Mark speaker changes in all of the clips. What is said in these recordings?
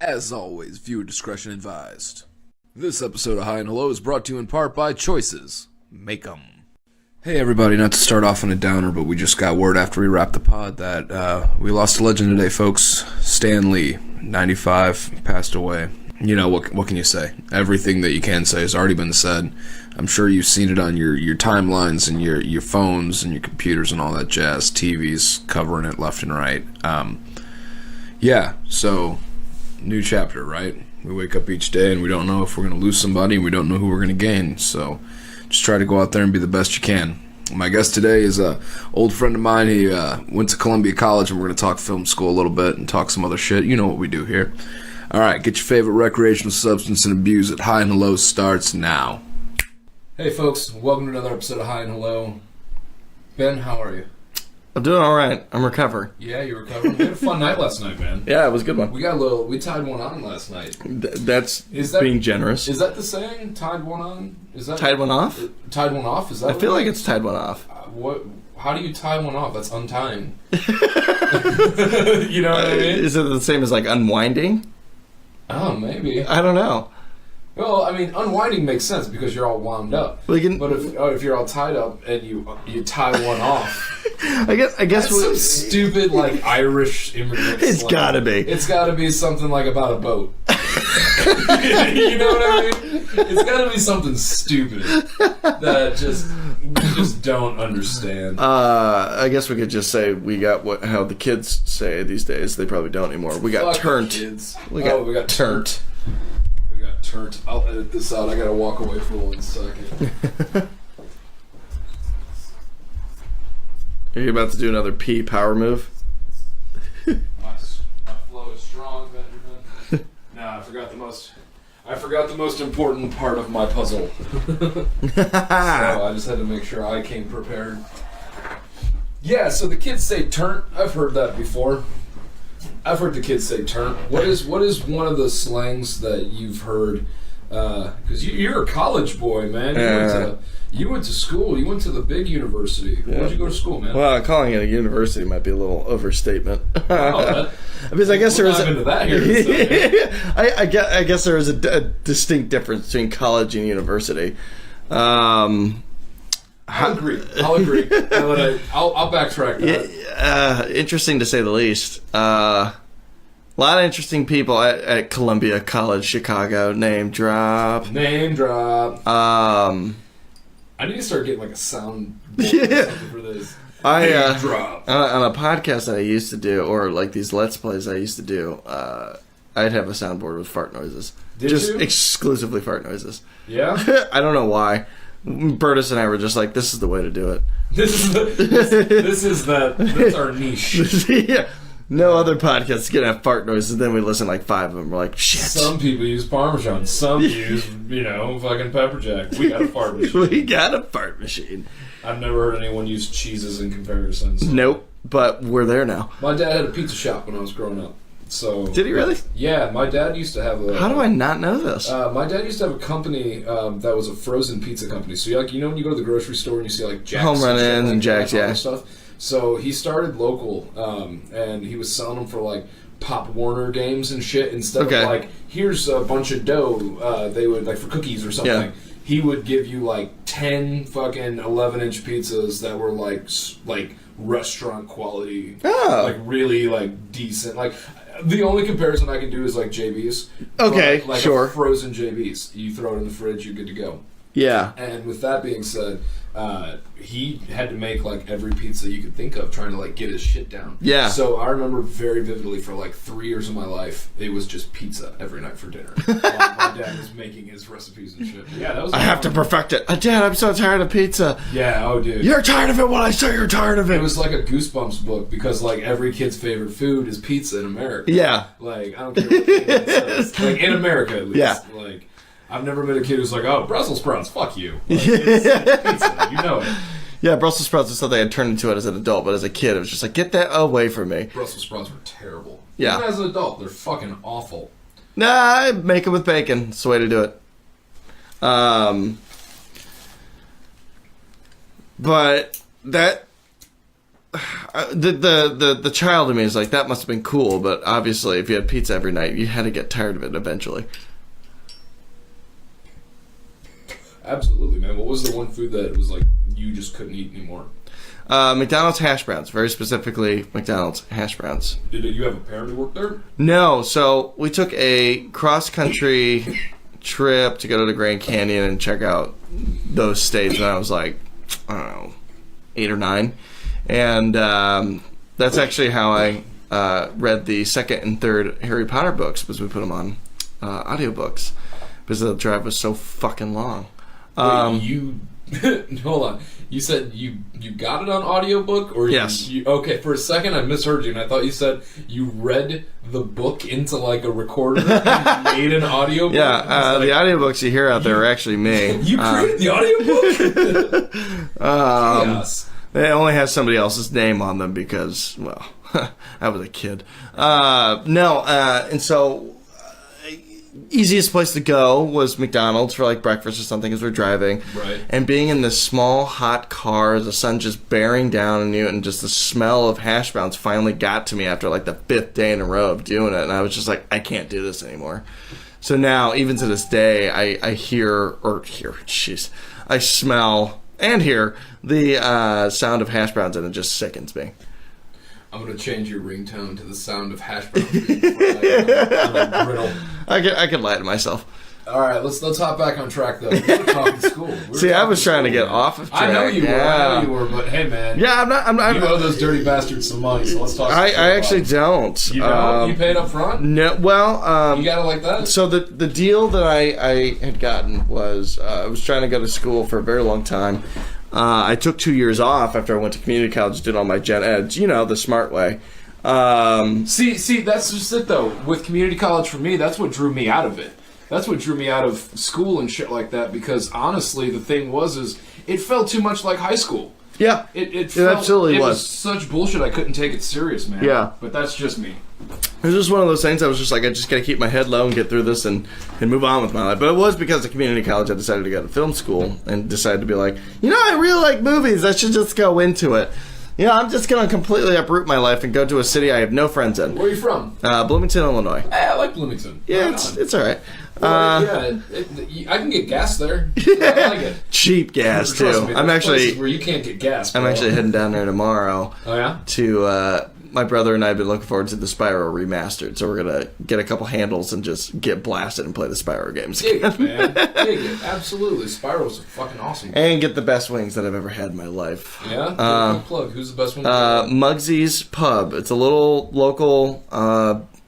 Speaker 1: As always, viewer discretion advised. This episode of High and Hello is brought to you in part by Choices. Make 'em. Hey everybody, not to start off on a downer, but we just got word after we wrapped the pod that we lost a legend today, folks. Stan Lee, 95, passed away. You know, what can you say? Everything that you can say has already been said. I'm sure you've seen it on your timelines and your phones and your computers and all that jazz. TVs covering it left and right. Yeah, so new chapter, right? We wake up each day and we don't know if we're going to lose somebody and we don't know who we're going to gain. So just try to go out there and be the best you can. My guest today is a old friend of mine. He went to Columbia College, and we're going to talk film school a little bit and talk some other shit. You know what we do here. All right, get your favorite recreational substance and abuse it. High and Hello starts now. Hey folks, welcome to another episode of High and Hello. Ben, how are you?
Speaker 2: I'm doing all right. I'm recovering.
Speaker 1: Yeah, you recovering? We had a fun night last night, man.
Speaker 2: Yeah, it was a good one.
Speaker 1: We tied one on last night.
Speaker 2: That's being generous.
Speaker 1: Is that the saying? Tied one on? Is that
Speaker 2: tied one off?
Speaker 1: Tied one off? Is that?
Speaker 2: I feel like it's tied one off.
Speaker 1: What? How do you tie one off? That's untying. You know what I mean? Is
Speaker 2: it the same as like unwinding?
Speaker 1: Oh, maybe.
Speaker 2: I don't know.
Speaker 1: Well, I mean, unwinding makes sense because you're all wound up. But if you're all tied up and you tie one off,
Speaker 2: I guess
Speaker 1: that's some stupid like Irish immigrant.
Speaker 2: It's gotta be.
Speaker 1: It's gotta be something like about a boat. You know what I mean? It's gotta be something stupid that you just don't understand.
Speaker 2: I guess we could just say we got how the kids say these days. They probably don't anymore. We got turned.
Speaker 1: We got turned. Turned. I'll edit this out. I gotta walk away for 1 second.
Speaker 2: Are you about to do another P power move?
Speaker 1: My flow is strong, Benjamin. Nah, I forgot the most important part of my puzzle. So I just had to make sure I came prepared. Yeah, so the kids say turn. I've heard that before. I've heard the kids say turn. What is one of the slangs that you've heard? Because you're a college boy, man. You went to school. You went to the big university. Where'd you go to school, man?
Speaker 2: Well, calling it a university might be a little overstatement. Because I guess there is
Speaker 1: into that here.
Speaker 2: I guess there is a distinct difference between college and university.
Speaker 1: I'll agree. I'll backtrack that.
Speaker 2: Interesting to say the least. A lot of interesting people at Columbia College, Chicago. Name drop.
Speaker 1: I need to start getting like a sound for this.
Speaker 2: Name drop. On a podcast that I used to do, or like these Let's Plays I used to do, I'd have a soundboard with fart noises.
Speaker 1: Did you?
Speaker 2: Exclusively fart noises.
Speaker 1: Yeah?
Speaker 2: I don't know why. Burtis and I were just like, this is the way to do it.
Speaker 1: That's our niche.
Speaker 2: Yeah. No other podcasts can have fart noises. Then we listen to like 5 of them. We're like, shit.
Speaker 1: Some people use Parmesan. Some use, fucking pepper jack. We got a fart machine. I've never heard anyone use cheeses in comparison. So.
Speaker 2: Nope. But we're there now.
Speaker 1: My dad had a pizza shop when I was growing up. So
Speaker 2: did he really?
Speaker 1: Yeah, my dad used to have a...
Speaker 2: How do I not know this?
Speaker 1: My dad used to have a company that was a frozen pizza company. So when you go to the grocery store and you see like Jack's...
Speaker 2: Home run-ins and Jack's, yeah.
Speaker 1: Stuff. So he started local, and he was selling them for like Pop Warner games and shit. Instead of like, here's a bunch of dough, they would, like for cookies or something,
Speaker 2: yeah.
Speaker 1: He would give you like 10 fucking 11-inch pizzas that were like restaurant quality.
Speaker 2: Oh.
Speaker 1: Like really like decent. Like the only comparison I can do is like JB's.
Speaker 2: Okay,
Speaker 1: like
Speaker 2: sure.
Speaker 1: Frozen JB's. You throw it in the fridge, you're good to go.
Speaker 2: Yeah.
Speaker 1: And with that being said, he had to make like every pizza you could think of, trying to like get his shit down.
Speaker 2: Yeah.
Speaker 1: So I remember very vividly for like 3 years of my life, it was just pizza every night for dinner. My dad was making his recipes and shit. Yeah, that was.
Speaker 2: I have to perfect it. Dad, I'm so tired of pizza.
Speaker 1: Yeah. Oh, dude.
Speaker 2: You're tired of it when I say you're tired of it.
Speaker 1: It was like a Goosebumps book because like every kid's favorite food is pizza in America.
Speaker 2: Yeah.
Speaker 1: Like I don't care what anyone says. Like in America at least.
Speaker 2: Yeah.
Speaker 1: Like. I've never met a kid who's like, oh, Brussels sprouts, fuck you. Like, it's pizza, you know it.
Speaker 2: Yeah, Brussels sprouts is something I turned into it as an adult, but as a kid, it was just like, get that away from me.
Speaker 1: Brussels sprouts were terrible.
Speaker 2: Yeah.
Speaker 1: Even as an adult, they're fucking awful.
Speaker 2: Nah, I make them with bacon. It's the way to do it. But that the child in me is like, that must have been cool, but obviously if you had pizza every night, you had to get tired of it eventually.
Speaker 1: Absolutely, man. What was the one food that was like you just couldn't eat anymore?
Speaker 2: McDonald's hash browns, very specifically McDonald's hash browns.
Speaker 1: Did you have a parent who worked there?
Speaker 2: No, so we took a cross-country trip to go to the Grand Canyon and check out those states when I was like, I don't know, 8 or 9. And that's actually how I read the second and third Harry Potter books, because we put them on audiobooks, because the drive was so fucking long.
Speaker 1: Wait, you... Hold on. You said you got it on audiobook? Or
Speaker 2: yes.
Speaker 1: Okay, for a second I misheard you, and I thought you said you read the book into like a recorder and made an audiobook.
Speaker 2: Yeah, the audiobooks you hear out there are actually me.
Speaker 1: You created the audiobook? Yes.
Speaker 2: They only have somebody else's name on them because, well, I was a kid. And so easiest place to go was McDonald's for like breakfast or something as we're driving.
Speaker 1: Right.
Speaker 2: And being in this small, hot car, the sun just bearing down on you, and just the smell of hash browns finally got to me after like the 5th day in a row of doing it. And I was just like, I can't do this anymore. So now, even to this day, I smell and hear the sound of hash browns, and it just sickens me.
Speaker 1: I'm going to change your ringtone to the sound of hash browns being fried on a griddle.
Speaker 2: I could lie to myself.
Speaker 1: All right, let's hop back on track, though. We were talking school.
Speaker 2: See, I was trying to get off of track.
Speaker 1: I know you were, but hey, man.
Speaker 2: Yeah, I'm not.
Speaker 1: You owe those dirty bastards some money, so let's talk.
Speaker 2: I actually don't.
Speaker 1: You don't? You paid up front?
Speaker 2: No. Well,
Speaker 1: you got it like that?
Speaker 2: So the deal that I had gotten was I was trying to go to school for a very long time. I took 2 years off after I went to community college, did all my gen eds, the smart way.
Speaker 1: See, that's just it, though. With community college, for me, that's what drew me out of it. That's what drew me out of school and shit like that, because honestly, the thing is it felt too much like high school.
Speaker 2: Yeah.
Speaker 1: It
Speaker 2: absolutely
Speaker 1: was such bullshit, I couldn't take it serious, man.
Speaker 2: Yeah.
Speaker 1: But that's just me.
Speaker 2: It was just one of those things. I was just like, I just got to keep my head low and get through this and move on with my life. But it was because of community college I decided to go to film school and decided to be like, I really like movies. I should just go into it. I'm just going to completely uproot my life and go to a city I have no friends in.
Speaker 1: Where are you from?
Speaker 2: Bloomington, Illinois.
Speaker 1: Hey, I like Bloomington.
Speaker 2: Yeah, it's all right.
Speaker 1: Well, I can get gas there. I like it.
Speaker 2: Cheap gas, too.
Speaker 1: Me,
Speaker 2: I'm actually
Speaker 1: where you can't get gas.
Speaker 2: I'm actually heading down there tomorrow.
Speaker 1: Oh, yeah?
Speaker 2: To my brother and I have been looking forward to the Spyro remastered, so we're gonna get a couple handles and just get blasted and play the Spyro games.
Speaker 1: Dig it, man. Dig it. Absolutely. Spyro's fucking awesome.
Speaker 2: And get the best wings that I've ever had in my life.
Speaker 1: Yeah? Plug. Who's the best one?
Speaker 2: Muggsy's Pub. It's a little local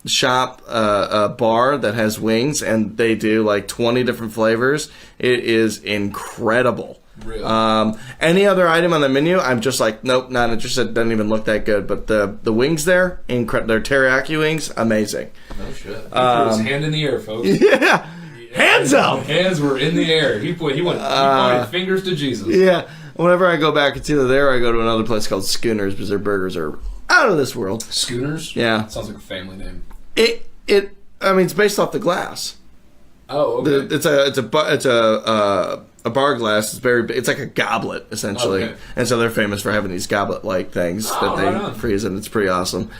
Speaker 2: shop, bar that has wings, and they do like 20 different flavors. It is incredible.
Speaker 1: Really?
Speaker 2: Any other item on the menu, I'm just like, nope, not interested. Doesn't even look that good. But the wings there, incredible. Their teriyaki wings, amazing.
Speaker 1: No shit. He put his hand in the air, folks.
Speaker 2: Yeah, hands up.
Speaker 1: Hands were in the air. He pointed fingers to Jesus.
Speaker 2: Yeah. Whenever I go back, it's either there or I go to another place called Schooners because their burgers are out of this world.
Speaker 1: Schooners?
Speaker 2: Yeah.
Speaker 1: Sounds like a family name.
Speaker 2: It's based off the glass.
Speaker 1: Oh, okay.
Speaker 2: It's a bar glass. It's like a goblet essentially,
Speaker 1: okay.
Speaker 2: And so they're famous for having these goblet-like things that they freeze, and it's pretty awesome.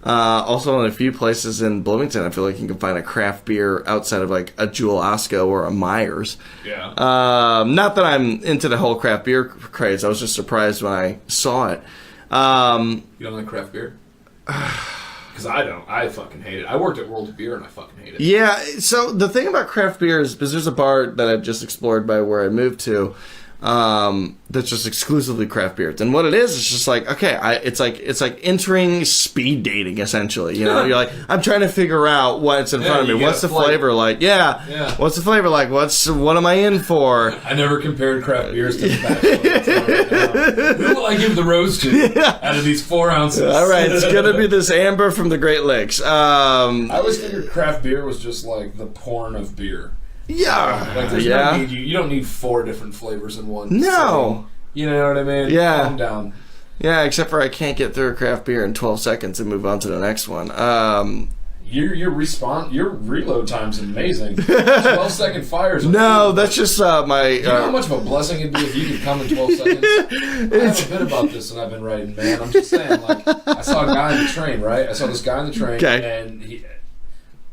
Speaker 2: Also, in a few places in Bloomington, I feel like you can find a craft beer outside of like a Jewel Osco or a Myers.
Speaker 1: Yeah.
Speaker 2: Not that I'm into the whole craft beer craze. I was just surprised when I saw it.
Speaker 1: You don't like craft beer? Because I don't. I fucking hate it. I worked at World of Beer and I fucking hate it.
Speaker 2: Yeah, so the thing about craft beer is, because there's a bar that I've just explored by where I moved to, that's just exclusively craft beers. And what it is, it's just like, okay, it's like entering speed dating, essentially. You're like, I'm trying to figure out what's in front of me. What's the flavor like? Yeah. What's the flavor like? What am I in for?
Speaker 1: I never compared craft beers to the Bachelor. Who will I give the rose to out of these 4 ounces?
Speaker 2: All right, it's going to be this amber from the Great Lakes.
Speaker 1: I always figured craft beer was just like the porn of beer.
Speaker 2: Yeah.
Speaker 1: Like there's no need, you don't need 4 different flavors in one.
Speaker 2: No.
Speaker 1: You know what I mean?
Speaker 2: Yeah.
Speaker 1: Calm down.
Speaker 2: Yeah, except for I can't get through a craft beer in 12 seconds and move on to the next one.
Speaker 1: Your reload time's amazing. 12-second fires.
Speaker 2: No, that's just my.
Speaker 1: You know how much of a blessing it'd be if you could come in 12 seconds? I have a bit about this that I've been writing, man. I'm just saying, like, I saw a guy on the train, right? I saw this guy on the train, and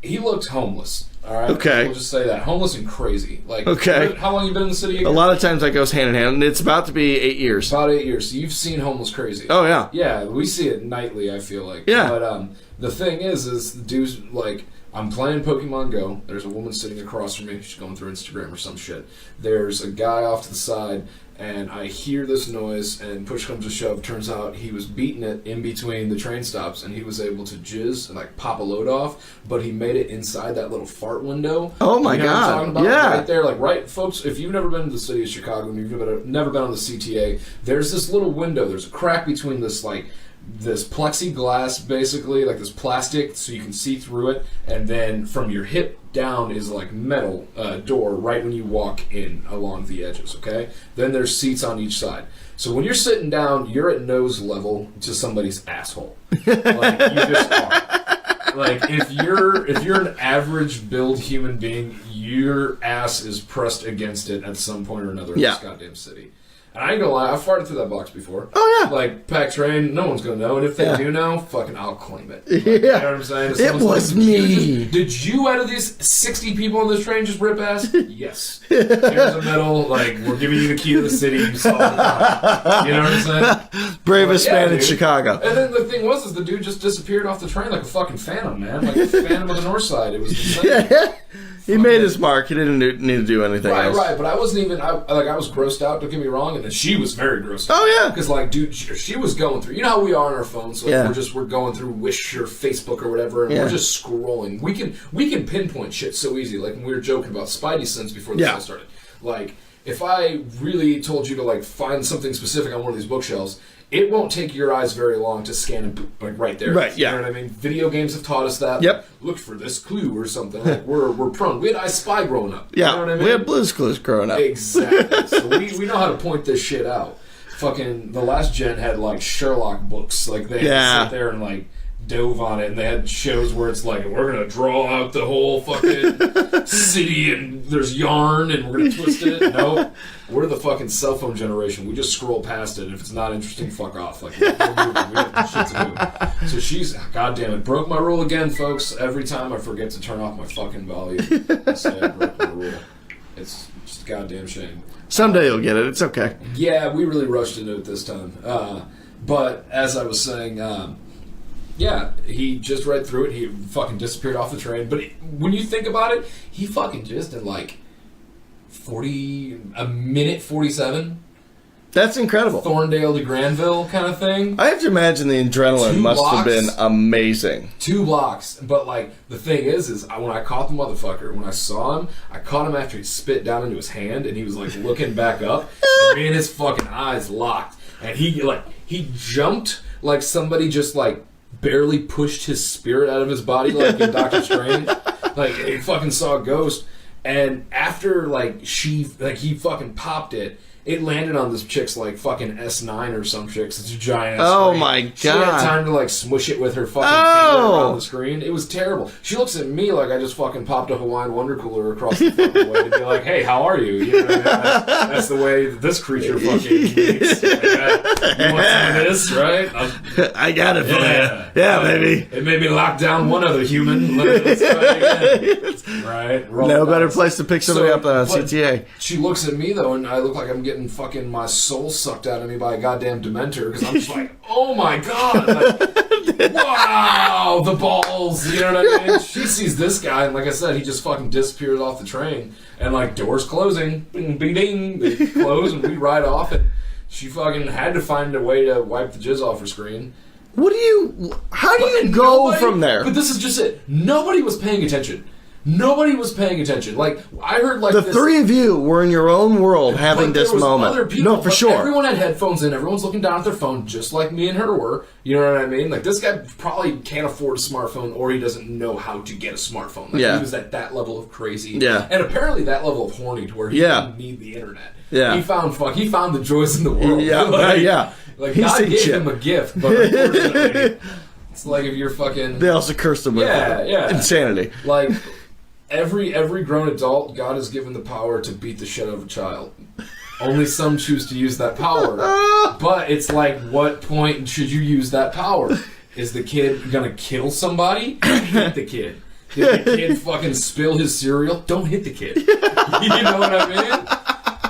Speaker 1: he looked homeless. All right.
Speaker 2: Okay.
Speaker 1: We'll just say that. Homeless and crazy. Like,
Speaker 2: okay.
Speaker 1: How long you been in the city again?
Speaker 2: A lot of times that goes hand in hand, and it's about to be 8 years.
Speaker 1: About 8 years. So you've seen homeless crazy.
Speaker 2: Oh, yeah.
Speaker 1: Yeah, we see it nightly, I feel like.
Speaker 2: Yeah.
Speaker 1: But the thing is the dude's like, I'm playing Pokemon Go. There's a woman sitting across from me. She's going through Instagram or some shit. There's a guy off to the side, and I hear this noise, and push comes to shove. Turns out he was beating it in between the train stops, and he was able to jizz and like pop a load off, but he made it inside that little fart window.
Speaker 2: Oh my
Speaker 1: you know
Speaker 2: God!
Speaker 1: What I'm talking about?
Speaker 2: Yeah,
Speaker 1: right there, like right, folks. If you've never been to the city of Chicago and you've never been on the CTA, there's this little window. There's a crack between this this plexiglass, basically, like this plastic, so you can see through it, and then from your hip down is like metal door right when you walk in along the edges, okay? Then there's seats on each side. So when you're sitting down, you're at nose level to somebody's asshole. Like, you just are. Like, if you're an average build human being, your ass is pressed against it at some point or another in this goddamn city. And I ain't gonna lie, I've farted through that box before.
Speaker 2: Oh, yeah.
Speaker 1: Like, packed train, no one's gonna know. And if they do know, fucking I'll claim it. Like,
Speaker 2: yeah.
Speaker 1: You know what I'm saying?
Speaker 2: It was me.
Speaker 1: Did you, out of these 60 people on this train, just rip ass? Yes. Here's a medal. Like, we're giving you the key to the city. You solved the crime. You know what I'm saying?
Speaker 2: Bravest man in Chicago.
Speaker 1: And then the thing was, the dude just disappeared off the train like a fucking phantom, man. Like a phantom of the North Side. It was insane.
Speaker 2: Yeah. He made his mark. He didn't need to do anything else.
Speaker 1: Right, but I wasn't even, I was grossed out, don't get me wrong, and then she was very grossed out.
Speaker 2: Oh, yeah.
Speaker 1: Because, like, dude, she was going through, you know how we are on our phones, so we're going through Wish or Facebook or whatever, and we're just scrolling. We can pinpoint shit so easy, like when we were joking about Spidey sense before this all started. Like, if I really told you to, like, find something specific on one of these bookshelves, it won't take your eyes very long to scan it, like, right there.
Speaker 2: Right, yeah.
Speaker 1: You know what I mean? Video games have taught us that.
Speaker 2: Yep.
Speaker 1: Look for this clue or something. Like, we're prone. We had I Spy growing up.
Speaker 2: Yeah.
Speaker 1: You know what I mean?
Speaker 2: We had Blue's Clues growing up.
Speaker 1: Exactly. So we know how to point this shit out. Fucking, the last gen had, like, Sherlock books. Like, they had to sit there and, like, dove on it, and they had shows where it's like, we're gonna draw out the whole fucking city, and there's yarn, and we're gonna twist it. Nope. We're the fucking cell phone generation. We just scroll past it, and if it's not interesting, fuck off. Like, we're moving. We have shit to do. So she's, goddamn it, broke my rule again, folks. Every time I forget to turn off my fucking volume, I say I broke my rule. It's just a goddamn shame.
Speaker 2: Someday you'll get it. It's okay.
Speaker 1: Yeah, we really rushed into it this time. But as I was saying, yeah, he just read through it. He fucking disappeared off the train. But when you think about it, he fucking just in like a minute 47.
Speaker 2: That's incredible.
Speaker 1: Thorndale to Granville kind of thing.
Speaker 2: I have to imagine the adrenaline must have been amazing.
Speaker 1: 2 blocks. But like the thing is when I caught the motherfucker, when I saw him, I caught him after he spit down into his hand, and he was like looking back up, and me and his fucking eyes locked, and he jumped like somebody just like barely pushed his spirit out of his body, like in Doctor Strange. Like, he fucking saw a ghost. And after, like, he fucking popped it, it landed on this chick's, like, fucking S9 or some chick's. It's a giant screen.
Speaker 2: My God.
Speaker 1: She had time to, like, smush it with her fucking finger around the screen. It was terrible. She looks at me like I just fucking popped a Hawaiian Wonder Cooler across the fucking way to be like, hey, how are you? You know what I mean? That's the way that this creature fucking thinks. Like, you want some of this, right?
Speaker 2: I got it for you. Yeah, baby.
Speaker 1: It made me lock down one other human. Let's try again. Right?
Speaker 2: No better place to pick somebody up than CTA.
Speaker 1: She looks at me, though, and I look like I'm getting fucking my soul sucked out of me by a goddamn dementor, because I'm just like, oh my God, like, wow, the balls, you know what I mean? She sees this guy, and like I said, he just fucking disappears off the train, and like, doors closing, bing, bing, ding, they close, and we ride off, and she fucking had to find a way to wipe the jizz off her screen.
Speaker 2: How do you go from there?
Speaker 1: But this is just it. Nobody was paying attention. Nobody was paying attention. Like, I heard like
Speaker 2: the three of you were in your own world having this moment.
Speaker 1: Other people,
Speaker 2: no, for sure.
Speaker 1: Everyone had headphones in. Everyone's looking down at their phone, just like me and her were. You know what I mean? Like, this guy probably can't afford a smartphone, or he doesn't know how to get a smartphone. Like, he was at that level of crazy.
Speaker 2: Yeah.
Speaker 1: And apparently that level of horny to where he didn't need the internet.
Speaker 2: Yeah.
Speaker 1: He found the joys in the world.
Speaker 2: Yeah.
Speaker 1: Like,
Speaker 2: Yeah.
Speaker 1: Like, God gave him a gift, but unfortunately, It's like if you're fucking...
Speaker 2: They also cursed him with insanity.
Speaker 1: Like, every grown adult, God has given the power to beat the shit out of a child. Only some choose to use that power. But it's like, what point should you use that power? Is the kid gonna kill somebody? Hit the kid. Did the kid fucking spill his cereal? Don't hit the kid. You know what I mean?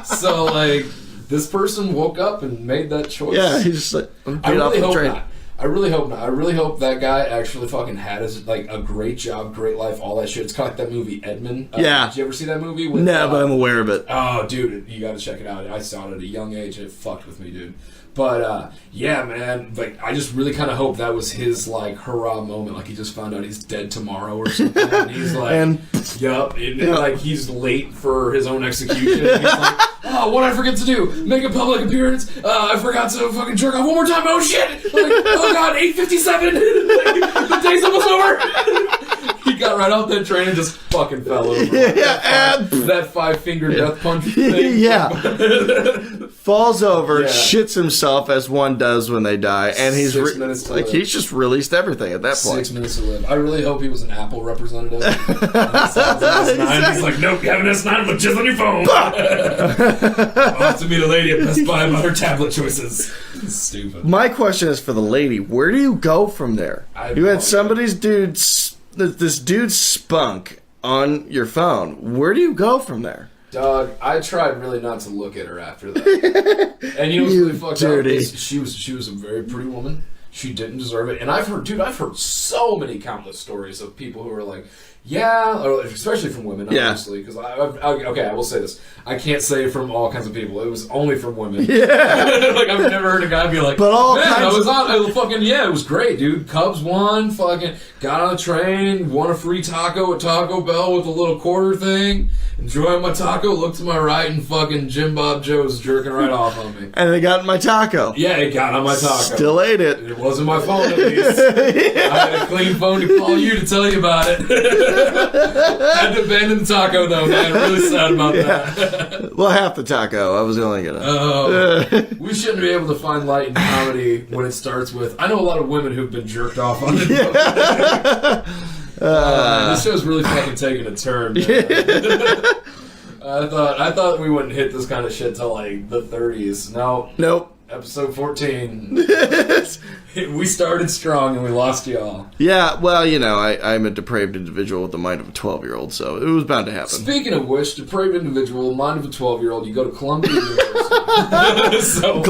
Speaker 1: So, like, this person woke up and made that choice.
Speaker 2: Yeah, he's just like,
Speaker 1: I really hope not. I really hope not. I really hope that guy actually fucking had his, like, a great job, great life, all that shit. It's kind of like that movie, Edmund.
Speaker 2: Yeah.
Speaker 1: Did you ever see that movie?
Speaker 2: No, but I'm aware of it.
Speaker 1: Oh, dude, you gotta check it out. I saw it at a young age, and it fucked with me, dude. But, yeah, man, like, I just really kind of hope that was his, like, hurrah moment. Like, he just found out he's dead tomorrow or something, and he's like, yup, and like, he's late for his own execution, and he's like, oh, what did I forget to do? Make a public appearance? I forgot to fucking jerk off one more time, oh shit! Like, oh god, 8:57! Like, the day's almost over! He got right off that train and just fucking fell over. That five-finger death punch thing.
Speaker 2: Yeah. Falls over, shits himself as one does when they die, and he's
Speaker 1: 6 minutes to live.
Speaker 2: he's just released everything at that point.
Speaker 1: 6 minutes to live. I really hope he was an Apple representative. He's like, nope, you have an S9, but just on your phone. I'll have to meet a lady at Best Buy about her tablet choices. Stupid.
Speaker 2: My question is for the lady: where do you go from there? You had this dude's spunk on your phone. Where do you go from there?
Speaker 1: Dog, I tried really not to look at her after that. And you know what's really fucked up? She was a very pretty woman. She didn't deserve it. And I've heard so many countless stories of people who are like, yeah, or especially from women, obviously. Because I will say this. I can't say from all kinds of people. It was only from women. Yeah. Like, I've never heard a guy be like, it was great, dude. Cubs won, fucking got on the train, won a free taco at Taco Bell with a little quarter thing. Enjoying my taco, look to my right, and fucking Jim Bob Joe's jerking right off on me.
Speaker 2: And they got my taco.
Speaker 1: Yeah, it got on my taco.
Speaker 2: Still ate it.
Speaker 1: It wasn't my phone, at least. I had a clean phone to call you to tell you about it. Had to abandon the taco, though, man. I'm really sad about that.
Speaker 2: Well, half the taco. I was only gonna...
Speaker 1: we shouldn't be able to find light in comedy when it starts with... I know a lot of women who've been jerked off on it. This show's really fucking taking a turn, man. I thought we wouldn't hit this kind of shit till like the 30s. Nope. Episode 14. We started strong and we lost y'all.
Speaker 2: Yeah, well, you know, I'm a depraved individual with the mind of a 12-year-old, so it was bound to happen.
Speaker 1: Speaking of which, depraved individual, mind of a 12-year-old, you go to Columbia University.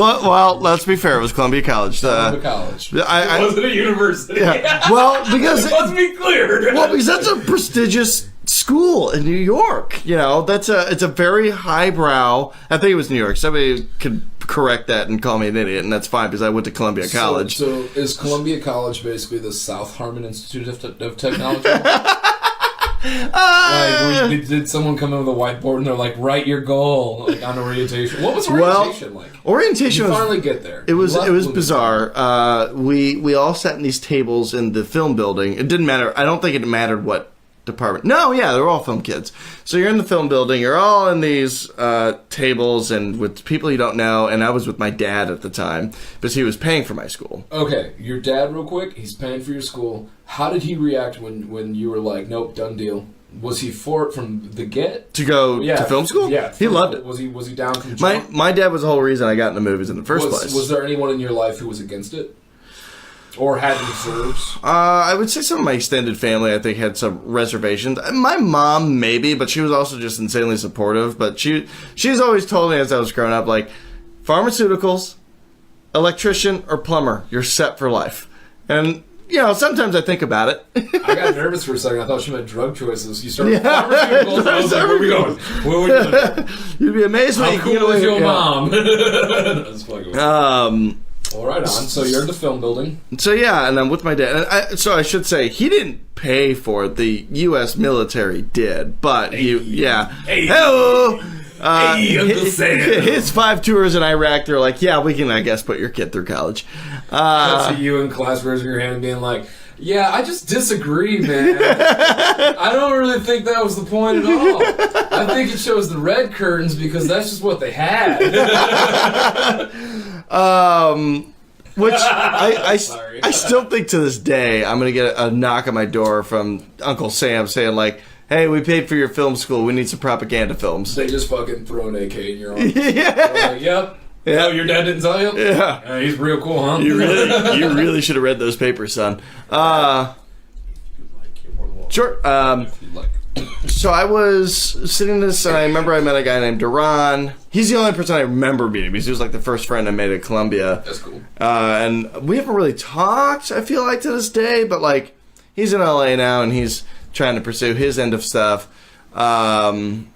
Speaker 2: Well, let's be fair, it was Columbia College.
Speaker 1: Columbia College. It wasn't a university.
Speaker 2: Yeah. Well, because...
Speaker 1: Let's be clear.
Speaker 2: Well, because that's a prestigious school in New York. You know, it's a very highbrow... I think it was New York. Somebody could correct that and call me an idiot, and that's fine because I went to Columbia College.
Speaker 1: So is Columbia College basically the South Harmon Institute of Technology? Like, did someone come in with a whiteboard and they're like, write your goal like on orientation? What was orientation like?
Speaker 2: Orientation
Speaker 1: was finally get there.
Speaker 2: It was bizarre. We all sat in these tables in the film building. It didn't matter. I don't think it mattered what department. No, yeah, they're all film kids. So you're in the film building. You're all in these tables and with people you don't know. And I was with my dad at the time because he was paying for my school.
Speaker 1: Okay, your dad, real quick. He's paying for your school. How did he react when you were like, nope, done deal? Was he for it from the get?
Speaker 2: To go to film school?
Speaker 1: Yeah.
Speaker 2: He loved it.
Speaker 1: Was he down from jump?
Speaker 2: My dad was the whole reason I got into movies in the first place.
Speaker 1: Was there anyone in your life who was against it? Or had reserves?
Speaker 2: I would say some of my extended family, I think, had some reservations. My mom, maybe, but she was also just insanely supportive. But she's always told me as I was growing up, like, pharmaceuticals, electrician, or plumber, you're set for life. And... you know, sometimes I think about it.
Speaker 1: I got nervous for a second. I thought she meant drug choices. You started pharmaceuticals. I was like, where are we going? What are we doing?
Speaker 2: You'd be amazed when
Speaker 1: how cool is your mom? That's fucking all right, on. So you're in the film building.
Speaker 2: So yeah, and I'm with my dad. And I should say he didn't pay for it. The U.S. military did, but hello. His 5 tours in Iraq, they're like, yeah, we can, I guess, put your kid through college.
Speaker 1: That's you in class raising your hand and being like, yeah, I just disagree, man. I don't really think that was the point at all. I think it shows the red curtains because that's just what they had.
Speaker 2: Which I
Speaker 1: Sorry.
Speaker 2: I still think to this day I'm gonna get a knock on my door from Uncle Sam saying like, "Hey, we paid for your film school. We need some propaganda films."
Speaker 1: They just fucking throw an AK in your arm.
Speaker 2: Yeah.
Speaker 1: They're like, yep.
Speaker 2: Yeah.
Speaker 1: Oh, your dad didn't tell you?
Speaker 2: Yeah.
Speaker 1: He's real cool, huh?
Speaker 2: You really should have read those papers, son. Sure. So I was sitting in this, and I remember I met a guy named Duran. He's the only person I remember meeting because he was like the first friend I made at Columbia.
Speaker 1: That's cool.
Speaker 2: And we haven't really talked, I feel like, to this day, but like he's in LA now and he's trying to pursue his end of stuff. And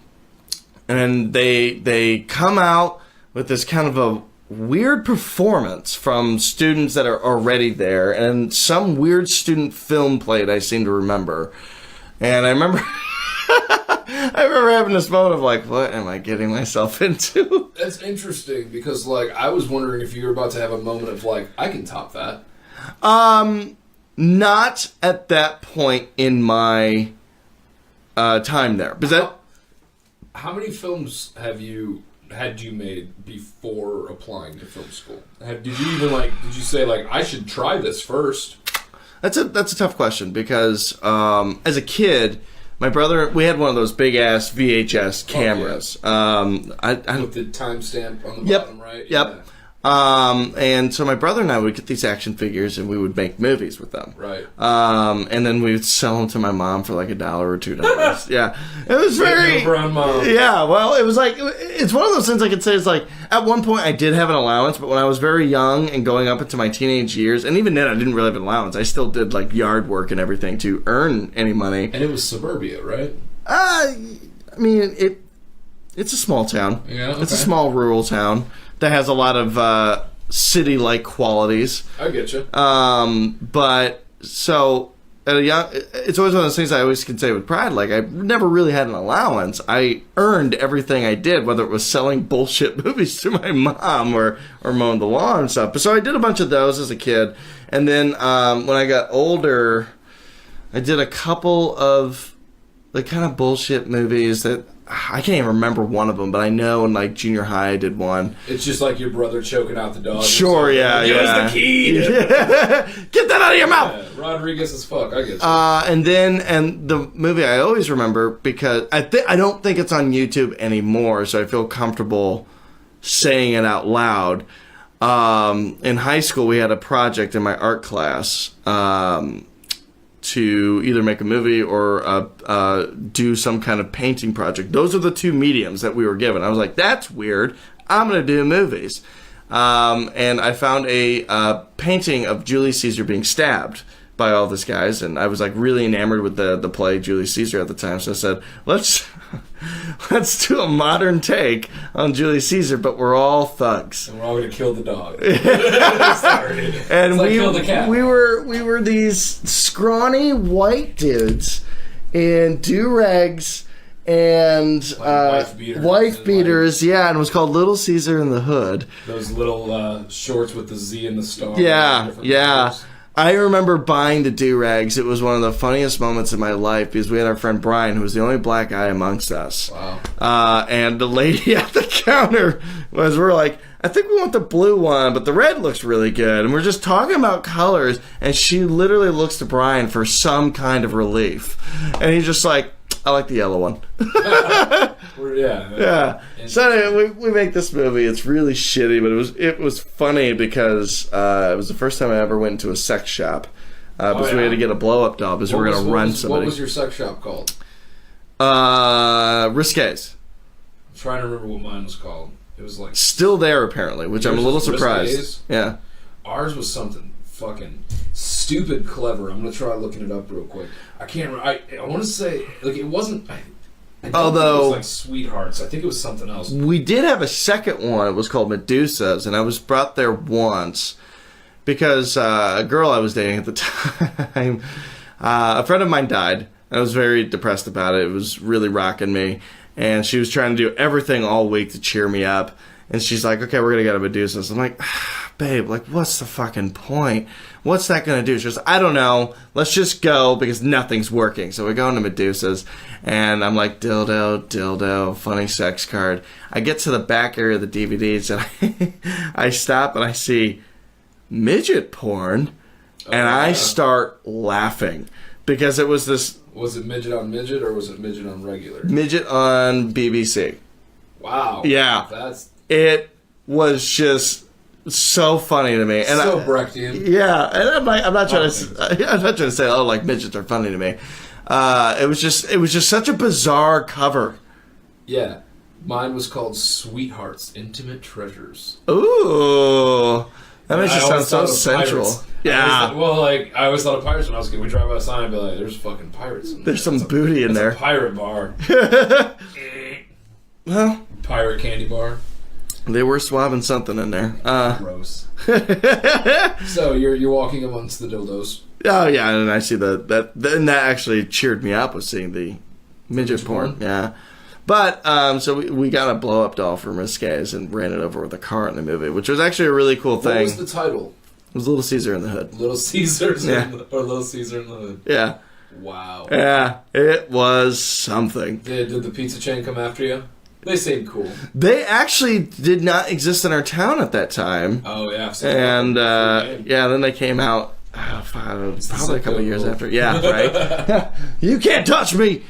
Speaker 2: they come out with this kind of a weird performance from students that are already there, and some weird student film played, I seem to remember. And I remember I remember having this moment of like, what am I getting myself into?
Speaker 1: That's interesting because, like, I was wondering if you were about to have a moment of like, I can top that.
Speaker 2: Not at that point in my time there.
Speaker 1: How many films had you made before applying to film school? Did you say like, I should try this first?
Speaker 2: That's a tough question because as a kid, my brother, we had one of those big ass VHS cameras.
Speaker 1: With the timestamp on the bottom, right?
Speaker 2: Yep.
Speaker 1: Yeah.
Speaker 2: And so my brother and I would get these action figures and we would make movies with them.
Speaker 1: Right.
Speaker 2: And then we would sell them to my mom for like $1 or $2. Yeah. It was very...
Speaker 1: Brown mom.
Speaker 2: Yeah, well, it was like... It's one of those things I could say is like... At one point I did have an allowance, but when I was very young and going up into my teenage years, and even then I didn't really have an allowance. I still did like yard work and everything to earn any money.
Speaker 1: And it was suburbia, right?
Speaker 2: I mean, it's a small town.
Speaker 1: Yeah, okay.
Speaker 2: It's a small rural town that has a lot of city-like qualities.
Speaker 1: I get you.
Speaker 2: But so at a young, it's always one of those things I always can say with pride. Like I never really had an allowance. I earned everything I did, whether it was selling bullshit movies to my mom or mowing the lawn and stuff. But so I did a bunch of those as a kid, and then when I got older, I did a couple of the kind of bullshit movies that. I can't even remember one of them, but I know in like junior high I did one.
Speaker 1: It's just like your brother choking out the dog.
Speaker 2: Sure, yeah.
Speaker 1: Give us the key.
Speaker 2: Get that out of your mouth.
Speaker 1: Yeah, Rodriguez as fuck. I guess.
Speaker 2: And the movie I always remember because I don't think it's on YouTube anymore, so I feel comfortable saying it out loud. In high school, we had a project in my art class. To either make a movie or do some kind of painting project. Those are the two mediums that we were given. I was like, that's weird. I'm going to do movies. And I found a painting of Julius Caesar being stabbed by all these guys, and I was like really enamored with the play Julius Caesar at the time. So I said, let's do a modern take on Julius Caesar, but we're all thugs.
Speaker 1: And we're all going to kill the dog.
Speaker 2: Sorry. And
Speaker 1: like kill the cat.
Speaker 2: we were these scrawny white dudes in do-rags and wife beaters, yeah, and it was called Little Caesar in the Hood.
Speaker 1: Those little shorts with the Z and the star.
Speaker 2: Yeah. Colors. I remember buying the do-rags. It was one of the funniest moments in my life because we had our friend Brian, who was the only black guy amongst us.
Speaker 1: Wow.
Speaker 2: And the lady at the counter we're like, I think we want the blue one, but the red looks really good. And we're just talking about colors, and she literally looks to Brian for some kind of relief. And he's just like, I like the yellow one. Yeah. So anyway, we make this movie. It's really shitty, but it was funny because it was the first time I ever went into a sex shop. Because we had to get a blow-up doll because we were going to run somebody.
Speaker 1: What was your sex shop called?
Speaker 2: Risques.
Speaker 1: I'm trying to remember what mine was called. It was like...
Speaker 2: Still there, apparently, which I'm a little surprised.
Speaker 1: Risques?
Speaker 2: Yeah.
Speaker 1: Ours was something fucking stupid clever. I'm going to try looking it up real quick. I can't remember. I want to say... Like, it wasn't...
Speaker 2: Although
Speaker 1: it was like Sweethearts. I think it was something else.
Speaker 2: We did have a second one. It was called Medusas, and I was brought there once because a girl I was dating at the time, a friend of mine died. I was very depressed about it. It was really rocking me, and she was trying to do everything all week to cheer me up. And she's like, "Okay, we're gonna go to Medusas." I'm like, "Babe, like, what's the fucking point? What's that gonna do?" She goes, "I don't know. Let's just go because nothing's working." So we go into Medusas, and I'm like, dildo, funny sex card. I get to the back area of the DVDs, and I stop and I see midget porn, and I start laughing because it was this.
Speaker 1: Was it midget on midget or was it midget on regular?
Speaker 2: Midget on BBC.
Speaker 1: Wow.
Speaker 2: Yeah. It was just so funny to me. And
Speaker 1: so Brechtian.
Speaker 2: Yeah, and I'm not trying to say, oh, like midgets are funny to me. It was just such a bizarre cover.
Speaker 1: Yeah. Mine was called Sweetheart's Intimate Treasures.
Speaker 2: Ooh. That makes it sound so sensual.
Speaker 1: Pirates.
Speaker 2: Yeah.
Speaker 1: I always thought of pirates when I was a kid. We'd drive by a sign and be like, there's fucking pirates in there.
Speaker 2: There's some booty in there.
Speaker 1: It's a pirate bar.
Speaker 2: Well,
Speaker 1: pirate candy bar.
Speaker 2: They were swabbing something in there.
Speaker 1: Gross. So you're walking amongst the dildos.
Speaker 2: Oh yeah, and I see that actually cheered me up with seeing the midget porn. Yeah. But, so we got a blow-up doll for Miss Gaze and ran it over with a car in the movie, which was actually a really cool thing.
Speaker 1: What was the title?
Speaker 2: It was Little Caesar in the Hood.
Speaker 1: Little Caesar's or Little Caesar in the Hood.
Speaker 2: Yeah.
Speaker 1: Wow.
Speaker 2: Yeah, it was something.
Speaker 1: Did the pizza chain come after you? They seemed cool.
Speaker 2: They actually did not exist in our town at that time.
Speaker 1: Oh, yeah.
Speaker 2: And, then they came out probably a couple of years after. Yeah, right? You can't touch me!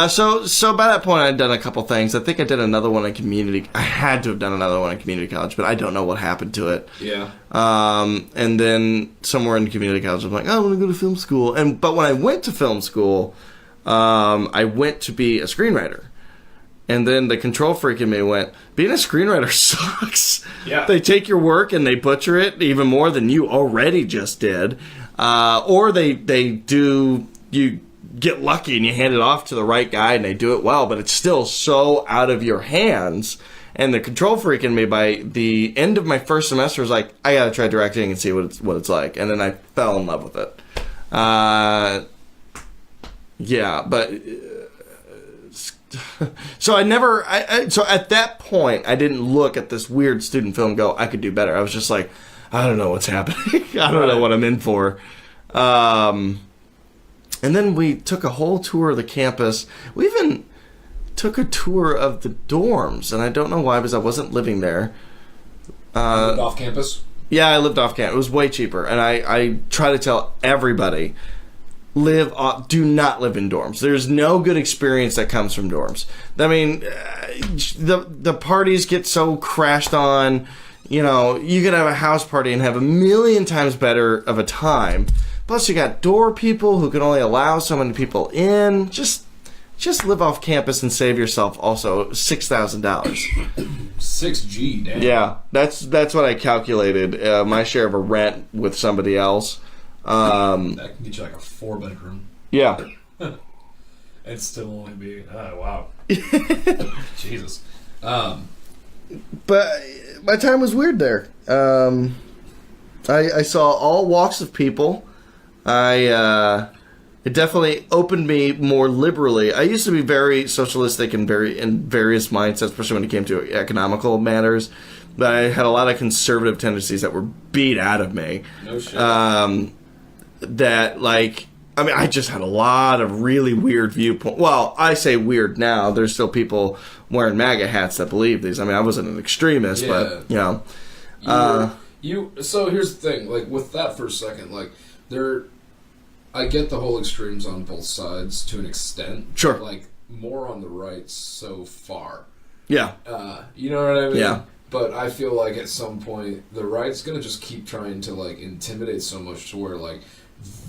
Speaker 2: So by that point, I'd done a couple things. I think I did another one in community. I had to have done another one in community college, but I don't know what happened to it.
Speaker 1: Yeah.
Speaker 2: And then somewhere in community college, I'm like, oh, I want to go to film school. But when I went to film school, I went to be a screenwriter. And then the control freak in me went, being a screenwriter sucks.
Speaker 1: Yeah.
Speaker 2: They take your work and they butcher it even more than you already just did. Or they do you get lucky and you hand it off to the right guy and they do it well, but it's still so out of your hands. And the control freak in me by the end of my first semester was like, I gotta try directing and see what it's like. And then I fell in love with it. So so at that point, I didn't look at this weird student film and go, I could do better. I was just like, I don't know what's happening. I don't know what I'm in for. And then we took a whole tour of the campus. We even took a tour of the dorms, and I don't know why, because I wasn't living there.
Speaker 1: Lived off campus?
Speaker 2: Yeah, I lived off campus. It was way cheaper, and I try to tell everybody, do not live in dorms. There's no good experience that comes from dorms. I mean, the parties get so crashed on. You know, you could have a house party and have a million times better of a time. Plus, you got door people who can only allow so many people in. Just live off campus and save yourself also $6,000.
Speaker 1: $6,000, damn.
Speaker 2: Yeah, that's what I calculated. My share of a rent with somebody else.
Speaker 1: That can get you like a 4-bedroom.
Speaker 2: Yeah.
Speaker 1: It'd still only be wow. Jesus.
Speaker 2: But my time was weird there. I saw all walks of people. It definitely opened me more liberally. I used to be very socialistic and very in various mindsets, especially when it came to economical matters. But I had a lot of conservative tendencies that were beat out of me.
Speaker 1: No shit.
Speaker 2: I just had a lot of really weird viewpoints. Well, I say weird now. There's still people wearing MAGA hats that believe these. I mean, I wasn't an extremist, but, you know.
Speaker 1: So here's the thing. Like, with that for a second, like, I get the whole extremes on both sides to an extent.
Speaker 2: Sure.
Speaker 1: Like, more on the right so far.
Speaker 2: Yeah.
Speaker 1: You know what I mean?
Speaker 2: Yeah.
Speaker 1: But I feel like at some point, the right's going to just keep trying to, like, intimidate so much to where, like,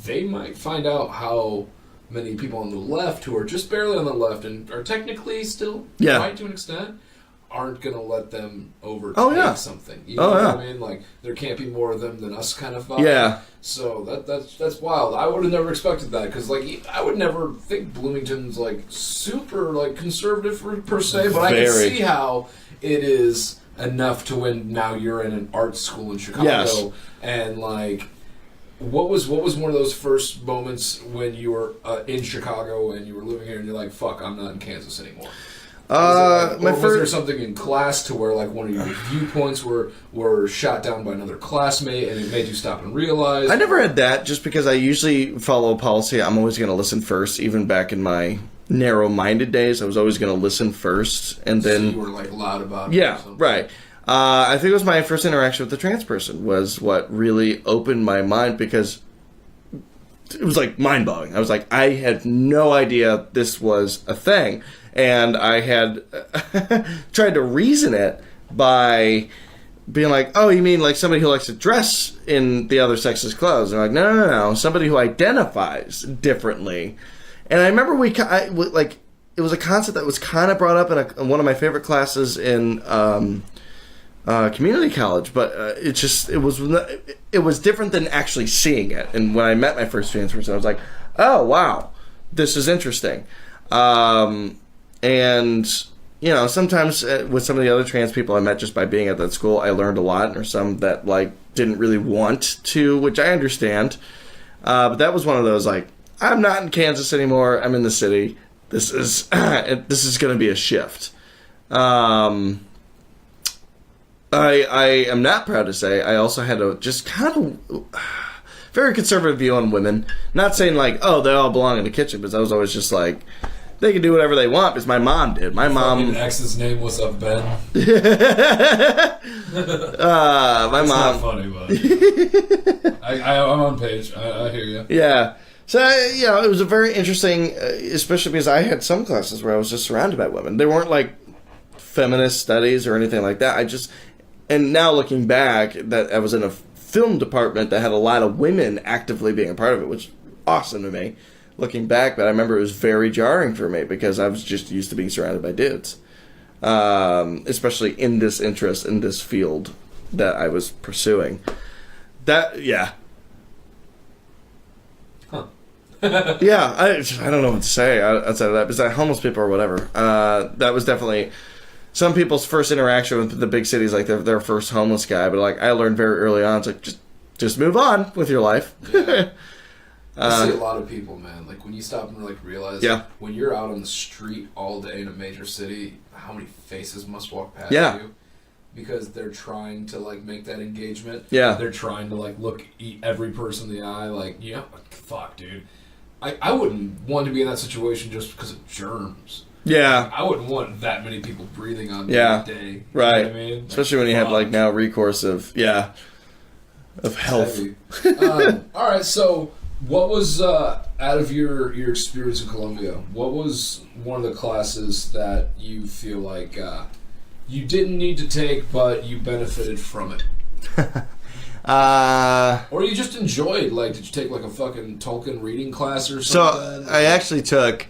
Speaker 1: they might find out how many people on the left who are just barely on the left and are technically still right to an extent aren't going to let them overtake something. You know what I mean? Like, there can't be more of them than us kind of vibe.
Speaker 2: Yeah.
Speaker 1: So that's wild. I would have never expected that because, like, I would never think Bloomington's, like, super, like, conservative per se, but I can see how it is enough to when now you're in an art school in Chicago and, like, what was one of those first moments when you were in Chicago and you were living here and you're like, fuck, I'm not in Kansas anymore? Was there something in class to where, like, one of your viewpoints were shot down by another classmate and it made you stop and realize?
Speaker 2: I never had that, just because I usually follow policy. I'm always going to listen first. Even back in my narrow-minded days, I was always going to listen first, and then
Speaker 1: so you were, like, loud about it.
Speaker 2: Yeah, right. I think it was my first interaction with the trans person was what really opened my mind, because it was like mind-blowing. I was like, I had no idea this was a thing. And I had tried to reason it by being like, oh, you mean like somebody who likes to dress in the other sex's clothes? And I'm like, no. Somebody who identifies differently. And I remember it was a concept that was kind of brought up in one of my favorite classes in community college, but it was different than actually seeing it. And when I met my first trans person, I was like, oh wow, this is interesting. And you know, sometimes with some of the other trans people I met just by being at that school, I learned a lot. Or some that like didn't really want to, which I understand. But that was one of those like, I'm not in Kansas anymore. I'm in the city. This is going to be a shift. I am not proud to say I also had a just kind of very conservative view on women. Not saying like, oh, they all belong in the kitchen, because I was always just like, they can do whatever they want, because my mom did. My mom.
Speaker 1: Ex's name was Ben.
Speaker 2: My
Speaker 1: it's
Speaker 2: mom.
Speaker 1: Not funny, but I'm on page. I hear you.
Speaker 2: Yeah. So, you know, it was a very interesting, especially because I had some classes where I was just surrounded by women. They weren't like feminist studies or anything like that. And now looking back, that I was in a film department that had a lot of women actively being a part of it, which is awesome to me, looking back. But I remember it was very jarring for me, because I was just used to being surrounded by dudes, especially in this interest, in this field that I was pursuing. Yeah. Yeah, I don't know what to say outside of that, because homeless people or whatever. That was definitely some people's first interaction with the big cities, like their first homeless guy. But like I learned very early on, it's like just move on with your life.
Speaker 1: Yeah. I see a lot of people, man. Like when you stop and like realize, when you're out on the street all day in a major city, how many faces must walk past you? Because they're trying to like make that engagement. Yeah, they're trying to like eat every person in the eye. Like, fuck, dude. I wouldn't want to be in that situation just because of germs. Yeah. I wouldn't want that many people breathing on me a day.
Speaker 2: Right.
Speaker 1: You know what I mean?
Speaker 2: Especially when you have like now recourse of health.
Speaker 1: All right, so what was out of your experience in Colombia, what was one of the classes that you feel like you didn't need to take but you benefited from it? Or you just enjoyed, like, did you take like a fucking Tolkien reading class or something?
Speaker 2: So I actually took,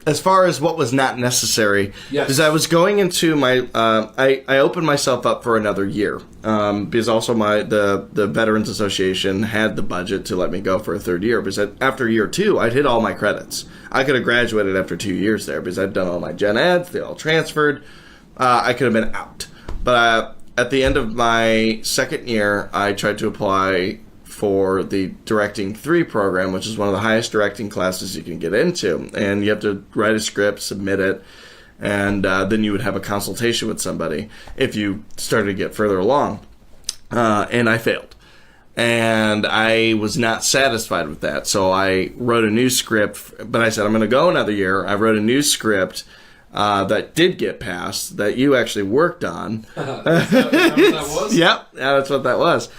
Speaker 2: as far as what was not necessary, because I was going into my, I opened myself up for another year, because also the Veterans Association had the budget to let me go for a third year, because after year 2, I'd hit all my credits. I could have graduated after 2 years there, because I'd done all my gen eds, they all transferred. I could have been out. But at the end of my second year, I tried to apply for the Directing 3 program, which is one of the highest directing classes you can get into. And you have to write a script, submit it, and then you would have a consultation with somebody if you started to get further along. And I failed. And I was not satisfied with that. So I wrote a new script, but I said, I'm going to go another year. I wrote a new script that did get passed, that you actually worked on.
Speaker 1: Is that what was?
Speaker 2: Yep, that's what that was.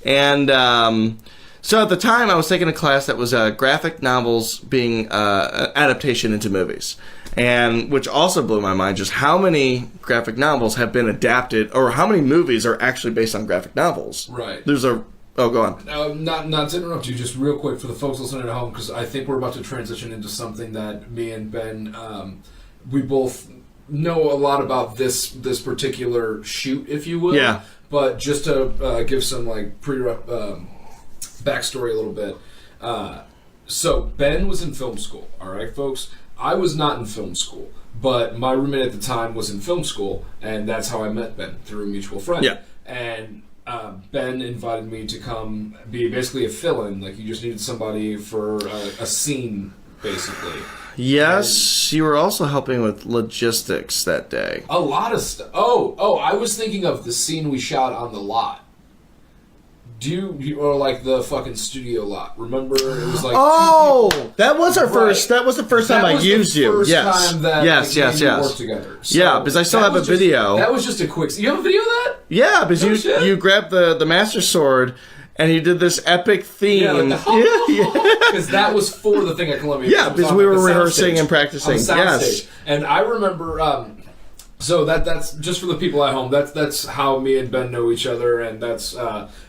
Speaker 2: And so at the time, I was taking a class that was graphic novels being adaptation into movies, and which also blew my mind, just how many graphic novels have been adapted, or how many movies are actually based on graphic novels.
Speaker 1: Right.
Speaker 2: Oh, go on.
Speaker 1: Not to interrupt you, just real quick for the folks listening at home, because I think we're about to transition into something that me and Ben, we both know a lot about this particular shoot, if you will.
Speaker 2: Yeah.
Speaker 1: But just to give some like backstory a little bit. So Ben was in film school, all right, folks? I was not in film school, but my roommate at the time was in film school, and that's how I met Ben, through a mutual friend. Yeah. And Ben invited me to come be basically a fill-in. Like, you just needed somebody for a scene, basically.
Speaker 2: Yes, you were also helping with logistics that day.
Speaker 1: A lot of stuff. Oh, I was thinking of the scene we shot on the lot. or like the fucking studio lot? Remember, it was like
Speaker 2: that was our first. That was the first time I used you. Yes,
Speaker 1: time that,
Speaker 2: yes.
Speaker 1: worked together. So
Speaker 2: yeah, because I still have a video.
Speaker 1: That was just a quick. You have a video of that?
Speaker 2: Yeah, because you grabbed the Master Sword. And he did this epic theme.
Speaker 1: Yeah, because that was for the thing at Columbia.
Speaker 2: Yeah, because we were rehearsing and practicing.
Speaker 1: Yes, and I remember. So that's just for the people at home. That's how me and Ben know each other, and that's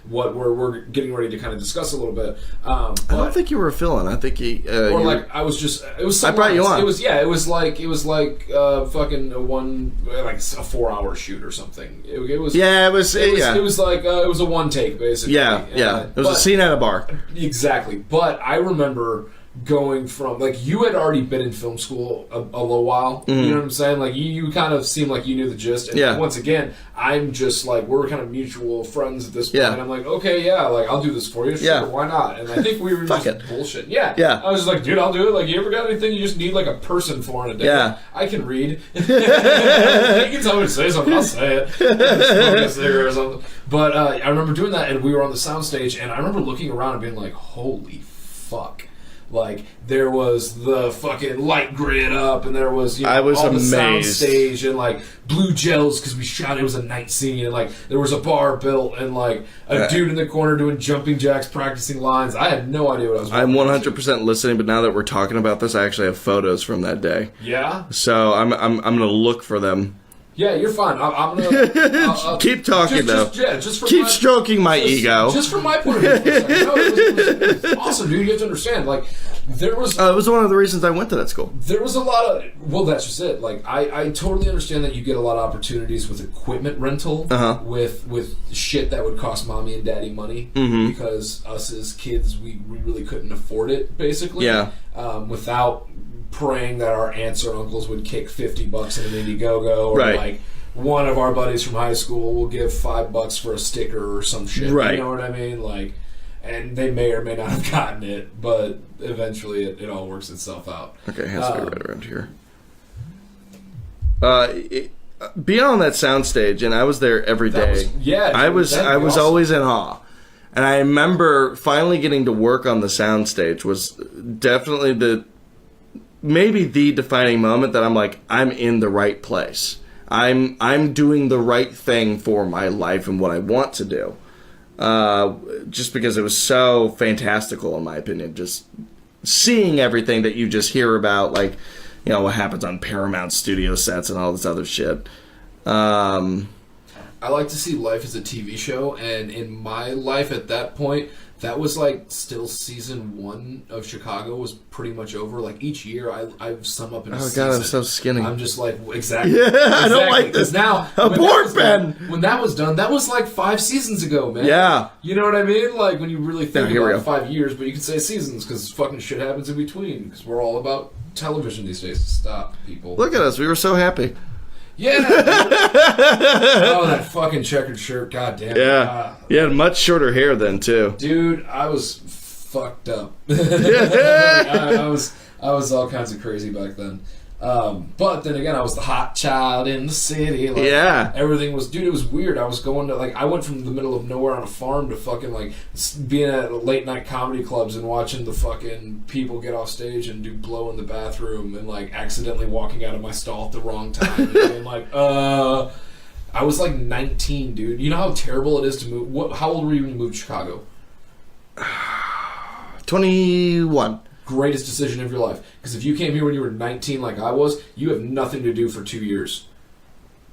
Speaker 1: what we're getting ready to kind of discuss a little bit.
Speaker 2: I don't think you were a fill-in. I think he.
Speaker 1: Or like I was just. It was.
Speaker 2: I brought you on.
Speaker 1: It was like fucking a 4-hour shoot or something. It was.
Speaker 2: Yeah, it was.
Speaker 1: It was like it was a one take basically.
Speaker 2: Yeah, It was a scene at a bar.
Speaker 1: Exactly, but I remember going from like you had already been in film school a little while. You know what I'm saying? Like you kind of seemed like you knew the gist. And once again, I'm just like we're kind of mutual friends at this point. And I'm like, okay, like I'll do this for you. Sure, why not? And I think we were just bullshit. Yeah. I was just like, dude, I'll do it. Like, you ever got anything you just need like a person for in a day?
Speaker 2: Yeah.
Speaker 1: I can read. You can tell me to say something, I'll say it. Smoke a cigarette or something. But I remember doing that, and we were on the soundstage, and I remember looking around and being like, holy fuck. Like, there was the fucking light grid up, and there was,
Speaker 2: I was
Speaker 1: all
Speaker 2: amazed.
Speaker 1: the sound stage, and, like, blue gels, because we shot, it was a night scene, and, like, there was a bar built, and, like, a dude in the corner doing jumping jacks, practicing lines. I had no idea what I was doing.
Speaker 2: I'm 100% listening, but now that we're talking about this, I actually have photos from that day.
Speaker 1: Yeah?
Speaker 2: So I'm going to look for them.
Speaker 1: Yeah, you're fine. I'm gonna
Speaker 2: keep talking though.
Speaker 1: Just
Speaker 2: keep stroking my ego.
Speaker 1: Just from my point of view. For a second. No, it was awesome, dude. You have to understand. Like, there was.
Speaker 2: It was one of the reasons I went to that school.
Speaker 1: There was a lot of. Well, that's just it. Like, I totally understand that you get a lot of opportunities with equipment rental, with shit that would cost mommy and daddy money, because us as kids, we really couldn't afford it, basically.
Speaker 2: Yeah.
Speaker 1: Without praying that our aunts or uncles would kick $50 in an Indiegogo, or like one of our buddies from high school will give $5 for a sticker or some shit.
Speaker 2: Right.
Speaker 1: You know what I mean? Like, and they may or may not have gotten it, but eventually it all works itself out.
Speaker 2: Okay, it has to be right around here. Being on that soundstage, and I was there every day. I was always in awe. And I remember finally getting to work on the soundstage was definitely maybe the defining moment that I'm like, I'm in the right place. I'm doing the right thing for my life and what I want to do. Just because it was so fantastical, in my opinion. Just seeing everything that you just hear about, like, you know, what happens on Paramount studio sets and all this other shit.
Speaker 1: I like to see life as a TV show, and in my life at that point, that was like still season 1 of Chicago was pretty much over. Like each year, I sum up in a season. Oh god, I'm
Speaker 2: so skinny.
Speaker 1: I'm just like exactly.
Speaker 2: Yeah, I don't like this.
Speaker 1: Now,
Speaker 2: abort Ben.
Speaker 1: When that was done, that was like 5 seasons ago, man.
Speaker 2: Yeah,
Speaker 1: you know what I mean? Like when you really think about 5 years, but you can say seasons because fucking shit happens in between. Because we're all about television these days. Stop, people.
Speaker 2: Look at us. We were so happy.
Speaker 1: Yeah. Oh, that fucking checkered shirt. God damn it.
Speaker 2: Yeah. You had much shorter hair then, too.
Speaker 1: Dude, I was fucked up. I was all kinds of crazy back then. But then again, I was the hot child in the city. Like, everything was... Dude, it was weird. I was going to... Like, I went from the middle of nowhere on a farm to fucking, like, being at late-night comedy clubs and watching the fucking people get off stage and do blow in the bathroom and, like, accidentally walking out of my stall at the wrong time and being like, I was, like, 19, dude. You know how terrible it is to move... How old were you when you moved to Chicago?
Speaker 2: 21.
Speaker 1: Greatest decision of your life. Because if you came here when you were 19 like I was, you have nothing to do for 2 years.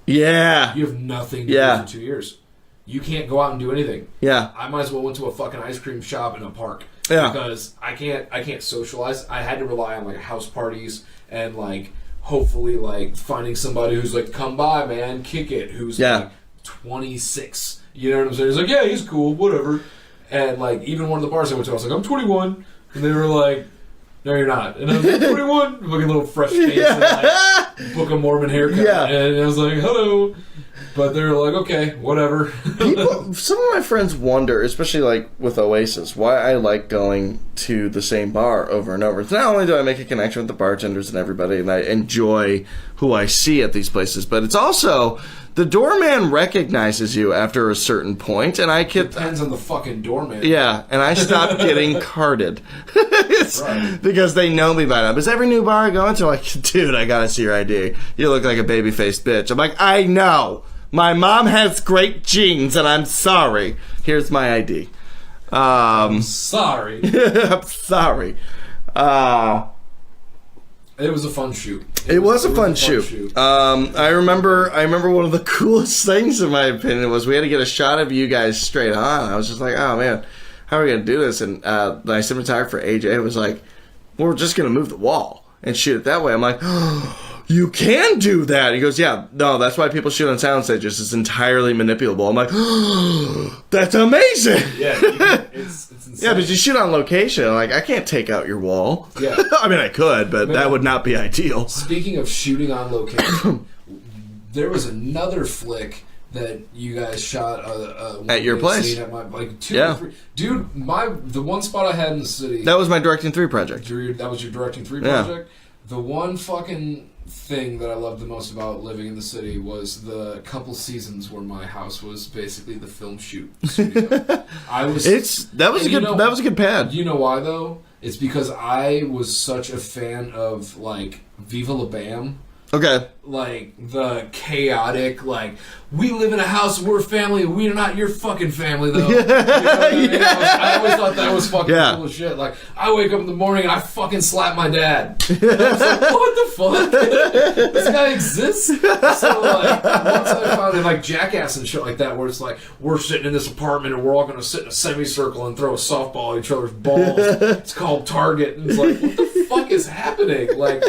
Speaker 2: Yeah.
Speaker 1: You have nothing to do for 2 years. You can't go out and do anything.
Speaker 2: Yeah.
Speaker 1: I might as well went to a fucking ice cream shop in a park.
Speaker 2: Yeah.
Speaker 1: Because I can't socialize. I had to rely on like house parties and like hopefully like finding somebody who's like, come by, man, kick it, who's like 26. You know what I'm saying? It's like, yeah, he's cool, whatever. And like even one of the bars I went to, I was like, I'm 21. And they were like, no, you're not. And I was like, 21, looking a little fresh face and like Book of Mormon haircut. Yeah. And I was like, hello. But they're like, okay, whatever.
Speaker 2: Some of my friends wonder, especially like with Oasis, why I like going to the same bar over and over. It's not only do I make a connection with the bartenders and everybody, and I enjoy who I see at these places, but it's also the doorman recognizes you after a certain point, and I get
Speaker 1: depends on the fucking doorman.
Speaker 2: Yeah, and I stopped getting carded
Speaker 1: Right.
Speaker 2: because they know me by now. Because every new bar I go into, like, dude, I gotta see your ID. You look like a baby-faced bitch. I'm like, I know. My mom has great genes, and I'm sorry. Here's my ID.
Speaker 1: Sorry.
Speaker 2: I'm sorry.
Speaker 1: It was a fun shoot.
Speaker 2: It was a fun shoot. I remember one of the coolest things, in my opinion, was we had to get a shot of you guys straight on. I was just like, oh man, how are we gonna do this? And my cinematographer AJ was like, well, we're just gonna move the wall and shoot it that way. I'm like, oh, you can do that. He goes, yeah, no, that's why people shoot on sound stages. It's entirely manipulable. I'm like, oh, that's amazing.
Speaker 1: Yeah, it's insane.
Speaker 2: Yeah, but you shoot on location. Like, I can't take out your wall.
Speaker 1: Yeah.
Speaker 2: I mean, I could, but that would not be ideal.
Speaker 1: Speaking of shooting on location, there was another flick that you guys shot
Speaker 2: at your place.
Speaker 1: At my, like 2 or 3. Dude, the one spot I had in the city.
Speaker 2: That was my Directing 3 project.
Speaker 1: That was your Directing 3 project? The one fucking thing that I loved the most about living in the city was the couple seasons where my house was basically the film shoot studio. That was a good pad. You know why though? It's because I was such a fan of like Viva La Bam.
Speaker 2: Okay.
Speaker 1: Like the chaotic, like we live in a house, we're a family, we're not your fucking family though. You know what I mean? I always thought that was fucking cool as shit. Like I wake up in the morning and I fucking slap my dad. And I was like, what the fuck? This guy exists? So like once I found it like Jackass and shit like that, where it's like we're sitting in this apartment and we're all gonna sit in a semicircle and throw a softball at each other's balls. It's called Target, and it's like, what the fuck is happening? Like,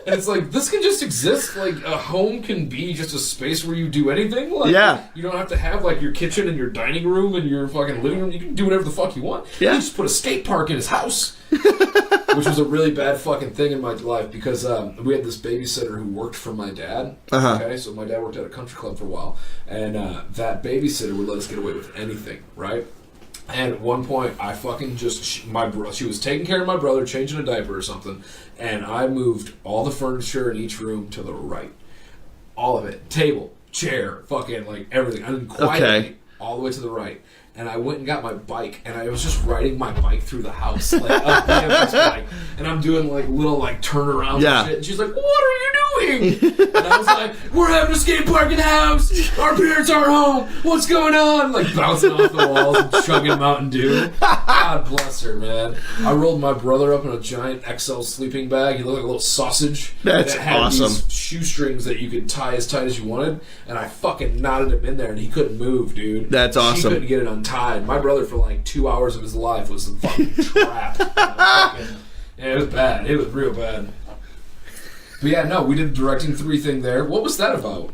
Speaker 1: and it's like, this can just exist. Like, a home can be just a space where you do anything. Like, you don't have to have, like, your kitchen and your dining room and your fucking living room. You can do whatever the fuck you want.
Speaker 2: Yeah.
Speaker 1: He just put a skate park in his house. Which was a really bad fucking thing in my life because we had this babysitter who worked for my dad. Okay, so my dad worked at a country club for a while. And that babysitter would let us get away with anything, right? And at one point, I fucking just... She was taking care of my brother, changing a diaper or something, and I moved all the furniture in each room to the right. All of it. Table, chair, fucking, like, everything. I didn't quietly all the way to the right. And I went and got my bike, and I was just riding my bike through the house, like, up this bike. And I'm doing, like, little, like, turnarounds and shit. And she's like, what are you doing? And I was like, we're having a skate park in the house. Our parents aren't home. What's going on? Like, bouncing off the walls and chugging Mountain Dew. God bless her, man. I rolled my brother up in a giant XL sleeping bag. He looked like a little sausage.
Speaker 2: That's
Speaker 1: that had
Speaker 2: awesome.
Speaker 1: These shoestrings that you could tie as tight as you wanted. And I fucking knotted him in there, and he couldn't move, dude.
Speaker 2: That's awesome.
Speaker 1: She couldn't get it untied. My brother, for like 2 hours of his life, was fucking trapped. Yeah, it was bad. It was real bad. But yeah, no, we did the Directing 3 thing there. What was that about?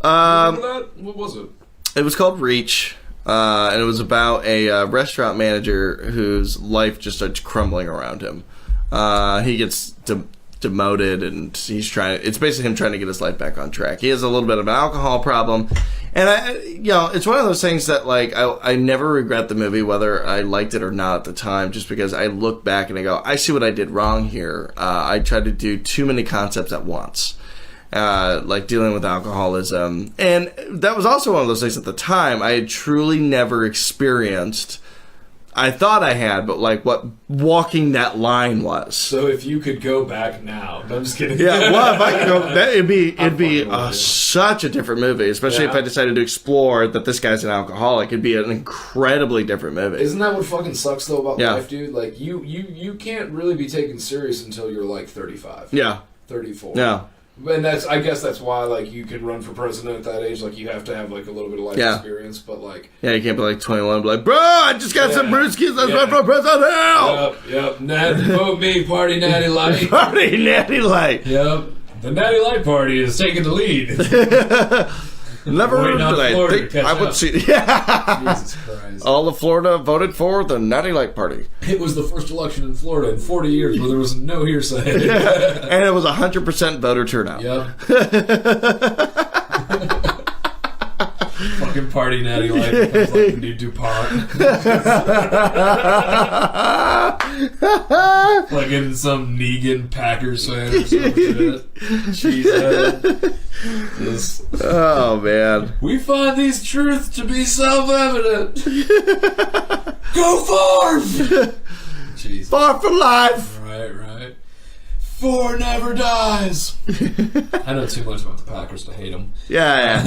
Speaker 1: Remember that? What was it?
Speaker 2: It was called Reach, and it was about a restaurant manager whose life just starts crumbling around him. He gets demoted, and it's basically him trying to get his life back on track. He has a little bit of an alcohol problem, and it's one of those things that, like, I never regret the movie, whether I liked it or not at the time, just because I look back and I go, I see what I did wrong here. I tried to do too many concepts at once. Like dealing with alcoholism, and that was also one of those things at the time I had truly never experienced. I thought I had, but like what walking that line was.
Speaker 1: So if you could go back now, no, I'm just kidding.
Speaker 2: Yeah, well, if I could go, it'd be such a different movie, especially if I decided to explore that this guy's an alcoholic. It'd be an incredibly different movie.
Speaker 1: Isn't that what fucking sucks though about life, dude? Like you can't really be taken serious until you're like 35.
Speaker 2: Yeah.
Speaker 1: 34.
Speaker 2: Yeah.
Speaker 1: And I guess that's why, like, you can run for president at that age. Like, you have to have, like, a little bit of life experience, but, like...
Speaker 2: Yeah, you can't be, like, 21 and be like, bro, I just got some brewskis, let's run for president now!
Speaker 1: Yep. Vote me, Party Natty Light.
Speaker 2: Party Natty Light.
Speaker 1: Yep. The Natty Light Party is taking the lead.
Speaker 2: Never I would see.
Speaker 1: Jesus Christ.
Speaker 2: All of Florida voted for the Natty Light Party.
Speaker 1: It was the first election in Florida in 40 years where there was no hearsay.
Speaker 2: And it was 100% voter turnout.
Speaker 1: Yep. fucking party natty light becomes like the new DuPont. Like in some Negan Packers fan or some shit. Cheesehead.
Speaker 2: Oh, man.
Speaker 1: We find these truths to be self-evident. Go Favre! Jeez.
Speaker 2: Far for life!
Speaker 1: Right. 4 never dies. I know too much about the Packers to hate them.
Speaker 2: Yeah.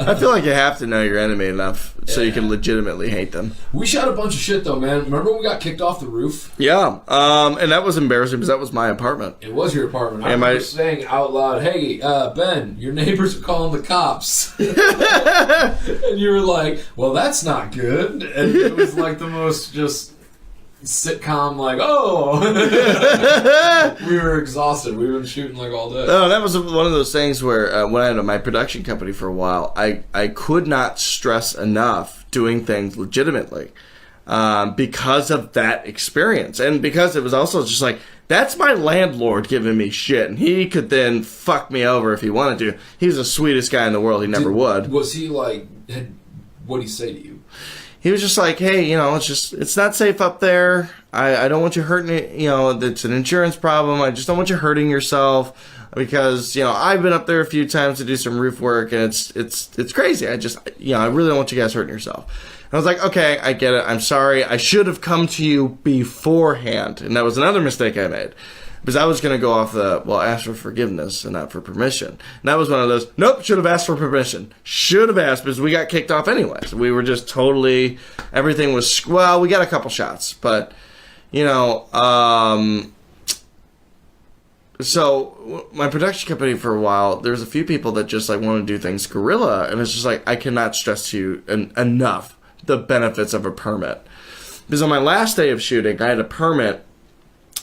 Speaker 2: I feel like you have to know your enemy enough so you can legitimately hate them.
Speaker 1: We shot a bunch of shit though, man. Remember when we got kicked off the roof?
Speaker 2: Yeah, and that was embarrassing because that was my apartment.
Speaker 1: It was your apartment. I remember saying out loud, "Hey, Ben, your neighbors are calling the cops." And you were like, "Well, that's not good." And it was like the most just sitcom, like, oh. We were exhausted. We were shooting like all day.
Speaker 2: Oh, that was one of those things where when I had my production company for a while, I could not stress enough doing things legitimately because of that experience. And because it was also just like, that's my landlord giving me shit, and he could then fuck me over if he wanted to. He's the sweetest guy in the world. He never would.
Speaker 1: Was he like, what did he say to you?
Speaker 2: He was just like, hey, it's not safe up there. I don't want you hurting it. It's an insurance problem. I just don't want you hurting yourself because, I've been up there a few times to do some roof work and it's crazy. I really don't want you guys hurting yourself. And I was like, okay, I get it. I'm sorry. I should have come to you beforehand. And that was another mistake I made. Because I was going to go off ask for forgiveness and not for permission. And that was one of those, nope, should have asked for permission. Should have asked because we got kicked off anyways. We were just totally, everything was, we got a couple shots. But, so my production company for a while, there's a few people that just like want to do things guerrilla. And it's just like, I cannot stress to you enough the benefits of a permit. Because on my last day of shooting, I had a permit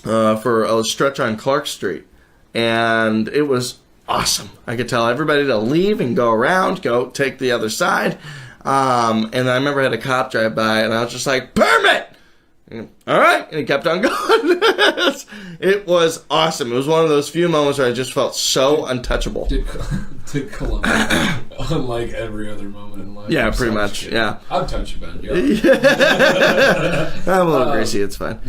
Speaker 2: for a stretch on Clark Street, and it was awesome. I could tell everybody to leave and go around, go take the other side, and I remember I had a cop drive by, and I was just like, permit! And, all right, and he kept on going. It was awesome. It was one of those few moments where I just felt so untouchable.
Speaker 1: Did Columbia, unlike every other moment in life.
Speaker 2: Yeah, pretty much, yeah.
Speaker 1: I've touched you, Ben.
Speaker 2: I'm a little greasy, it's fine.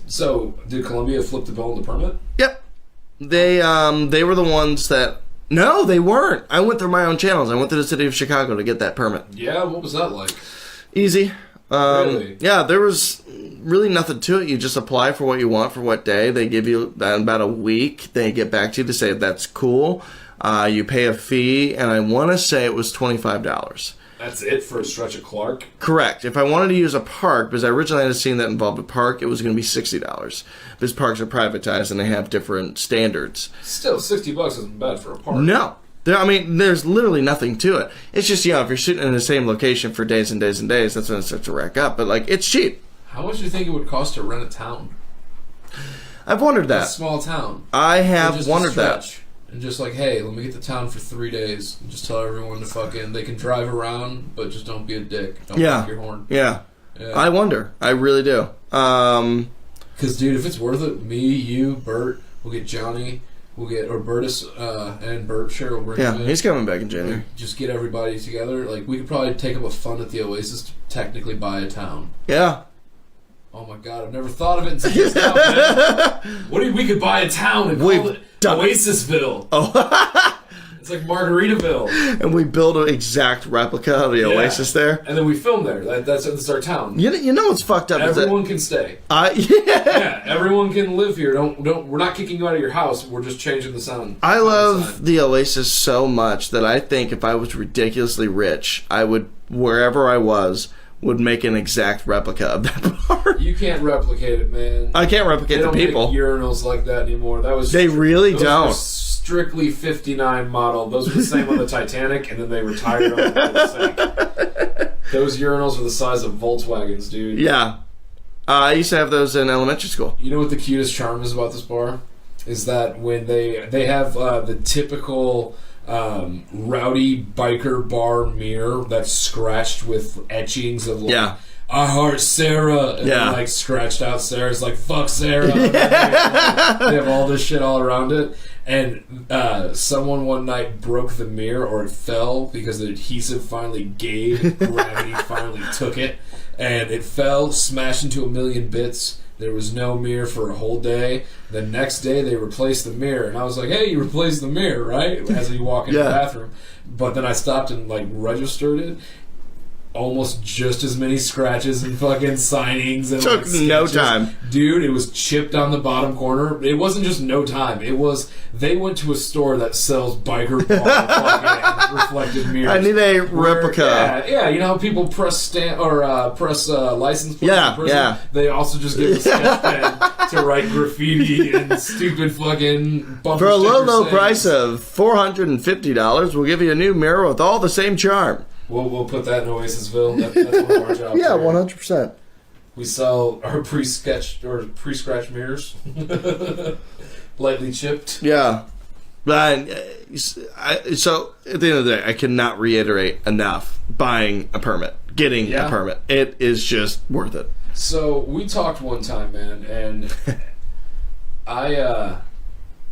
Speaker 1: So, did Columbia flip the bill on the permit?
Speaker 2: Yep. They were the ones that... No, they weren't. I went through my own channels. I went to the city of Chicago to get that permit.
Speaker 1: Yeah, what was that like?
Speaker 2: Easy.
Speaker 1: Really?
Speaker 2: Yeah, there was really nothing to it. You just apply for what you want for what day. They give you about a week. They get back to you to say that's cool. You pay a fee, and I want to say it was $25.
Speaker 1: That's it for a stretch of Clark?
Speaker 2: Correct. If I wanted to use a park, because I originally had a scene that involved a park, it was going to be $60. Because parks are privatized and they have different standards.
Speaker 1: Still, $60 isn't bad for a park.
Speaker 2: No. There's literally nothing to it. It's just, if you're shooting in the same location for days and days and days, that's when it starts to rack up. But, it's cheap.
Speaker 1: How much do you think it would cost to rent a town?
Speaker 2: I've wondered that.
Speaker 1: A small town.
Speaker 2: I have wondered that.
Speaker 1: And just like, hey, let me get the town for 3 days. And just tell everyone to they can drive around, but just don't be a dick. Don't honk your horn.
Speaker 2: Yeah. I wonder. I really do.
Speaker 1: Because, dude, if it's worth it, me, you, Bert, we'll get Johnny, or Bertus, and Bert, sure, we'll bring him in.
Speaker 2: He's coming back in January.
Speaker 1: Just get everybody together. Like, we could probably take up a fund at the Oasis to technically buy a town.
Speaker 2: Yeah.
Speaker 1: Oh my god, I've never thought of it until just now, man. What if we could buy a town and call it Oasisville?
Speaker 2: Oh.
Speaker 1: It's like Margaritaville.
Speaker 2: And we build an exact replica of the Oasis there.
Speaker 1: And then we film there. That's our town.
Speaker 2: You know what's fucked up?
Speaker 1: Everyone can stay. Yeah, everyone can live here. We're not kicking you out of your house. We're just changing the sound.
Speaker 2: I love the Oasis so much that I think if I was ridiculously rich, I would, wherever I was, would make an exact replica of that bar.
Speaker 1: You can't replicate it, man.
Speaker 2: I can't replicate the people.
Speaker 1: They don't make urinals like that anymore.
Speaker 2: They really don't.
Speaker 1: Strictly 59 model. Those were the same on the Titanic, and then they retired them before it sank. Those urinals are the size of Volkswagens, dude.
Speaker 2: Yeah. I used to have those in elementary school.
Speaker 1: You know what the cutest charm is about this bar? Is that when they have the typical rowdy biker bar mirror that's scratched with etchings of I heart Sarah, and
Speaker 2: Yeah.
Speaker 1: then, like, scratched out Sarah's like, fuck Sarah. They have all this shit all around it. And someone one night broke the mirror, or it fell because the adhesive finally gave. Gravity finally took it. And it fell, smashed into a million bits. There was no mirror for a whole day. The next day, they replaced the mirror. And I was like, hey, you replaced the mirror, right? As you walk in the bathroom. But then I stopped and, like, registered it. Almost just as many scratches and fucking signings and
Speaker 2: took
Speaker 1: like,
Speaker 2: no time,
Speaker 1: dude. It was chipped on the bottom corner. It wasn't just no time. It was they went to a store that sells biker fucking reflective mirrors.
Speaker 2: I need a replica.
Speaker 1: Yeah. You know how people press press license plates.
Speaker 2: Yeah.
Speaker 1: They also just give a sketch pen to write graffiti and stupid fucking bumper
Speaker 2: For a low
Speaker 1: sayings.
Speaker 2: price of $450, we'll give you a new mirror with all the same charm.
Speaker 1: We'll put that in Oasisville. That's one of our jobs.
Speaker 2: Yeah,
Speaker 1: here.
Speaker 2: 100%.
Speaker 1: We sell our pre-scratched mirrors, lightly chipped.
Speaker 2: Yeah. But so at the end of the day, I cannot reiterate enough buying a permit, getting a permit. It is just worth it.
Speaker 1: So we talked one time, man, and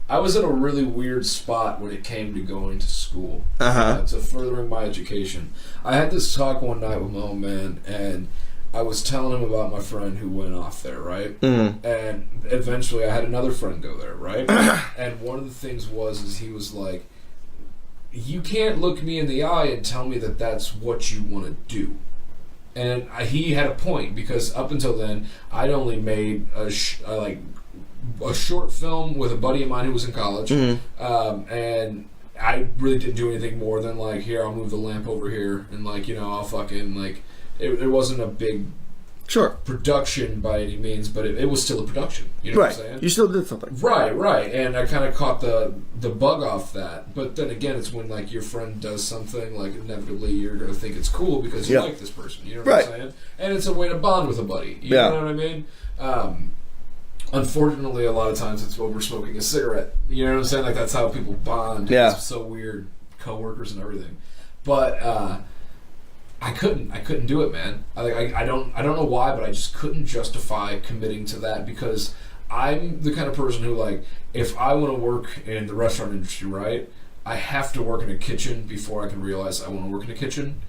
Speaker 1: I was in a really weird spot when it came to going to school, to furthering my education. I had this talk one night with my old man, and I was telling him about my friend who went off there, right? And eventually I had another friend go there, right? And one of the things is he was like, you can't look me in the eye and tell me that that's what you want to do. And he had a point, because up until then, I'd only made a short film with a buddy of mine who was in college, and I really didn't do anything more than like, here, I'll move the lamp over here, and like, you know, I'll fucking like, it wasn't a big production by any means, but it was still a production. You know what I'm saying?
Speaker 2: You still did something.
Speaker 1: Right. And I kind of caught the bug off that. But then again, it's when like your friend does something, like inevitably you're going to think it's cool because you like this person. You know what I'm saying? And it's a way to bond with a buddy. You know what I mean? Unfortunately, a lot of times it's over smoking a cigarette. You know what I'm saying? Like, that's how people bond.
Speaker 2: Yeah.
Speaker 1: It's so weird, coworkers and everything. But I couldn't do it, man. I don't know why, but I just couldn't justify committing to that, because I'm the kind of person who, like, if I want to work in the restaurant industry, right, I have to work in a kitchen before I can realize I want to work in a kitchen.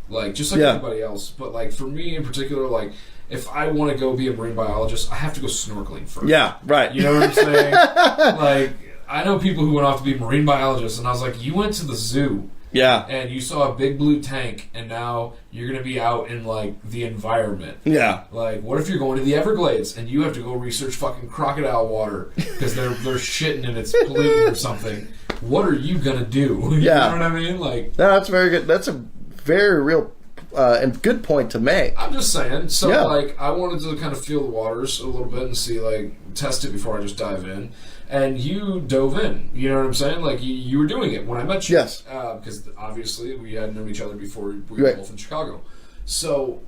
Speaker 1: Like, just like anybody else. But, like, for me in particular, like, if I want to go be a marine biologist, I have to go snorkeling first.
Speaker 2: Yeah, right.
Speaker 1: You know what I'm saying? Like, I know people who went off to be marine biologists, and I was like, you went to the zoo.
Speaker 2: Yeah.
Speaker 1: And you saw a big blue tank, and now you're going to be out in, like, the environment.
Speaker 2: Yeah.
Speaker 1: Like, what if you're going to the Everglades, and you have to go research fucking crocodile water because they're shitting and it's polluting or something? What are you going to do? You know what I mean? Like,
Speaker 2: no, that's very good. That's a very real and good point to make.
Speaker 1: I'm just saying. So, like, I wanted to kind of feel the waters a little bit and see, like, test it before I just dive in. And you dove in. You know what I'm saying? Like, you were doing it when I met you.
Speaker 2: Yes.
Speaker 1: Because, obviously, we hadn't known each other before we were both in Chicago. So,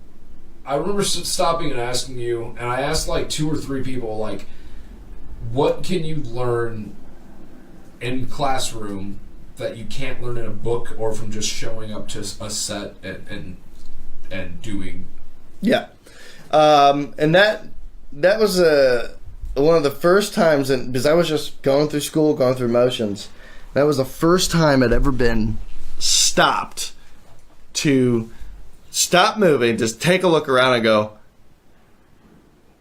Speaker 1: I remember stopping and asking you, and I asked, like, 2 or 3 people, like, what can you learn in classroom that you can't learn in a book or from just showing up to a set and doing?
Speaker 2: Yeah. And that was one of the first times, because I was just going through school, going through motions. That was the first time I'd ever been stopped to stop moving, just take a look around and go,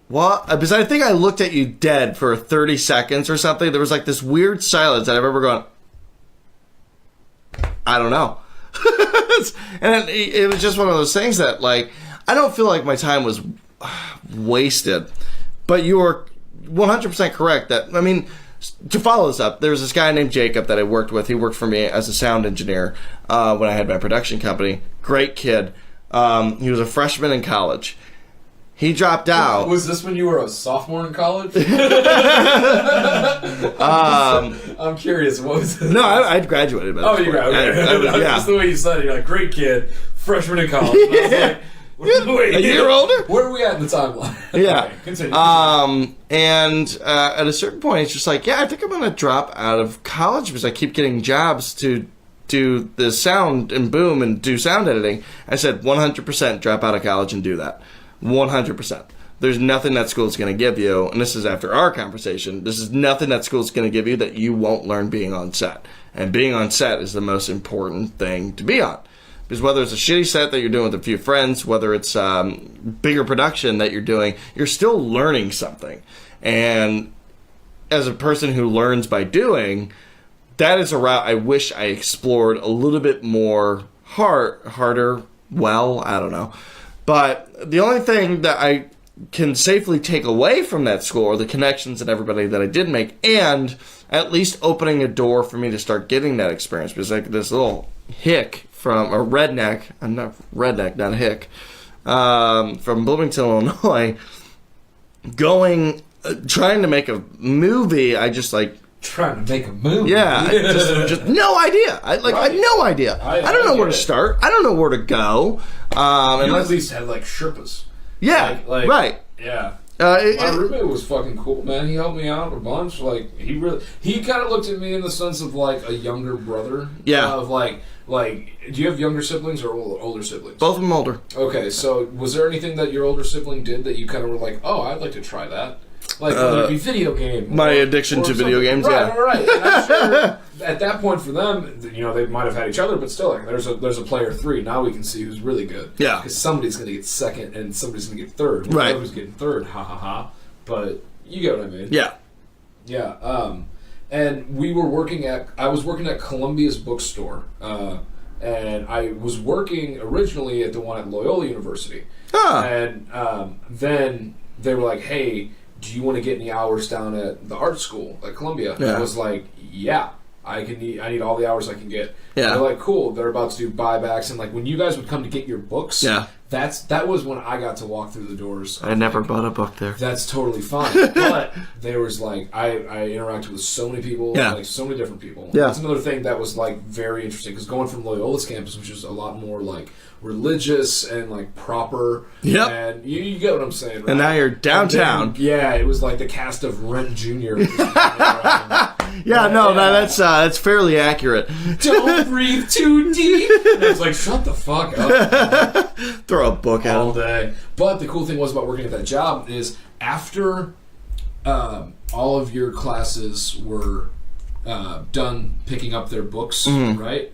Speaker 2: what? Because I think I looked at you dead for 30 seconds or something. There was like this weird silence that I remember going, I don't know. And it was just one of those things that, like, I don't feel like my time was wasted. But you were 100% correct that, I mean, to follow this up, there was this guy named Jacob that I worked with. He worked for me as a sound engineer when I had my production company. Great kid. He was a freshman in college. He dropped out.
Speaker 1: Was this when you were a sophomore in college? I'm curious. What was this?
Speaker 2: No, I'd graduated.
Speaker 1: Oh, you graduated.
Speaker 2: Yeah.
Speaker 1: Just the way you said it. You're like, great kid, freshman in college. And I was like, wait,
Speaker 2: a year older?
Speaker 1: Where are we at in the timeline?
Speaker 2: Yeah.
Speaker 1: Okay, continue.
Speaker 2: And at a certain point, it's just like, I think I'm going to drop out of college because I keep getting jobs to do the sound and boom and do sound editing. I said 100% drop out of college and do that. 100%. There's nothing that school's going to give you, and this is after our conversation, this is nothing that school's going to give you that you won't learn being on set. And being on set is the most important thing to be on. Because whether it's a shitty set that you're doing with a few friends, whether it's bigger production that you're doing, you're still learning something. And as a person who learns by doing, that is a route I wish I explored a little bit more harder, I don't know. But the only thing that I can safely take away from that school are the connections and everybody that I did make, and at least opening a door for me to start getting that experience. Because like this little hick from a redneck, I'm not redneck, not a hick, from Bloomington, Illinois, trying to make a movie. I just like
Speaker 1: trying to make a movie.
Speaker 2: Yeah, just no idea. I had no idea. I don't know where to start. I don't know where to go.
Speaker 1: You at least had like Sherpas.
Speaker 2: Yeah, right.
Speaker 1: Yeah. My roommate was fucking cool, man. He helped me out a bunch. Like he kind of looked at me in the sense of like a younger brother.
Speaker 2: Yeah.
Speaker 1: Of like, do you have younger siblings or older siblings?
Speaker 2: Both of them older.
Speaker 1: Okay, so was there anything that your older sibling did that you kind of were like, oh, I'd like to try that? Like whether it be video game.
Speaker 2: My addiction to video games,
Speaker 1: right, yeah. Right. And I'm sure at that point for them, they might have had each other, but still, like, there's a player 3. Now we can see who's really good.
Speaker 2: Yeah.
Speaker 1: Because somebody's going to get second and somebody's going to get third.
Speaker 2: Right.
Speaker 1: Who's getting third, ha ha ha. But you get what I mean.
Speaker 2: Yeah.
Speaker 1: Yeah. And I was working at Columbia's bookstore. And I was working originally at the one at Loyola University. Ah. And then they were like, hey, do you want to get any hours down at the art school at Columbia? Yeah. And I was like, yeah, I need all the hours I can get. Yeah. And they're like, cool. They're about to do buybacks, and like when you guys would come to get your books,
Speaker 2: yeah,
Speaker 1: that was when I got to walk through the doors.
Speaker 2: I never bought a book there.
Speaker 1: That's totally fine. But there was like I interacted with so many people, like so many different people.
Speaker 2: Yeah.
Speaker 1: That's another thing that was like very interesting because going from Loyola's campus, which is a lot more like religious and like proper.
Speaker 2: Yep.
Speaker 1: And you get what I'm saying, right?
Speaker 2: And now you're downtown.
Speaker 1: Then, it was like the cast of Rent Jr.
Speaker 2: That's fairly accurate.
Speaker 1: Don't breathe too deep. And it's like, shut the fuck up.
Speaker 2: Throw a book out
Speaker 1: all day. But the cool thing was about working at that job is after all of your classes were done picking up their books, right?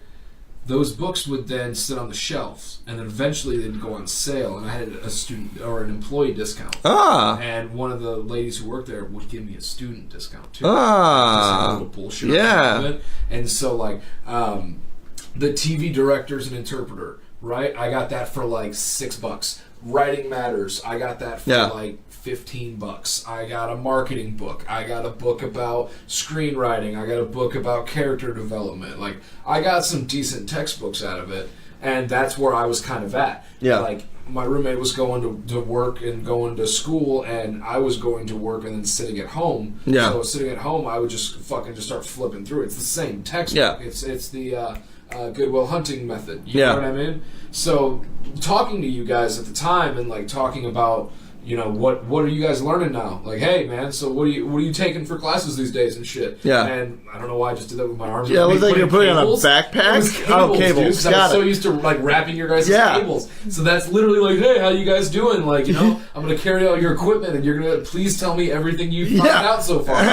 Speaker 1: Those books would then sit on the shelves, and then eventually they'd go on sale, and I had a student or an employee discount. Ah. And one of the ladies who worked there would give me a student discount, too. Ah. Just like a little bullshit.
Speaker 2: Yeah.
Speaker 1: And so, like, the TV director's an interpreter, right? I got that for, like, $6. Writing Matters, I got that for, like, $15. I got a marketing book. I got a book about screenwriting. I got a book about character development. Like, I got some decent textbooks out of it, and that's where I was kind of at.
Speaker 2: Yeah.
Speaker 1: Like, my roommate was going to work and going to school, and I was going to work and then sitting at home.
Speaker 2: Yeah.
Speaker 1: So sitting at home, I would just start flipping through. It's the same textbook. Yeah. It's the Goodwill Hunting method. You know what I mean? So talking to you guys at the time and like talking about, you know, what are you guys learning now? Like, hey man, so what are you taking for classes these days and shit? Yeah. And I don't know why I just did that with my arms.
Speaker 2: Yeah, it was like you're putting on a backpack.
Speaker 1: Cables. Dude, I was so used to like wrapping your guys' cables. So that's literally like, hey, how you guys doing? Like, you know, I'm gonna carry out your equipment and you're gonna please tell me everything you've found out so far.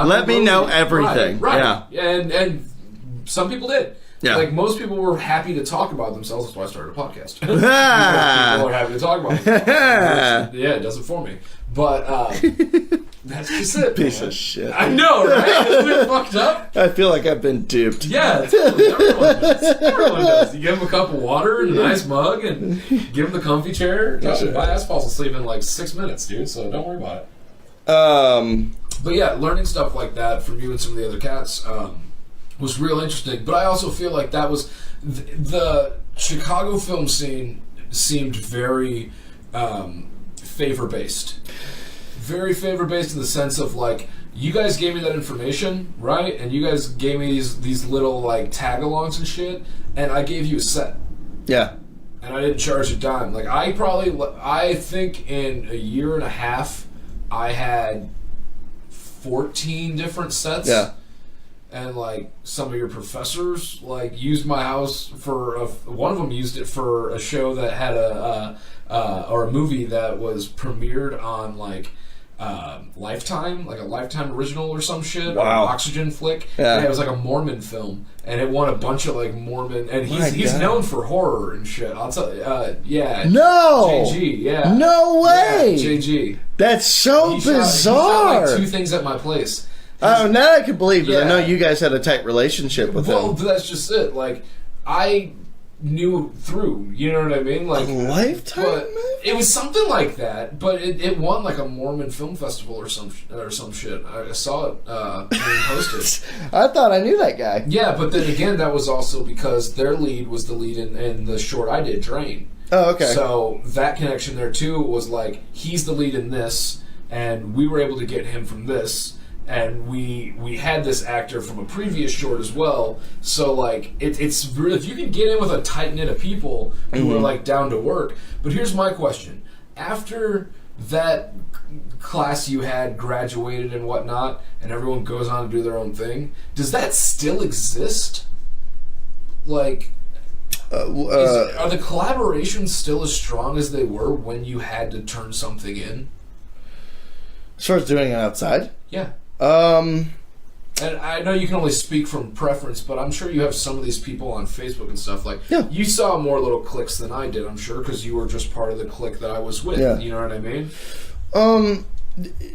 Speaker 2: Let me know everything.
Speaker 1: Right. Yeah. And some people did. Yeah. Like, most people were happy to talk about themselves. That's why I started a podcast. People are happy to talk about themselves. Yeah, it does it for me. But that's just it.
Speaker 2: Piece of shit.
Speaker 1: I know, right? Isn't it fucked up?
Speaker 2: I feel like I've been duped.
Speaker 1: Yeah, totally. Everyone does. Everyone does. You give them a cup of water and a nice mug and give them the comfy chair. My ass falls asleep in like 6 minutes, dude, so don't worry about it. But yeah, learning stuff like that from you and some of the other cats was real interesting. But I also feel like that was the Chicago film scene seemed very favor-based. Very favor-based in the sense of like, you guys gave me that information, right? And you guys gave me these little like tag-alongs and shit, and I gave you a set.
Speaker 2: Yeah.
Speaker 1: And I didn't charge a dime. Like, I think in a year and a half, I had 14 different sets.
Speaker 2: Yeah.
Speaker 1: and like some of your professors like used my house for one of them used it for a show that had or a movie that was premiered on like Lifetime, like a Lifetime original or some shit.
Speaker 2: Wow.
Speaker 1: Or an Oxygen flick.
Speaker 2: Yeah.
Speaker 1: It was like a Mormon film, and it won a bunch of like Mormon, and he's known for horror and shit. I'll tell yeah.
Speaker 2: No!
Speaker 1: JG, yeah.
Speaker 2: No way!
Speaker 1: Yeah, JG.
Speaker 2: That's so
Speaker 1: He
Speaker 2: bizarre!
Speaker 1: shot like 2 things at my place.
Speaker 2: Oh, now I can believe it. I
Speaker 1: Yeah.
Speaker 2: know you guys had a tight relationship with
Speaker 1: Well,
Speaker 2: him.
Speaker 1: that's just it. Like, I knew through, you know what I mean? Like,
Speaker 2: A Lifetime
Speaker 1: but
Speaker 2: movie?
Speaker 1: it was something like that, but it won like a Mormon film festival or some shit. I saw it being posted.
Speaker 2: I thought I knew that guy.
Speaker 1: Yeah, but then again, that was also because their lead was the lead in the short I did, Drain.
Speaker 2: Oh, okay.
Speaker 1: So that connection there too was like, he's the lead in this, and we were able to get him from this. And we had this actor from a previous short as well, so like it's really, if you can get in with a tight knit of people who are like down to work. But here's my question: after that class you had graduated and whatnot, and everyone goes on to do their own thing, does that still exist? Like, are the collaborations still as strong as they were when you had to turn something in?
Speaker 2: As far as doing it outside?
Speaker 1: Yeah.
Speaker 2: Um,
Speaker 1: And I know you can only speak from preference, but I'm sure you have some of these people on Facebook and stuff. Like,
Speaker 2: yeah.
Speaker 1: You saw more little cliques than I did, I'm sure, because you were just part of the clique that I was with.
Speaker 2: Yeah.
Speaker 1: You know what I mean?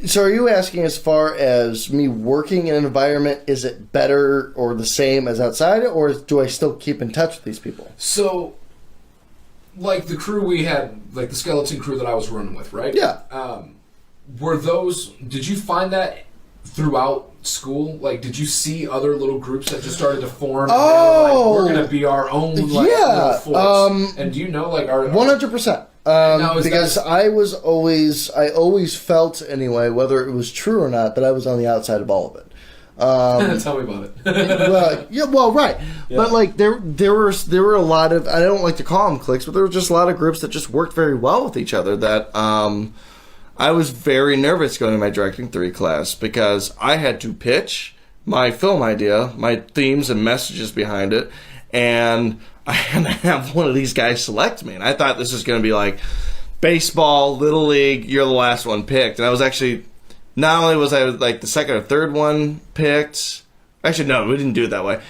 Speaker 2: So are you asking as far as me working in an environment, is it better or the same as outside, or do I still keep in touch with these people?
Speaker 1: So, like the crew we had, like the skeleton crew that I was running with, right?
Speaker 2: Yeah.
Speaker 1: Did you find that throughout school? Like, did you see other little groups that just started to form?
Speaker 2: Oh!
Speaker 1: And they were like, we're going to be our own like,
Speaker 2: Yeah,
Speaker 1: little force. And do you know, like, our
Speaker 2: 100%. Because I always felt anyway, whether it was true or not, that I was on the outside of all of it.
Speaker 1: Tell me about it.
Speaker 2: Right. Yeah. But like there were a lot of, I don't like to call them cliques, but there were just a lot of groups that just worked very well with each other. That I was very nervous going to my directing 3 class because I had to pitch my film idea, my themes and messages behind it, and I had to have one of these guys select me. And I thought this was going to be like baseball, Little League, you're the last one picked. And I was actually, not only was I like the second or third one picked, actually no, we didn't do it that way.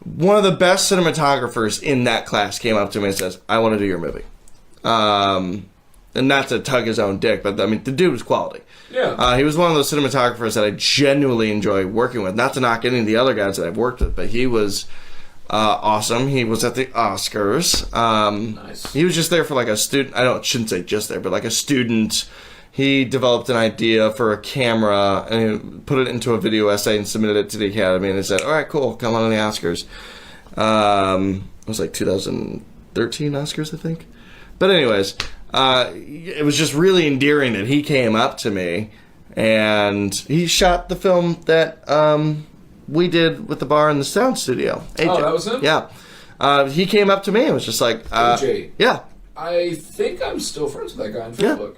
Speaker 2: One of the best cinematographers in that class came up to me and says, I want to do your movie. And not to tug his own dick, but I mean, the dude was quality.
Speaker 1: Yeah.
Speaker 2: He was one of those cinematographers that I genuinely enjoy working with. Not to knock any of the other guys that I've worked with, but he was awesome. He was at the Oscars.
Speaker 1: Nice.
Speaker 2: He was just there for like a student. Shouldn't say just there, but like a student. He developed an idea for a camera and he put it into a video essay and submitted it to the Academy. And they said, "All right, cool, come on the Oscars." It was like 2013 Oscars, I think. But anyways, it was just really endearing that he came up to me and he shot the film that we did with the bar in the sound studio. AJ.
Speaker 1: Oh, that was him?
Speaker 2: Yeah. He came up to me and was just like...
Speaker 1: AJ.
Speaker 2: Yeah.
Speaker 1: I think I'm still friends with that guy on Facebook.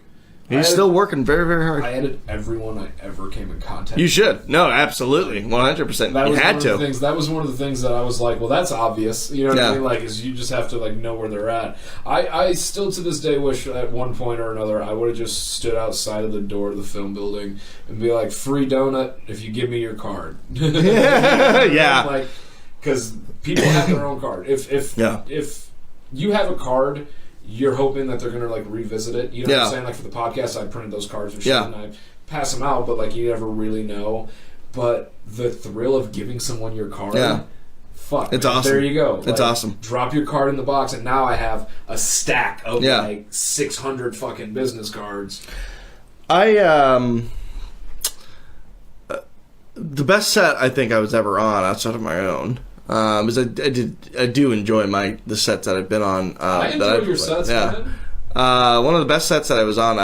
Speaker 2: Yeah. He's still working very, very hard.
Speaker 1: I added everyone I ever came in contact with.
Speaker 2: You should. No, absolutely. 100%. You had to.
Speaker 1: That was one of the things that I was like, well, that's obvious. You know what I mean? Like, is you just have to, like, know where they're at. I still, to this day, wish at one point or another I would have just stood outside of the door of the film building and be like, free donut if you give me your card.
Speaker 2: Yeah.
Speaker 1: Like, because people have their own card. If you have a card... You're hoping that they're going to, like, revisit it. You know what I'm saying? Like, for the podcast, I printed those cards and shit, and I pass them out, but, like, you never really know. But the thrill of giving someone your card, fuck.
Speaker 2: It's
Speaker 1: man.
Speaker 2: awesome.
Speaker 1: There you go. Like,
Speaker 2: it's awesome.
Speaker 1: Drop your card in the box, and now I have a stack of, like, 600 fucking business cards.
Speaker 2: The best set I think I was ever on outside of my own. Because I do enjoy the sets that I've been on.
Speaker 1: I enjoy your sets, man.
Speaker 2: One of the best sets that I was on,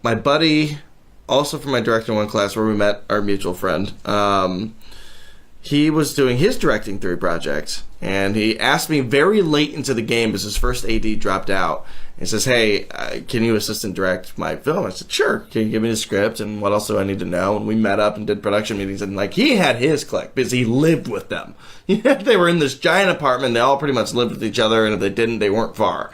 Speaker 2: my buddy, also from my Director 1 class where we met, our mutual friend, he was doing his directing 3 projects, and he asked me very late into the game as his first AD dropped out. He says, hey, can you assistant direct my film? I said, sure. Can you give me the script, and what else do I need to know? And we met up and did production meetings, and like he had his clique because he lived with them. They were in this giant apartment. They all pretty much lived with each other, and if they didn't, they weren't far.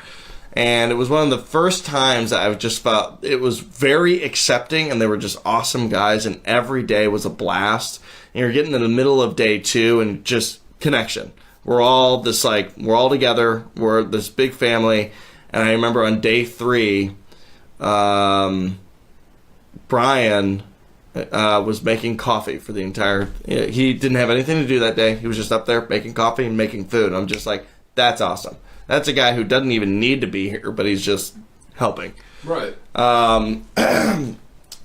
Speaker 2: And it was one of the first times that I just felt it was very accepting, and they were just awesome guys, and every day was a blast. And you're getting in the middle of day 2 and just connection. We're all together. We're this big family. And I remember on day 3, Brian was making coffee for the entire... He didn't have anything to do that day. He was just up there making coffee and making food. And I'm just like, that's awesome. That's a guy who doesn't even need to be here, but he's just helping.
Speaker 1: Right.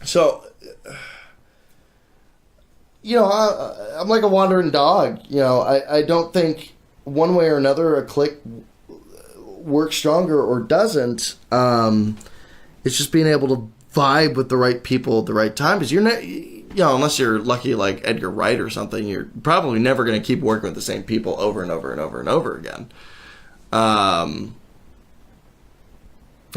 Speaker 2: So... I'm like a wandering dog. I don't think one way or another a clique works stronger or doesn't. It's just being able to vibe with the right people at the right time. Because you're not, unless you're lucky like Edgar Wright or something, you're probably never going to keep working with the same people over and over and over and over again.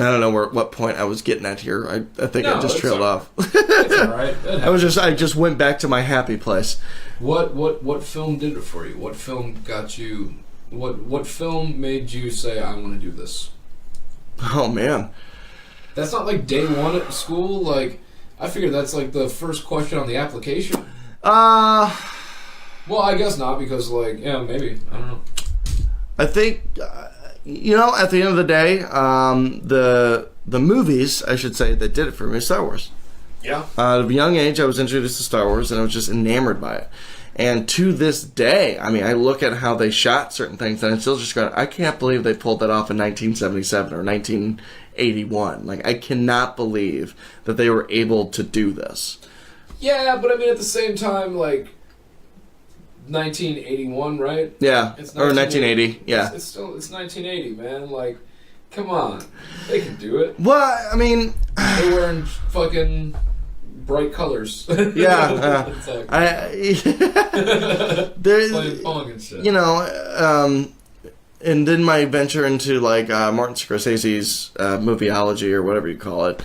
Speaker 2: I don't know what point I was getting at here. I think I just trailed off.
Speaker 1: That's all right.
Speaker 2: I just went back to my happy place.
Speaker 1: What film did it for you? What film got you? What film made you say I want to do this?
Speaker 2: Oh man,
Speaker 1: that's not like day 1 at school. Like I figured that's like the first question on the application. Well, I guess not because maybe I don't know. I
Speaker 2: think. At the end of the day, the movies, I should say, that did it for me, Star Wars.
Speaker 1: Yeah.
Speaker 2: At a young age, I was introduced to Star Wars, and I was just enamored by it. And to this day, I mean, I look at how they shot certain things, and I'm still just going, I can't believe they pulled that off in 1977 or 1981. Like, I cannot believe that they were able to do this.
Speaker 1: Yeah, but I mean, at the same time, 1981, right?
Speaker 2: Yeah, or 1980. Yeah,
Speaker 1: it's 1980, man. Like, come on, they can do it.
Speaker 2: Well, I mean,
Speaker 1: they're wearing fucking bright colors.
Speaker 2: Yeah,
Speaker 1: playing pong and shit.
Speaker 2: And then my venture into Martin Scorsese's movieology or whatever you call it.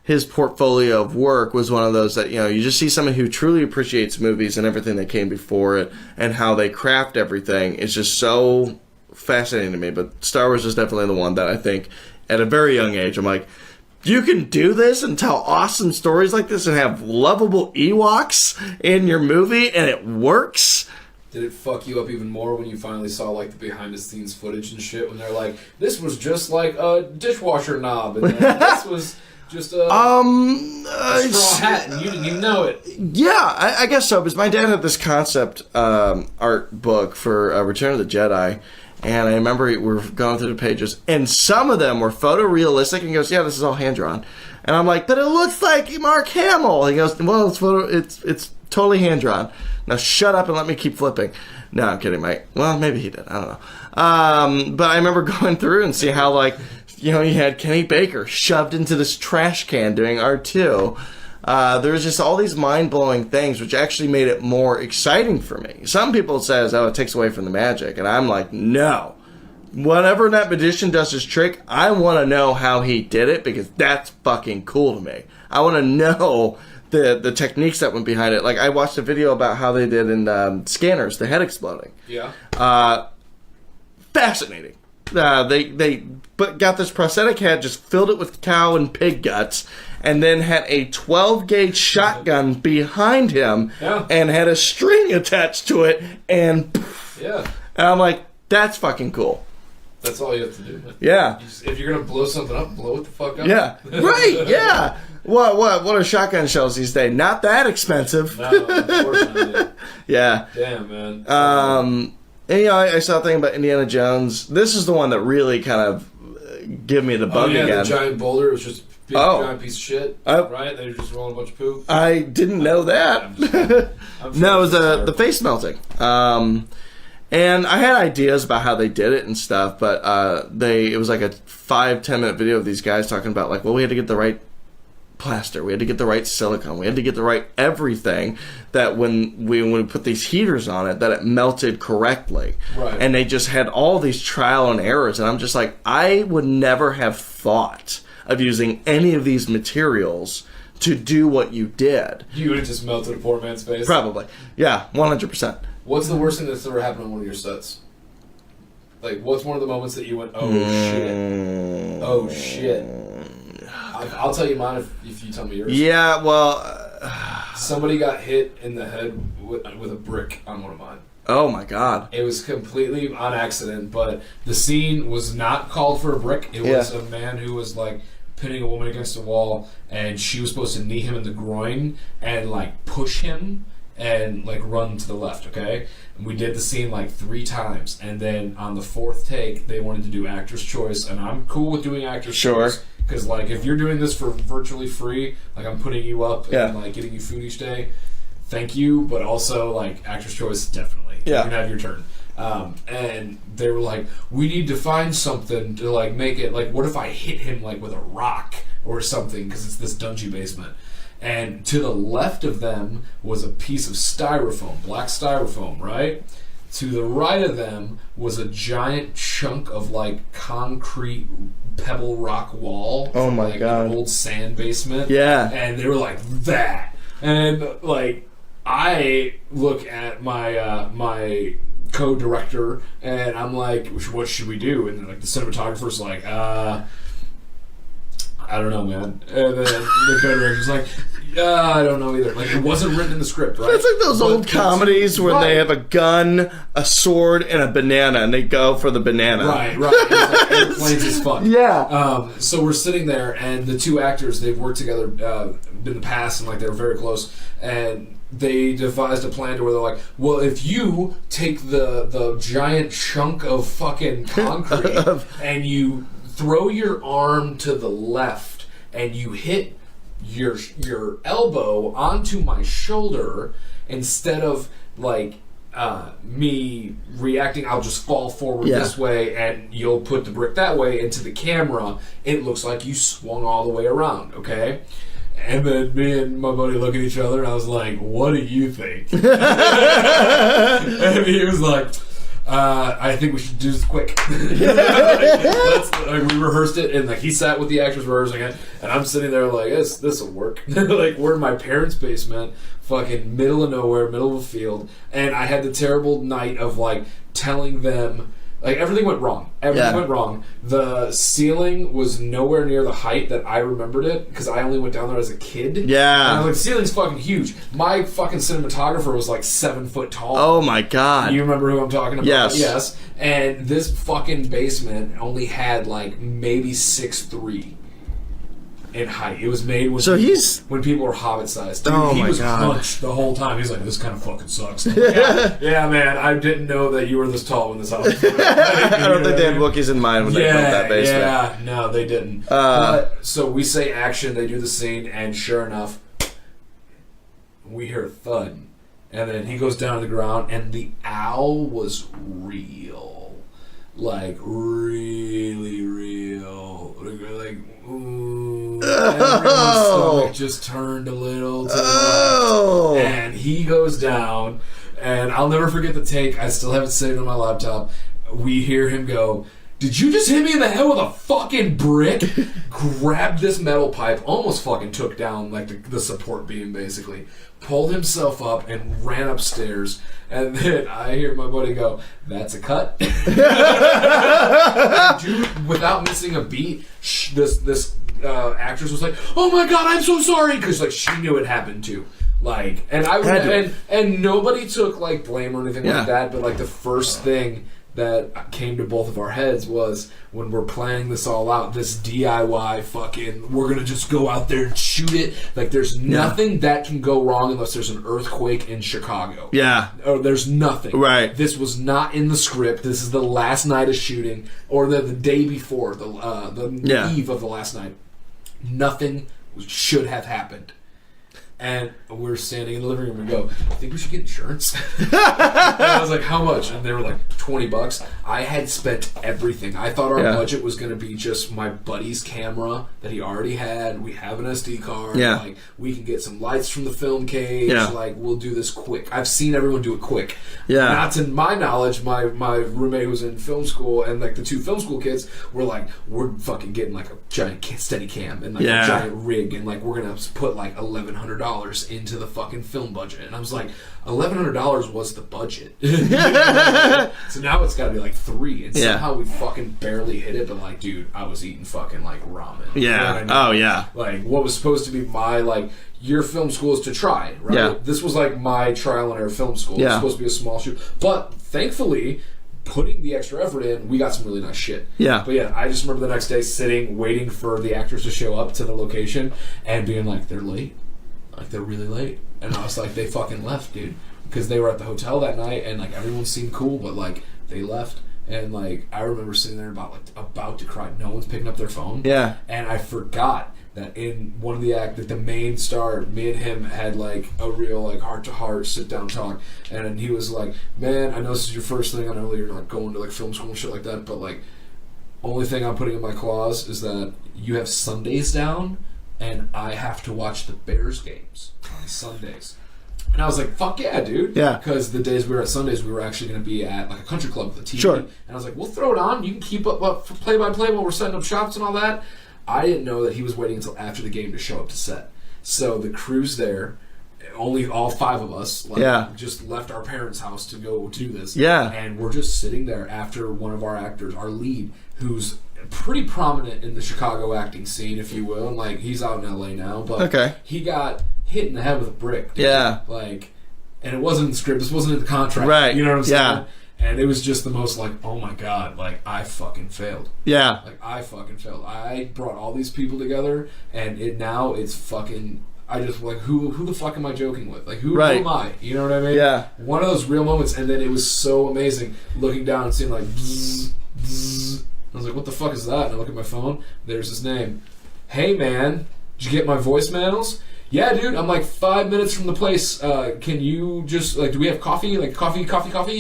Speaker 2: His portfolio of work was one of those that, you just see someone who truly appreciates movies and everything that came before it and how they craft everything. It's just so fascinating to me. But Star Wars is definitely the one that I think at a very young age, I'm like, you can do this and tell awesome stories like this and have lovable Ewoks in your movie and it works.
Speaker 1: Did it fuck you up even more when you finally saw the behind-the-scenes footage and shit when they're like, this was just like a dishwasher knob and this was... Just a straw hat, and you didn't even know it.
Speaker 2: Yeah, I guess so, because my dad had this concept art book for Return of the Jedi, and I remember we were going through the pages, and some of them were photorealistic, and he goes, yeah, this is all hand-drawn. And I'm like, but it looks like Mark Hamill. He goes, well, it's totally hand-drawn. Now shut up and let me keep flipping. No, I'm kidding, Mike. Well, maybe he did. I don't know. But I remember going through and see how, you had Kenny Baker shoved into this trash can doing R2. There was just all these mind-blowing things, which actually made it more exciting for me. Some people says, oh, it takes away from the magic. And I'm like, no. Whatever that magician does his trick, I want to know how he did it because that's fucking cool to me. I want to know the techniques that went behind it. I watched a video about how they did in Scanners, the head exploding.
Speaker 1: Yeah.
Speaker 2: Fascinating. They got this prosthetic head, just filled it with cow and pig guts, and then had a 12-gauge shotgun behind him, and had a string attached to it, and poof.
Speaker 1: Yeah.
Speaker 2: And I'm like, that's fucking cool.
Speaker 1: That's all you have to do. Man.
Speaker 2: Yeah.
Speaker 1: If you're gonna blow something up, blow it the fuck up.
Speaker 2: Yeah. Right. Yeah. What are shotgun shells these days? Not that expensive.
Speaker 1: No, of course not.
Speaker 2: Yeah.
Speaker 1: Damn, man.
Speaker 2: And I saw a thing about Indiana Jones. This is the one that really kind of give me the bug again.
Speaker 1: The giant boulder was just a big giant piece of shit, right? They were just rolling a bunch of poop.
Speaker 2: I didn't know that. No, it was the face melting. And I had ideas about how they did it and stuff, but it was like a 5-10 minute video of these guys talking about we had to get the right plaster. We had to get the right silicone. We had to get the right everything that when we put these heaters on it, that it melted correctly.
Speaker 1: Right.
Speaker 2: And they just had all these trial and errors. And I'm just like, I would never have thought of using any of these materials to do what you did.
Speaker 1: You would have just melted a poor man's face?
Speaker 2: Probably. Yeah, 100%.
Speaker 1: What's the worst thing that's ever happened on one of your sets? Like, what's one of the moments that you went, oh, shit. Oh, shit. I'll tell you mine if you tell me yours.
Speaker 2: Yeah, well...
Speaker 1: Somebody got hit in the head with a brick on one of mine.
Speaker 2: Oh, my God.
Speaker 1: It was completely on accident, but the scene was not called for a brick. It was a man who was, like, pinning a woman against a wall, and she was supposed to knee him in the groin and, like, push him and, like, run to the left, okay? And we did the scene, like, 3 times, and then on the 4th take, they wanted to do actor's choice, and I'm cool with doing actor's choice. Because, like, if you're doing this for virtually free, like, I'm putting you up and, like, getting you food each day, thank you, but also, like, actor's choice, definitely.
Speaker 2: Yeah.
Speaker 1: You're going to have your turn. And they were like, we need to find something to, like, make it, like, what if I hit him, like, with a rock or something, because it's this dungeon basement. And to the left of them was a piece of styrofoam, black styrofoam, right? To the right of them was a giant chunk of, like, concrete pebble rock wall.
Speaker 2: Oh,
Speaker 1: from,
Speaker 2: my
Speaker 1: like,
Speaker 2: God.
Speaker 1: an old sand basement.
Speaker 2: Yeah.
Speaker 1: And they were like, that. And, like, I look at my my co-director, and I'm like, what should we do? And, like, the cinematographer's like, I don't know, man. And then the co-director's like, I don't know either. Like, it wasn't written in the script, right?
Speaker 2: It's like those old comedies where they have a gun, a sword, and a banana, and they go for the banana.
Speaker 1: Right. It's like airplanes as fuck.
Speaker 2: Yeah.
Speaker 1: So we're sitting there, and the 2 actors, they've worked together in the past, and, like, they were very close, and they devised a plan to where they're like, well, if you take the giant chunk of fucking concrete and you throw your arm to the left and you hit your elbow onto my shoulder, instead of, like, me reacting, I'll just fall forward this way and you'll put the brick that way into the camera. It looks like you swung all the way around, okay? And then me and my buddy look at each other, and I was like, what do you think? And he was like, I think we should do this quick. We rehearsed it, and, like, he sat with the actors rehearsing it, and I'm sitting there like, this will work. Like, we're in my parents' basement, fucking middle of nowhere, middle of a field, and I had the terrible night of, like, telling them, like, everything went wrong. Everything went wrong. The ceiling was nowhere near the height that I remembered it, because I only went down there as a kid.
Speaker 2: Yeah.
Speaker 1: And I was like, the ceiling's fucking huge. My fucking cinematographer was, like, 7 foot tall.
Speaker 2: Oh, my God.
Speaker 1: You remember who I'm talking about?
Speaker 2: Yes.
Speaker 1: Yes. And this fucking basement only had, like, maybe 6'3" in height. It was made when when people were hobbit sized. Dude,
Speaker 2: oh,
Speaker 1: he
Speaker 2: my
Speaker 1: was
Speaker 2: God.
Speaker 1: hunched the whole time. He's like, this kind of fucking sucks. Like, yeah, man, I didn't know that you were this tall when this house was built.
Speaker 2: I don't think they had Wookiees in mind when they built that basement.
Speaker 1: Yeah, no, they didn't. So we say action, they do the scene, and sure enough, we hear a thud. And then he goes down to the ground, and the owl was real. Like, really real. Like, ooh. Everyone's stomach just turned a little to the left. And he goes down, and I'll never forget the take. I still have it saved on my laptop. We hear him go, did you just hit me in the head with a fucking brick? Grabbed this metal pipe, almost fucking took down, like, the support beam, basically. Pulled himself up and ran upstairs. And then I hear my buddy go, that's a cut. Dude, without missing a beat, this actress was like, oh my God, I'm so sorry. Because, like, she knew it happened too. Like, and and nobody took, like, blame or anything like that. But, like, the first thing that came to both of our heads was, when we're planning this all out, this DIY fucking, we're gonna just go out there and shoot it. Like, there's nothing that can go wrong unless there's an earthquake in Chicago.
Speaker 2: Yeah.
Speaker 1: Or there's nothing.
Speaker 2: Right.
Speaker 1: This was not in the script. This is the last night of shooting, or the day before, the eve of the last night. Nothing should have happened. And we're standing in the living room and go, I think we should get insurance. And I was like, how much? And they were like, $20. I had spent everything. I thought our budget was going to be just my buddy's camera that he already had. We have an SD card.
Speaker 2: Yeah.
Speaker 1: Like, we can get some lights from the film cage.
Speaker 2: Yeah.
Speaker 1: Like, we'll do this quick. I've seen everyone do it quick.
Speaker 2: Yeah.
Speaker 1: Not to my knowledge, my roommate who was in film school and like the two film school kids were like, we're fucking getting like a giant steady cam and like a giant rig and like we're going to put like $1,100 into the fucking film budget. And I was like, $1,100 was the budget. So now it's got to be like $3. And somehow we fucking barely hit it. But like, dude, I was eating fucking like ramen.
Speaker 2: Yeah.
Speaker 1: You know what I mean?
Speaker 2: Oh, yeah.
Speaker 1: Like, what was supposed to be my like, your film school is to try, right?
Speaker 2: Yeah.
Speaker 1: This was like my trial and error film school.
Speaker 2: Yeah.
Speaker 1: It was supposed to be a small shoot. But thankfully, putting the extra effort in, we got some really nice shit.
Speaker 2: Yeah.
Speaker 1: But yeah, I just remember the next day sitting, waiting for the actors to show up to the location and being like, they're late. Like, they're really late. And I was like, they fucking left, dude. Because they were at the hotel that night and like everyone seemed cool, but like they left. And like I remember sitting there about to cry. No one's picking up their phone.
Speaker 2: Yeah.
Speaker 1: And I forgot that in one of the act that the main star, me and him had like a real like heart to heart sit down talk, and he was like, man, I know this is your first thing, I know that you're not going to like film school and shit like that, but like only thing I'm putting in my clause is that you have Sundays down and I have to watch the Bears games on Sundays. And I was like, fuck yeah, dude.
Speaker 2: Yeah.
Speaker 1: Because the days we were at Sundays, we were actually going to be at like a country club with a TV.
Speaker 2: Sure.
Speaker 1: And I was like, we'll throw it on. You can keep up play-by-play while we're setting up shots and all that. I didn't know that he was waiting until after the game to show up to set. So the crew's there. Only all 5 of us just left our parents' house to go do this.
Speaker 2: Yeah.
Speaker 1: And we're just sitting there after one of our actors, our lead, who's pretty prominent in the Chicago acting scene, if you will. And like he's out in LA now, but he got hit in the head with a brick. Dude.
Speaker 2: Yeah.
Speaker 1: Like, and it wasn't in the script. This wasn't in the contract.
Speaker 2: Right.
Speaker 1: You know what I'm saying?
Speaker 2: Yeah.
Speaker 1: And it was just the most like, oh my God, like I fucking failed.
Speaker 2: Yeah.
Speaker 1: Like I fucking failed. I brought all these people together, and it's fucking. I just like who the fuck am I joking with? Like who am I? You know what I mean?
Speaker 2: Yeah.
Speaker 1: One of those real moments, and then it was so amazing looking down and seeing like bzz, bzz. I was like, what the fuck is that? And I look at my phone. There's his name. Hey man, did you get my voicemails? Yeah, dude. I'm like 5 minutes from the place. Can you just like, do we have coffee? Like coffee?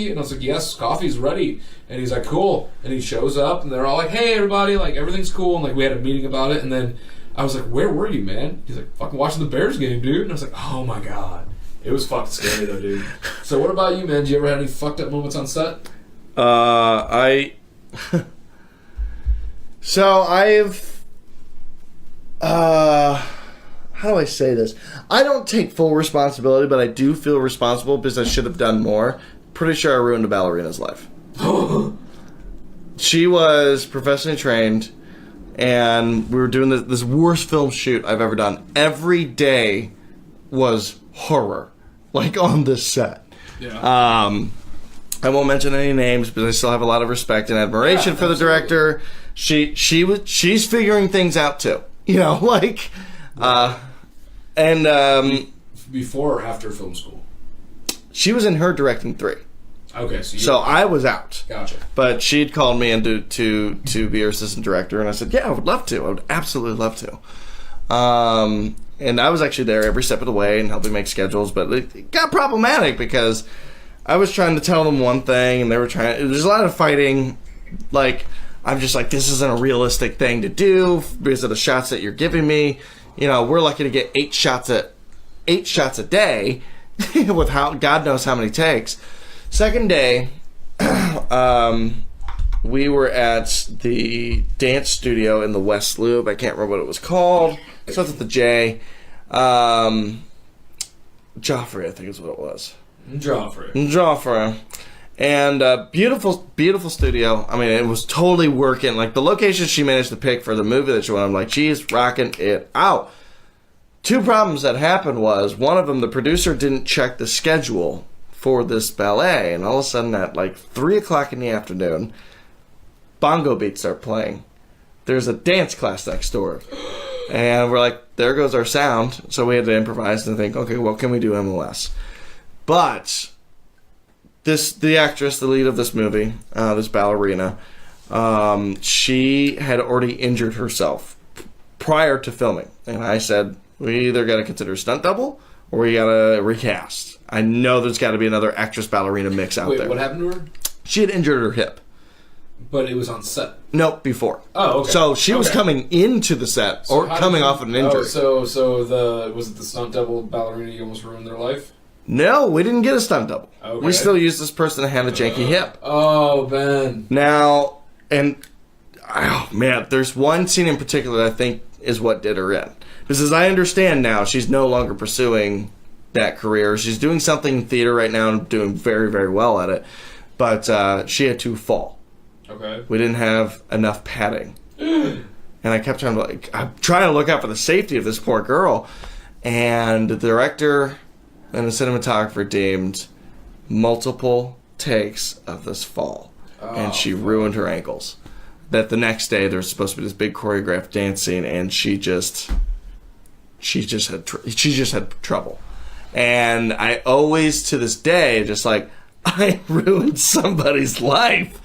Speaker 1: And I was like, yes, coffee's ready. And he's like, cool. And he shows up, and they're all like, hey everybody, like everything's cool. And like we had a meeting about it, and then I was like, where were you, man? He's like, fucking watching the Bears game, dude. And I was like, oh my God. It was fucking scary though, dude. So what about you, man? Did you ever have any fucked up moments on set?
Speaker 2: So I've how do I say this? I don't take full responsibility, but I do feel responsible because I should have done more. Pretty sure I ruined a ballerina's life. She was professionally trained, and we were doing this worst film shoot I've ever done. Every day was horror, like on this set.
Speaker 1: Yeah.
Speaker 2: I won't mention any names, but I still have a lot of respect and admiration for the director. She's figuring things out too. You know, like,
Speaker 1: before or after film school?
Speaker 2: She was in her directing 3.
Speaker 1: Okay,
Speaker 2: so I was out.
Speaker 1: Gotcha.
Speaker 2: But she'd called me in to be her assistant director, and I said, yeah, I would love to. I would absolutely love to. And I was actually there every step of the way and helping make schedules, but it got problematic because I was trying to tell them one thing, and they were trying. There's a lot of fighting. Like, I'm just like, this isn't a realistic thing to do because of the shots that you're giving me. You know, we're lucky to get 8 shots a day with God knows how many takes. Second day, we were at the dance studio in the West Loop. I can't remember what it was called. It starts with the J. Joffrey, I think is what it was. Joffrey. And beautiful, beautiful studio. I mean, it was totally working. Like, the location she managed to pick for the movie that she wanted, I'm like, she's rocking it out. 2 problems that happened was, one of them, the producer didn't check the schedule for this ballet, and all of a sudden at like 3 o'clock in the afternoon, bongo beats start playing. There's a dance class next door. And we're like, there goes our sound. So we had to improvise and think, okay, what can we do MLS? But the actress, the lead of this movie, this ballerina, she had already injured herself prior to filming. And I said, We either got to consider stunt double or we got to recast. I know there's got to be another actress ballerina mix out there.
Speaker 1: Wait, what happened to her?
Speaker 2: She had injured her hip.
Speaker 1: But it was on set.
Speaker 2: Nope, before.
Speaker 1: Oh, okay.
Speaker 2: So she was coming into the set or coming off of an injury.
Speaker 1: Was it the stunt double ballerina you almost ruined their life?
Speaker 2: No, we didn't get a stunt double.
Speaker 1: Okay.
Speaker 2: We still used this person to have a janky hip.
Speaker 1: Oh, Ben.
Speaker 2: Now, and oh man, there's one scene in particular that I think is what did her in. Because as I understand now, she's no longer pursuing that career. She's doing something in theater right now and doing very, very well at it. But she had to fall.
Speaker 1: Okay.
Speaker 2: We didn't have enough padding. And I kept trying to I'm trying to look out for the safety of this poor girl. And the director and the cinematographer deemed multiple takes of this fall. And she ruined her ankles. That the next day there was supposed to be this big choreographed dance scene, and she just had trouble. And I always to this day just like, I ruined somebody's life.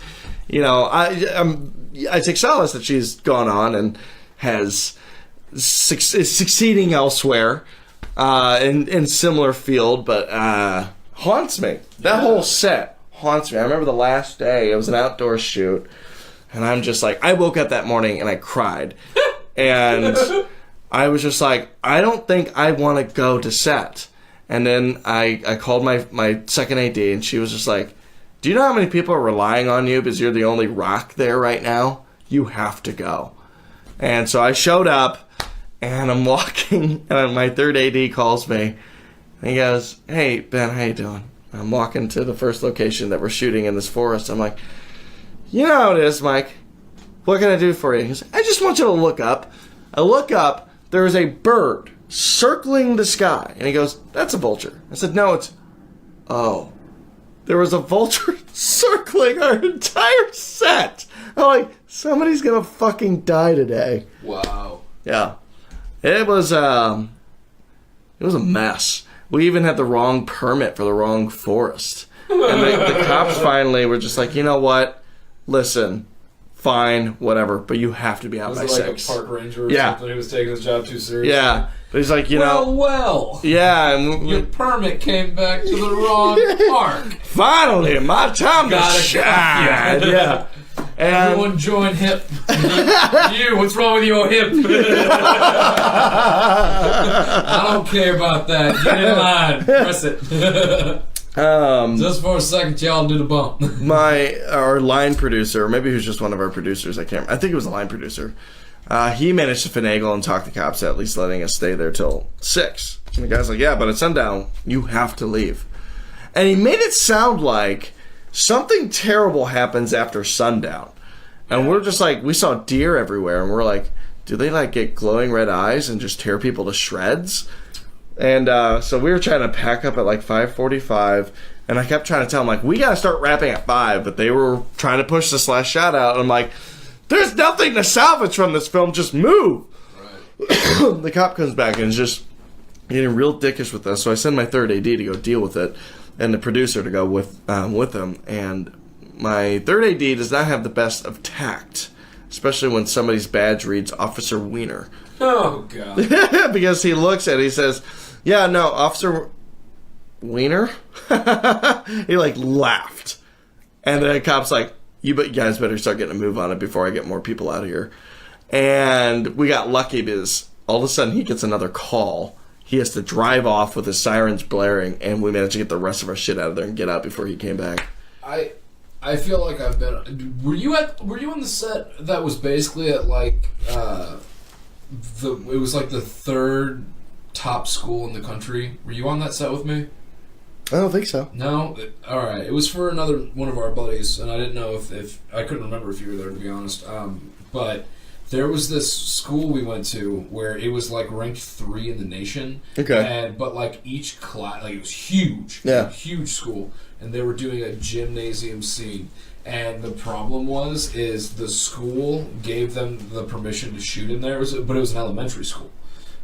Speaker 2: You know, I take solace that she's gone on and is succeeding elsewhere in similar field, but haunts me. That whole set haunts me. I remember the last day, it was an outdoor shoot, and I'm just like, I woke up that morning and I cried. And I was just like, I don't think I want to go to set. And then I called my second AD, and she was just like, do you know how many people are relying on you because you're the only rock there right now? You have to go. And so I showed up, and I'm walking, and my third AD calls me, and he goes, hey, Ben, how you doing? I'm walking to the first location that we're shooting in this forest. I'm like, you know how it is, Mike. What can I do for you? He goes, I just want you to look up. I look up, there is a bird circling the sky. And he goes, that's a vulture. I said, no, it's... Oh. There was a vulture circling our entire set. I'm like, somebody's gonna fucking die today.
Speaker 1: Wow.
Speaker 2: Yeah. It was a mess. We even had the wrong permit for the wrong forest. And the cops finally were just like, you know what? Listen, fine, whatever, but you have to be out by 6.
Speaker 1: Was it like a park ranger or something who was taking his job too seriously?
Speaker 2: Yeah. But he's like, you know...
Speaker 1: Well.
Speaker 2: Yeah. And
Speaker 1: your permit came back to the wrong park.
Speaker 2: Finally, my time to shine. Yeah. And
Speaker 1: everyone join hip. You, what's wrong with your hip? I don't care about that. Get in line. Press it. Just for a second, y'all do the bump.
Speaker 2: Our line producer, maybe he was just one of our producers, I think it was a line producer. He managed to finagle and talk the cops at least letting us stay there till 6. And the guy's like, yeah, but at sundown, you have to leave. And he made it sound like something terrible happens after sundown. And we're just like, we saw deer everywhere, and we're like, do they like get glowing red eyes and just tear people to shreds? And so we were trying to pack up at like 5:45, and I kept trying to tell them, like, we got to start wrapping at 5, but they were trying to push this last shot out, and I'm like, there's nothing to salvage from this film, just move. Right. The cop comes back and is just getting real dickish with us, so I send my third AD to go deal with it, and the producer to go with them, and my third AD does not have the best of tact, especially when somebody's badge reads Officer Wiener.
Speaker 1: Oh, God.
Speaker 2: Because he looks at it, he says, yeah, no, Officer Wiener? He, like, laughed. And then the cop's like, you guys better start getting a move on it before I get more people out of here. And we got lucky because all of a sudden he gets another call. He has to drive off with his sirens blaring, and we managed to get the rest of our shit out of there and get out before he came back.
Speaker 1: I feel like I've been... Were you on the set that was basically at, like, it was like the 3rd top school in the country? Were you on that set with me?
Speaker 2: I don't think so.
Speaker 1: No? Alright. It was for another one of our buddies, and I didn't know if I couldn't remember if you were there, to be honest. But there was this school we went to where it was, like, ranked 3 in the nation.
Speaker 2: Okay.
Speaker 1: But, like, each class... Like, it was huge.
Speaker 2: Yeah.
Speaker 1: Huge school. And they were doing a gymnasium scene. And the problem is the school gave them the permission to shoot in there, but it was an elementary school.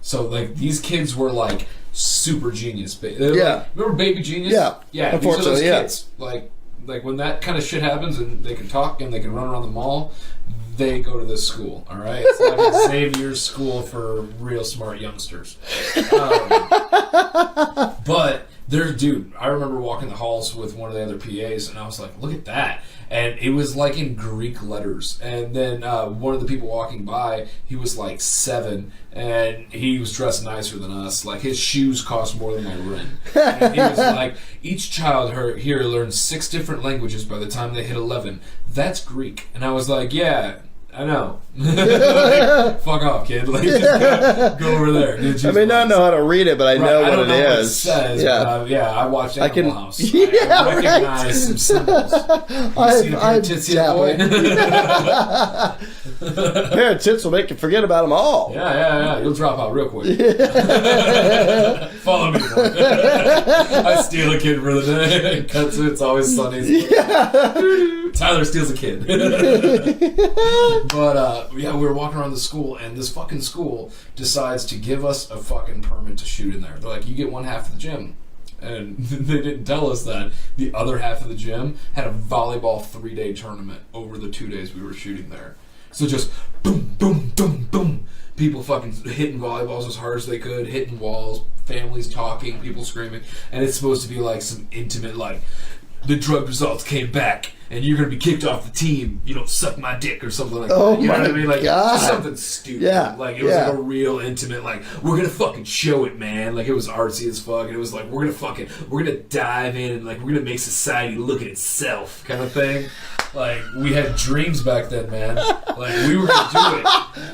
Speaker 1: So, like, these kids were, like, super genius.
Speaker 2: Yeah.
Speaker 1: Remember Baby Genius?
Speaker 2: Yeah.
Speaker 1: Yeah,
Speaker 2: Unfortunately,
Speaker 1: these are those kids. Like when that kind of shit happens and they can talk and they can run around the mall, they go to this school, all right? It's like Xavier's school for real smart youngsters. But dude, I remember walking the halls with one of the other PAs, and I was like, look at that. And it was like in Greek letters. And then one of the people walking by, he was like 7, and he was dressed nicer than us. Like, his shoes cost more than my rent. And he was like, each child here learns 6 different languages by the time they hit 11. That's Greek. And I was like, yeah, I know. Like, fuck off, kid. Like, just go over there.
Speaker 2: I may not know how to read it, but I know what it is.
Speaker 1: What it says, yeah, I watched Animal House.
Speaker 2: Yeah,
Speaker 1: I recognize some symbols. You see the pair of tits yet, boy?
Speaker 2: Pair of tits will make you forget about them all.
Speaker 1: Yeah. You'll drop out real quick. Follow me, boy. I steal a kid for the day. Cut to It's Always Sunny. Yeah. Tyler steals a kid. But, we were walking around the school, and this fucking school decides to give us a fucking permit to shoot in there. They're like, you get one half of the gym. And they didn't tell us that the other half of the gym had a volleyball 3-day tournament over the 2 days we were shooting there. So just boom, boom, boom, boom. People fucking hitting volleyballs as hard as they could, hitting walls, families talking, people screaming. And it's supposed to be like some intimate, like, the drug results came back, and you're going to be kicked off the team. You don't suck my dick or something like that. You know what I mean? Like, just something stupid. Yeah. Like, it was like a real intimate, like, we're going to fucking show it, man. Like, it was artsy as fuck. And it was like, we're going to dive in and, like, we're going to make society look at itself kind of thing. Like, we had dreams back then, man. Like, we were going to do it.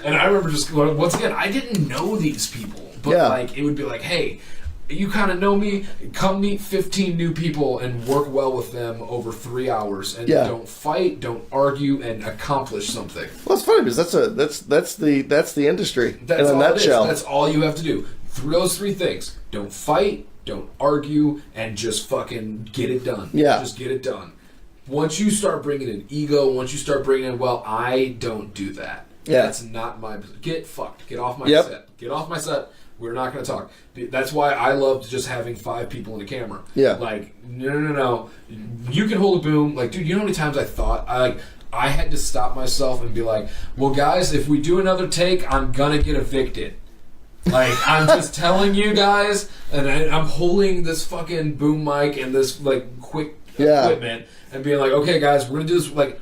Speaker 1: And I remember just going, once again, I didn't know these people. But, like, it would be like, hey, you kind of know me, come meet 15 new people and work well with them over 3 hours, and don't fight, don't argue, and accomplish something.
Speaker 2: Well, it's funny because that's the industry in a nutshell.
Speaker 1: That's all you have to do. Those 3 things: don't fight, don't argue, and just fucking get it done. Yeah, just get it done. Once you start bringing in ego, once you start bringing in, well, I don't do that. Yeah, that's not my business. Get fucked. Get off my set. Get off my set. We're not going to talk. That's why I loved just having 5 people in a camera. Yeah. Like, no. You can hold a boom. Like, dude, you know how many times I thought, I had to stop myself and be like, well, guys, if we do another take, I'm going to get evicted. Like, I'm just telling you guys, and I'm holding this fucking boom mic and this, like, quick equipment and being like, okay, guys, we're going to do this. Like,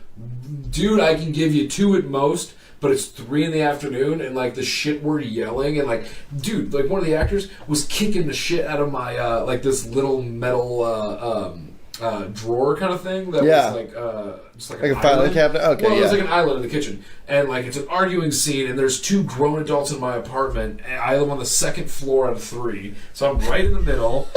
Speaker 1: dude, I can give you 2 at most. But it's 3 in the afternoon, and, like, the shit we're yelling, and, like, dude, like, one of the actors was kicking the shit out of my, like, this little metal, drawer kind of thing that was, like, just like a filing cabinet? Okay, well, it was like an island in the kitchen. And, like, it's an arguing scene, and there's 2 grown adults in my apartment, and I live on the 2nd floor out of 3, so I'm right in the middle.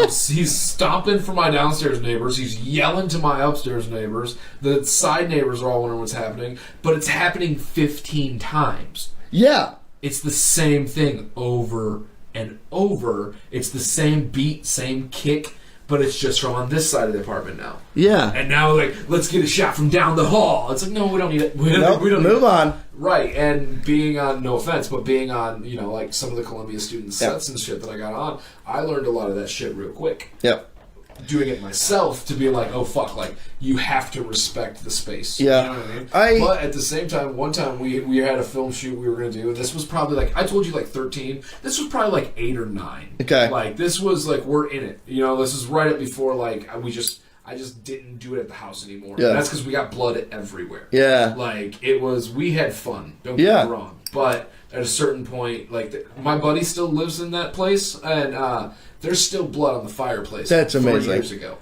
Speaker 1: He's stomping for my downstairs neighbors. He's yelling to my upstairs neighbors. The side neighbors are all wondering what's happening, but it's happening 15 times. Yeah. It's the same thing over and over. It's the same beat, same kick, but it's just from on this side of the apartment now. Yeah. And now, like, let's get a shot from down the hall. It's like, no, we don't need it. We don't move on. Right. And being on, no offense, but being on, you know, like some of the Columbia student sets and shit that I got on, I learned a lot of that shit real quick. Yep. Doing it myself to be like, oh, fuck, like, you have to respect the space. Yeah. You know what I mean? But at the same time, one time we had a film shoot we were going to do, and this was probably like, I told you like 13. This was probably like 8 or 9. Okay. Like, this was like, we're in it. You know, this is right up before, like, I just didn't do it at the house anymore. Yeah. And that's because we got blood everywhere. Yeah. Like, we had fun. Don't get me wrong. But at a certain point, like, my buddy still lives in that place, and there's still blood on the fireplace. That's amazing. 4 years ago.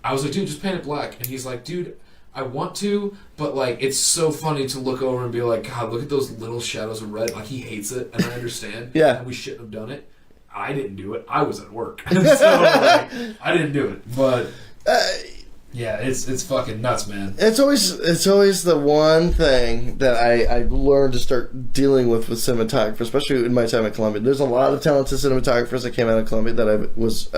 Speaker 1: I was like, dude, just paint it black. And he's like, dude, I want to, but, like, it's so funny to look over and be like, God, look at those little shadows of red. Like, he hates it, and I understand. Yeah. And we shouldn't have done it. I didn't do it. I was at work. So, like, I didn't do it. But... yeah, it's fucking nuts, man. It's always the one thing that I learned to start dealing with cinematography, especially in my time at Columbia. There's a lot of talented cinematographers that came out of Columbia that I was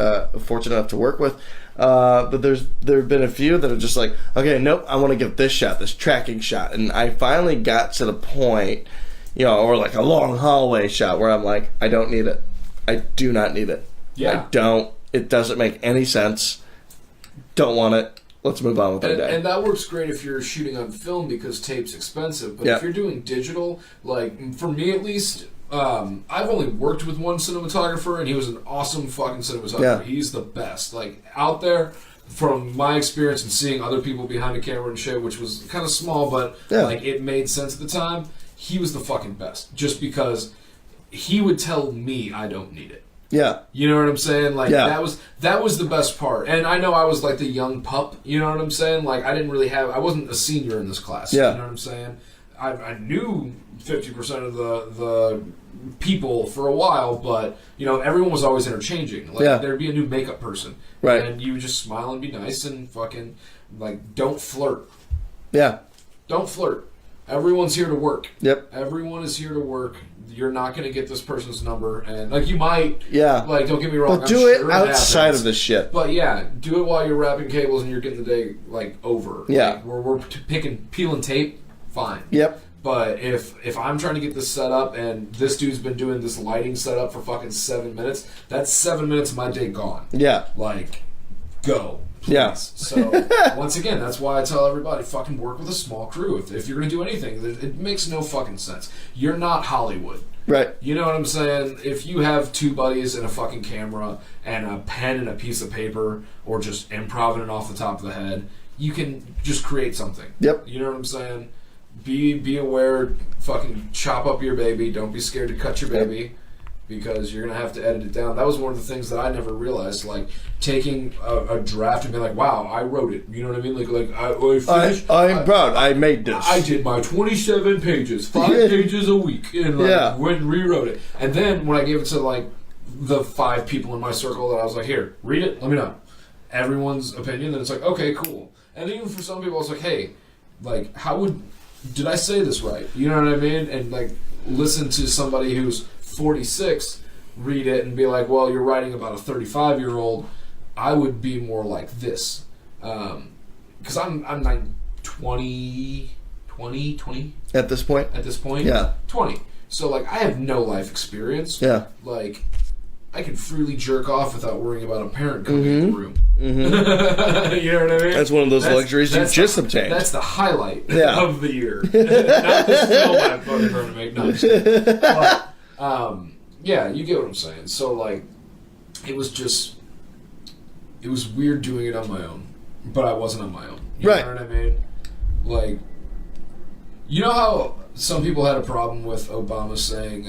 Speaker 1: fortunate enough to work with. But there have been a few that are just like, okay, nope, I want to get this shot, this tracking shot. And I finally got to the point, you know, or like a long hallway shot where I'm like, I don't need it. I do not need it. Yeah. I don't. It doesn't make any sense. Don't want it.
Speaker 2: let's move on with our day.
Speaker 1: And that works great if you're shooting on film because tape's expensive. But if you're doing digital, like for me at least, I've only worked with one cinematographer, and he was an awesome fucking cinematographer. Yeah. He's the best. Like out there, from my experience and seeing other people behind the camera and shit, which was kind of small, but like it made sense at the time. He was the fucking best, just because he would tell me I don't need it.
Speaker 2: Yeah.
Speaker 1: You know what I'm saying? Like that was the best part. And I know I was like the young pup, you know what I'm saying? Like I wasn't a senior in this class. Yeah. You know what I'm saying? I knew 50% of the people for a while, but you know, everyone was always interchanging. Like there'd be a new makeup person.
Speaker 2: Right.
Speaker 1: And you would just smile and be nice and fucking like don't flirt.
Speaker 2: Yeah.
Speaker 1: Don't flirt. Everyone's here to work.
Speaker 2: Yep.
Speaker 1: Everyone is here to work. You're not going to get this person's number, and like you might.
Speaker 2: Yeah.
Speaker 1: Like, don't get me wrong.
Speaker 2: But do it outside of this shit.
Speaker 1: But yeah, do it while you're wrapping cables and you're getting the day like over.
Speaker 2: Yeah.
Speaker 1: Like, we're peeling tape. Fine.
Speaker 2: Yep.
Speaker 1: But if I'm trying to get this set up and this dude's been doing this lighting setup for fucking 7 minutes, that's 7 minutes of my day gone.
Speaker 2: Yeah.
Speaker 1: Like, go. Please.
Speaker 2: Yeah.
Speaker 1: So, once again, that's why I tell everybody, fucking work with a small crew. If you're going to do anything, it makes no fucking sense. You're not Hollywood.
Speaker 2: Right.
Speaker 1: You know what I'm saying? If you have two buddies and a fucking camera and a pen and a piece of paper or just improvising it off the top of the head, you can just create something.
Speaker 2: Yep.
Speaker 1: You know what I'm saying? Be aware, fucking chop up your baby. Don't be scared to cut your baby. Because you're going to have to edit it down. That was one of the things that I never realized. Like, taking a draft and being like, wow, I wrote it. You know what I mean?
Speaker 2: I'm proud. I made this.
Speaker 1: I did my 27 pages, 5 pages a week. And went and rewrote it. And then when I gave it to, like, the 5 people in my circle that I was like, here, read it, let me know. Everyone's opinion, then it's like, okay, cool. And even for some people, I was like, hey, like, did I say this right? You know what I mean? And, like, listen to somebody who's 46 read it and be like, well, you're writing about a 35-year-old. I would be more like this. Because I'm like 20
Speaker 2: at this point. Yeah.
Speaker 1: 20. So, like, I have no life experience.
Speaker 2: Yeah.
Speaker 1: Like, I can freely jerk off without worrying about a parent coming in the room.
Speaker 2: Mm-hmm.
Speaker 1: You know what I mean?
Speaker 2: That's one of those luxuries you just obtained.
Speaker 1: That's the highlight of the year. Not the film I'm fucking trying to make. No, I'm just kidding. But, yeah, you get what I'm saying. So, like, it was weird doing it on my own, but I wasn't on my own. You know what I mean? Like, you know how some people had a problem with Obama saying,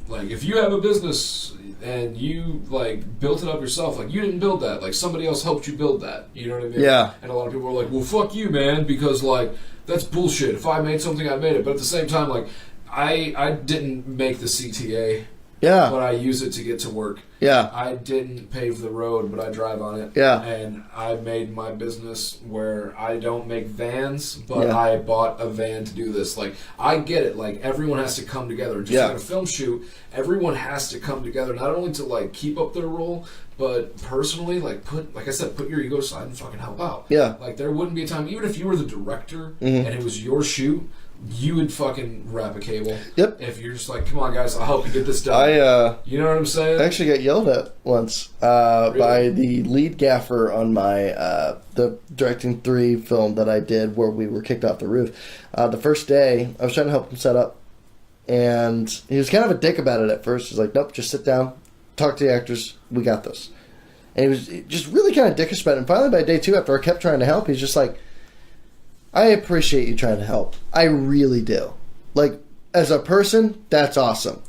Speaker 1: like, if you have a business and you, like, built it up yourself, like, you didn't build that. Like, somebody else helped you build that. You know what I mean?
Speaker 2: Yeah.
Speaker 1: And a lot of people were like, well, fuck you, man, because, like, that's bullshit. If I made something, I made it. But at the same time, like, I didn't make the CTA.
Speaker 2: Yeah.
Speaker 1: But I use it to get to work.
Speaker 2: Yeah.
Speaker 1: I didn't pave the road, but I drive on it.
Speaker 2: Yeah.
Speaker 1: And I made my business where I don't make vans, but I bought a van to do this. Like, I get it. Like, everyone has to come together. Just like a film shoot, everyone has to come together, not only to, like, keep up their role, but personally, like I said, put your ego aside and fucking help out. Yeah. Like, there wouldn't be a time, even if you were the director and it was your shoot, you would fucking wrap a cable. Yep. If you're just like, come on, guys, I'll help you get this done. You know what I'm saying?
Speaker 2: I actually got yelled at once by the lead gaffer on my the Directing 3 film that I did where we were kicked off the roof. The first day, I was trying to help him set up, and he was kind of a dick about it at first. He's like, nope, just sit down, talk to the actors, we got this. And he was just really kind of dickish about it. And finally, by day 2, after I kept trying to help, he's just like, I appreciate you trying to help. I really do. Like, as a person, that's awesome.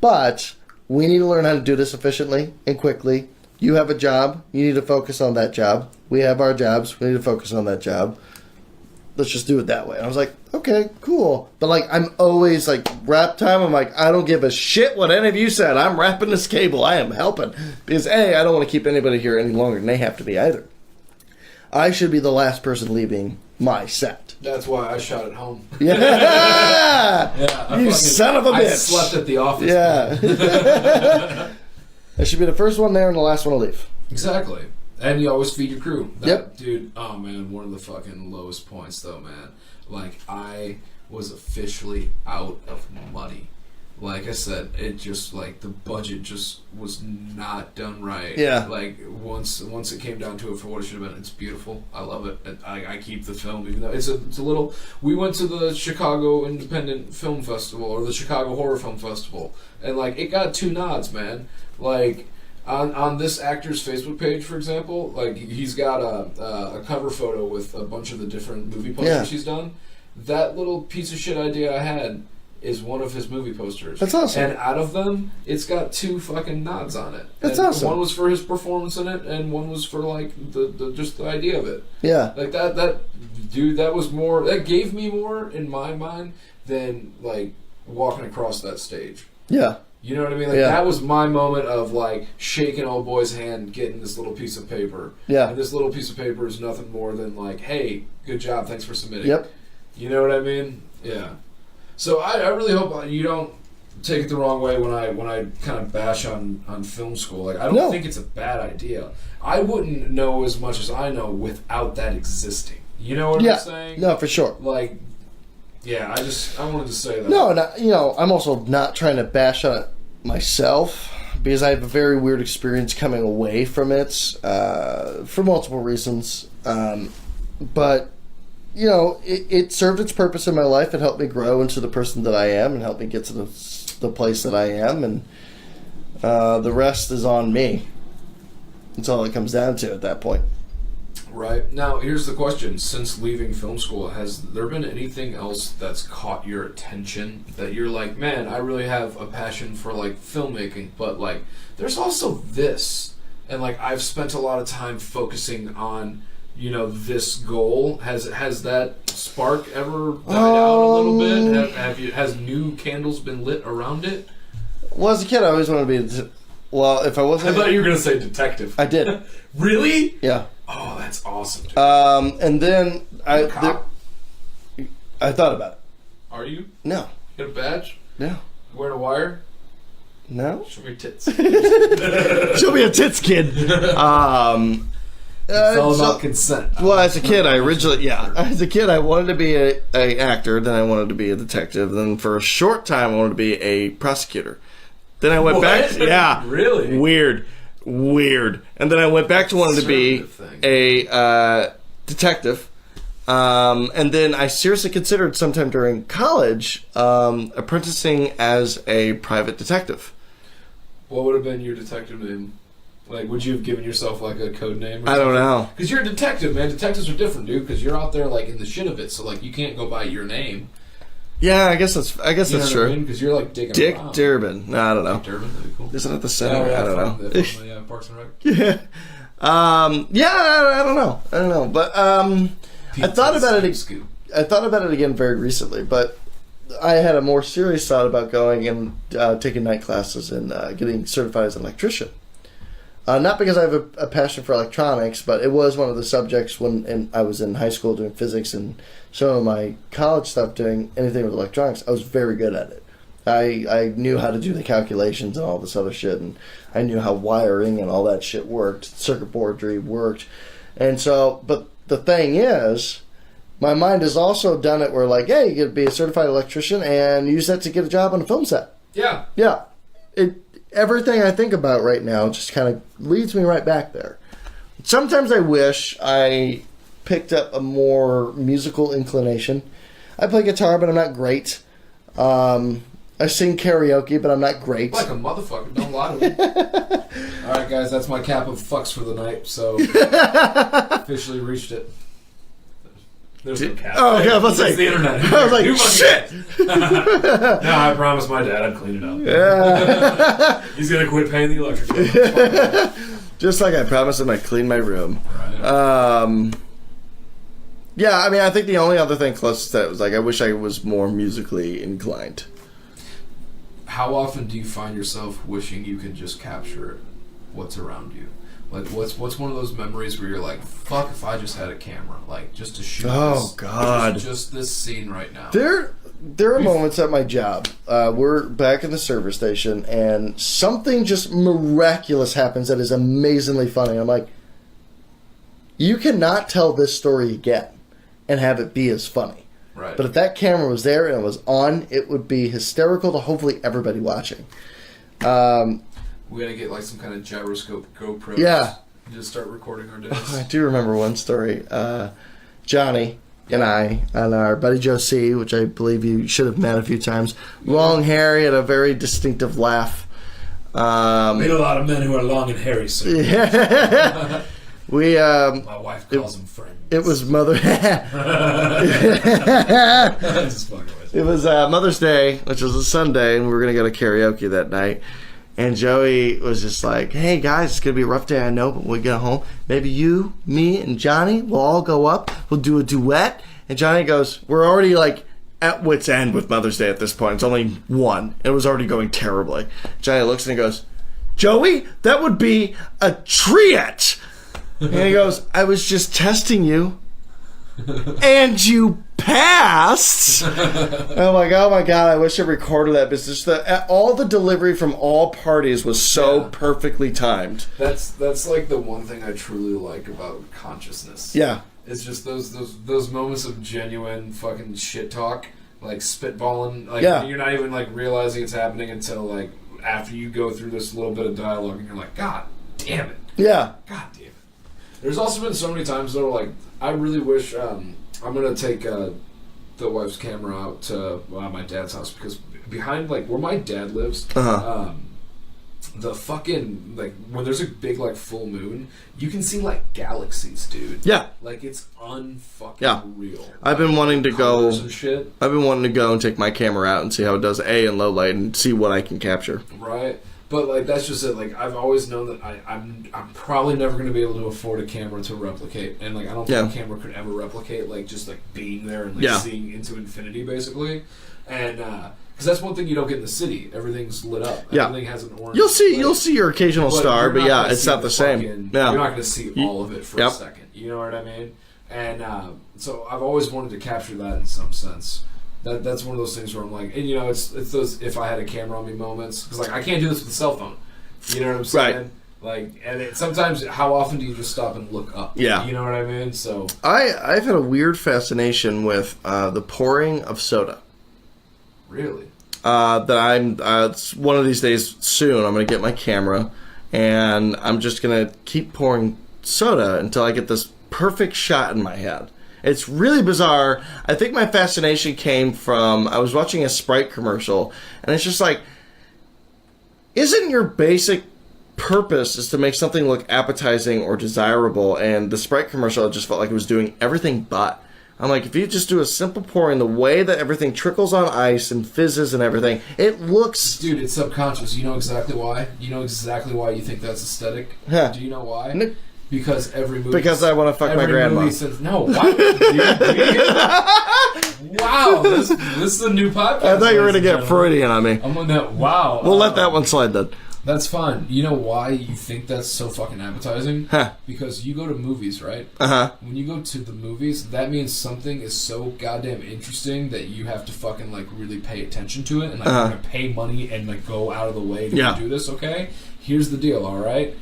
Speaker 2: But we need to learn how to do this efficiently and quickly. You have a job. You need to focus on that job. We have our jobs. We need to focus on that job. Let's just do it that way. And I was like, okay, cool. But, like, I'm always, like, wrap time. I'm like, I don't give a shit what any of you said. I'm wrapping this cable. I am helping. Because, A, I don't want to keep anybody here any longer than they have to be either. I should be the last person leaving my set.
Speaker 1: That's why I shot at home.
Speaker 2: Yeah, you son of a bitch. I
Speaker 1: slept at the office.
Speaker 2: Yeah. I should be the first one there and the last one to leave.
Speaker 1: Exactly. And you always feed your crew. Dude, oh man, one of the fucking lowest points though, man. Like, I was officially out of money. like I said, it just like the budget just was not done right.
Speaker 2: Yeah.
Speaker 1: Like once it came down to it for what it should have been, it's beautiful. I love it. And I keep the film even though it's a little. We went to the Chicago Independent Film Festival or the Chicago Horror Film Festival, and like it got 2 nods, man. Like on this actor's Facebook page, for example, like he's got a cover photo with a bunch of the different movie posters he's done. That little piece of shit idea I had is one of his movie posters.
Speaker 2: That's awesome.
Speaker 1: And out of them, it's got 2 fucking nods on it.
Speaker 2: That's
Speaker 1: and
Speaker 2: awesome.
Speaker 1: One was for his performance in it, and one was for like the just the idea of it.
Speaker 2: Yeah.
Speaker 1: Like that dude, that was more. That gave me more in my mind than like walking across that stage.
Speaker 2: Yeah.
Speaker 1: You know what I mean? Like that was my moment of like shaking old boy's hand, getting this little piece of paper.
Speaker 2: Yeah.
Speaker 1: And this little piece of paper is nothing more than like, hey, good job, thanks for submitting.
Speaker 2: Yep.
Speaker 1: You know what I mean? Yeah. So I really hope you don't take it the wrong way when I kind of bash on film school. Like I don't think it's a bad idea. I wouldn't know as much as I know without that existing. You know what I'm saying?
Speaker 2: No, for sure.
Speaker 1: Like, yeah, I wanted to say that.
Speaker 2: No, I'm also not trying to bash on it myself because I have a very weird experience coming away from it for multiple reasons. But it served its purpose in my life. It helped me grow into the person that I am and helped me get to the place that I am. And the rest is on me. That's all it comes down to at that point.
Speaker 1: Right. Now, here's the question. Since leaving film school, has there been anything else that's caught your attention that you're like, man, I really have a passion for, like, filmmaking, but, like, there's also this. And, like, I've spent a lot of time focusing on, this goal. Has that spark ever died out a little bit? Has new candles been lit around it?
Speaker 2: Well, as a kid, I always wanted to be... Well, if I wasn't...
Speaker 1: I thought you were going to say detective.
Speaker 2: I did.
Speaker 1: Really?
Speaker 2: Yeah.
Speaker 1: Oh, that's awesome, dude.
Speaker 2: And then I thought about it.
Speaker 1: Are you?
Speaker 2: No.
Speaker 1: You got a badge?
Speaker 2: No.
Speaker 1: Wearing a wire?
Speaker 2: No.
Speaker 1: Show me your tits.
Speaker 2: Show me your tits, kid.
Speaker 1: It's all about consent.
Speaker 2: Well, as a kid, as a kid, I wanted to be a actor. Then I wanted to be a detective. Then for a short time, I wanted to be a prosecutor. Then I went back. Yeah.
Speaker 1: Really?
Speaker 2: Weird. And then I went back to wanting to be a detective. And then I seriously considered sometime during college apprenticing as a private detective.
Speaker 1: What would have been your detective name? Like, would you have given yourself, like, a code name or something?
Speaker 2: I don't know.
Speaker 1: Because you're a detective, man. Detectives are different, dude, because you're out there, like, in the shit of it, so, like, you can't go by your name.
Speaker 2: Yeah, I guess that's true.
Speaker 1: Because you're, like, digging
Speaker 2: Dick
Speaker 1: around.
Speaker 2: Durbin. No, I don't know.
Speaker 1: Dick Durbin, that'd be cool.
Speaker 2: Isn't it the center?
Speaker 1: Yeah,
Speaker 2: I don't know.
Speaker 1: Yeah, Parks and Rec.
Speaker 2: Yeah. I don't know. But I thought about it. I thought about it again very recently, but I had a more serious thought about going and taking night classes and getting certified as an electrician. Not because I have a passion for electronics, but it was one of the subjects when I was in high school doing physics and some of my college stuff doing anything with electronics. I was very good at it. I knew how to do the calculations and all this other shit, and I knew how wiring and all that shit worked, circuit boardry worked. And so, but the thing is, my mind has also done it where, like, hey, you could be a certified electrician and use that to get a job on a film set.
Speaker 1: Yeah.
Speaker 2: Yeah. Everything I think about right now just kind of leads me right back there. Sometimes I wish I picked up a more musical inclination. I play guitar, but I'm not great. I sing karaoke, but I'm not great.
Speaker 1: Like a motherfucker, don't lie to me. Alright, guys, that's my cap of fucks for the night, so officially reached it. There's no cap.
Speaker 2: Oh, yeah, let's say.
Speaker 1: It's the internet.
Speaker 2: I was like, shit!
Speaker 1: No, I promised my dad I'd clean it up.
Speaker 2: Yeah.
Speaker 1: He's going to quit paying the electric bill.
Speaker 2: Just like I promised him I'd clean my room.
Speaker 1: Right.
Speaker 2: Yeah, I mean, I think the only other thing closest to that was, like, I wish I was more musically inclined.
Speaker 1: How often do you find yourself wishing you could just capture what's around you? Like, what's one of those memories where you're like, fuck if I just had a camera, like, just to shoot
Speaker 2: God.
Speaker 1: just this scene right now.
Speaker 2: There are moments at my job. We're back in the service station, and something just miraculous happens that is amazingly funny. I'm like, you cannot tell this story again and have it be as funny.
Speaker 1: Right.
Speaker 2: But if that camera was there and it was on, it would be hysterical to hopefully everybody watching.
Speaker 1: We gotta get like some kind of gyroscope GoPro.
Speaker 2: Yeah.
Speaker 1: Just start recording our days.
Speaker 2: I do remember one story. Johnny and I and our buddy Joe C., which I believe you should have met a few times. Long hair, he had a very distinctive laugh.
Speaker 3: Meet a lot of men who are long and hairy, sir.
Speaker 2: Yeah.
Speaker 3: My wife calls them friends.
Speaker 2: It was Mother's Day, which was a Sunday, and we were going to go to karaoke that night. And Joey was just like, hey, guys, it's going to be a rough day, I know, but when we get home, maybe you, me, and Johnny will all go up. We'll do a duet. And Johnny goes, we're already, like, at wit's end with Mother's Day at this point. It's only 1. It was already going terribly. Johnny looks and he goes, Joey, that would be a triet. And he goes, I was just testing you. And you passed. I'm like, oh my God, I wish I recorded that. But it's just all the delivery from all parties was so perfectly timed.
Speaker 1: That's like the one thing I truly like about consciousness.
Speaker 2: Yeah.
Speaker 1: It's just those moments of genuine fucking shit talk, like spitballing. Like you're not even like realizing it's happening until like after you go through this little bit of dialogue and you're like, God damn it.
Speaker 2: Yeah.
Speaker 1: God damn it. There's also been so many times though, like I really wish I'm gonna take the wife's camera out to my dad's house because behind like where my dad lives, the fucking like when there's a big like full moon, you can see like galaxies, dude.
Speaker 2: Yeah,
Speaker 1: like it's unfucking real.
Speaker 2: I've been wanting to go.
Speaker 1: And shit.
Speaker 2: I've been wanting to go and take my camera out and see how it does in low light and see what I can capture.
Speaker 1: Right. But like that's just it. Like I've always known that I'm probably never going to be able to afford a camera to replicate, and like I don't think a camera could ever replicate like just like being there and like seeing into infinity basically, and because that's one thing you don't get in the city. Everything's lit up. Everything has an orange.
Speaker 2: You'll see your occasional star, but it's not the same.
Speaker 1: You're not going to see all of it for a second. You know what I mean? And so I've always wanted to capture that in some sense. That's one of those things where I'm like, and you know, it's those if I had a camera on me moments because like I can't do this with a cell phone. You know what I'm saying?
Speaker 2: Right.
Speaker 1: Like, and sometimes how often do you just stop and look up?
Speaker 2: Yeah.
Speaker 1: You know what I mean? So
Speaker 2: I've had a weird fascination with the pouring of soda.
Speaker 1: Really?
Speaker 2: That I'm one of these days soon. I'm going to get my camera and I'm just going to keep pouring soda until I get this perfect shot in my head. It's really bizarre. I think my fascination came from I was watching a Sprite commercial, and it's just like, isn't your basic purpose is to make something look appetizing or desirable? And the Sprite commercial, I just felt like it was doing everything but. I'm like, if you just do a simple pouring, the way that everything trickles on ice and fizzes and everything, it looks...
Speaker 1: Dude, it's subconscious. You know exactly why? You know exactly why you think that's aesthetic?
Speaker 2: Huh.
Speaker 1: Do you know why? Because every movie...
Speaker 2: Because I want to fuck my grandma.
Speaker 1: No, why? Wow, this is a new podcast.
Speaker 2: I thought you were going to get Freudian on me.
Speaker 1: I'm on that. Wow.
Speaker 2: We'll let that one slide then.
Speaker 1: That's fine. You know why you think that's so fucking appetizing?
Speaker 2: Huh.
Speaker 1: Because you go to movies, right?
Speaker 2: Uh-huh.
Speaker 1: When you go to the movies, that means something is so goddamn interesting that you have to fucking, like, really pay attention to it and, like, you're gonna pay money and, like, go out of the way to do this, okay? Here's the deal, alright?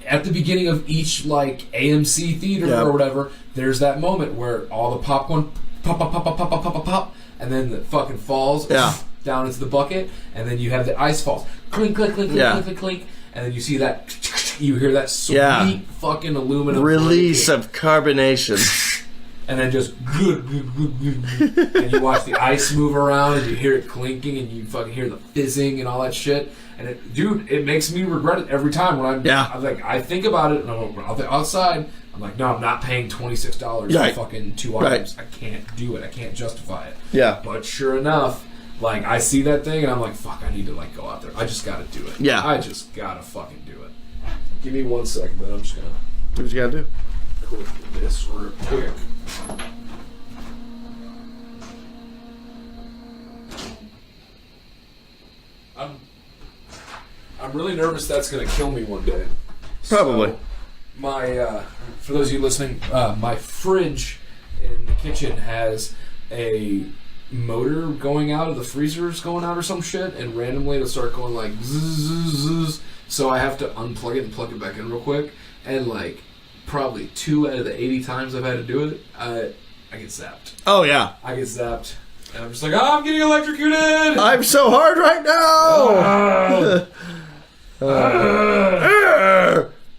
Speaker 1: At the beginning of each, like, AMC theater or whatever, there's that moment where all the popcorn pop, pop, pop, pop, pop, pop, pop, pop, pop, and then it fucking falls down into the bucket, and then you have the ice falls. Clink, clink, clink, clink, clink, clink, clink, and then you see that, you hear that sweet fucking aluminum
Speaker 2: release of carbonation.
Speaker 1: And then just and you watch the ice move around, and you hear it clinking, and you fucking hear the fizzing and all that shit. And it makes me regret it every time when I'm like, I think about it, and I'm outside. I'm like, no, I'm not paying $26 for fucking 2 items. I can't do it. I can't justify it.
Speaker 2: Yeah.
Speaker 1: But sure enough, like, I see that thing, and I'm like, fuck, I need to, like, go out there. I just gotta do it.
Speaker 2: Yeah.
Speaker 1: I just gotta fucking do it. Give me 1 second, then I'm just gonna...
Speaker 2: What you gotta do?
Speaker 1: Click this real quick. I'm really nervous that's gonna kill me one day.
Speaker 2: Probably.
Speaker 1: So, for those of you listening, my fridge in the kitchen has a motor going out, of the freezer's going out or some shit, and randomly it'll start going like zzz. So I have to unplug it and plug it back in real quick. And like probably 2 out of the 80 times I've had to do it, I I get zapped.
Speaker 2: Oh, yeah.
Speaker 1: I get zapped. And I'm just like, I'm getting electrocuted!
Speaker 2: I'm so hard right now!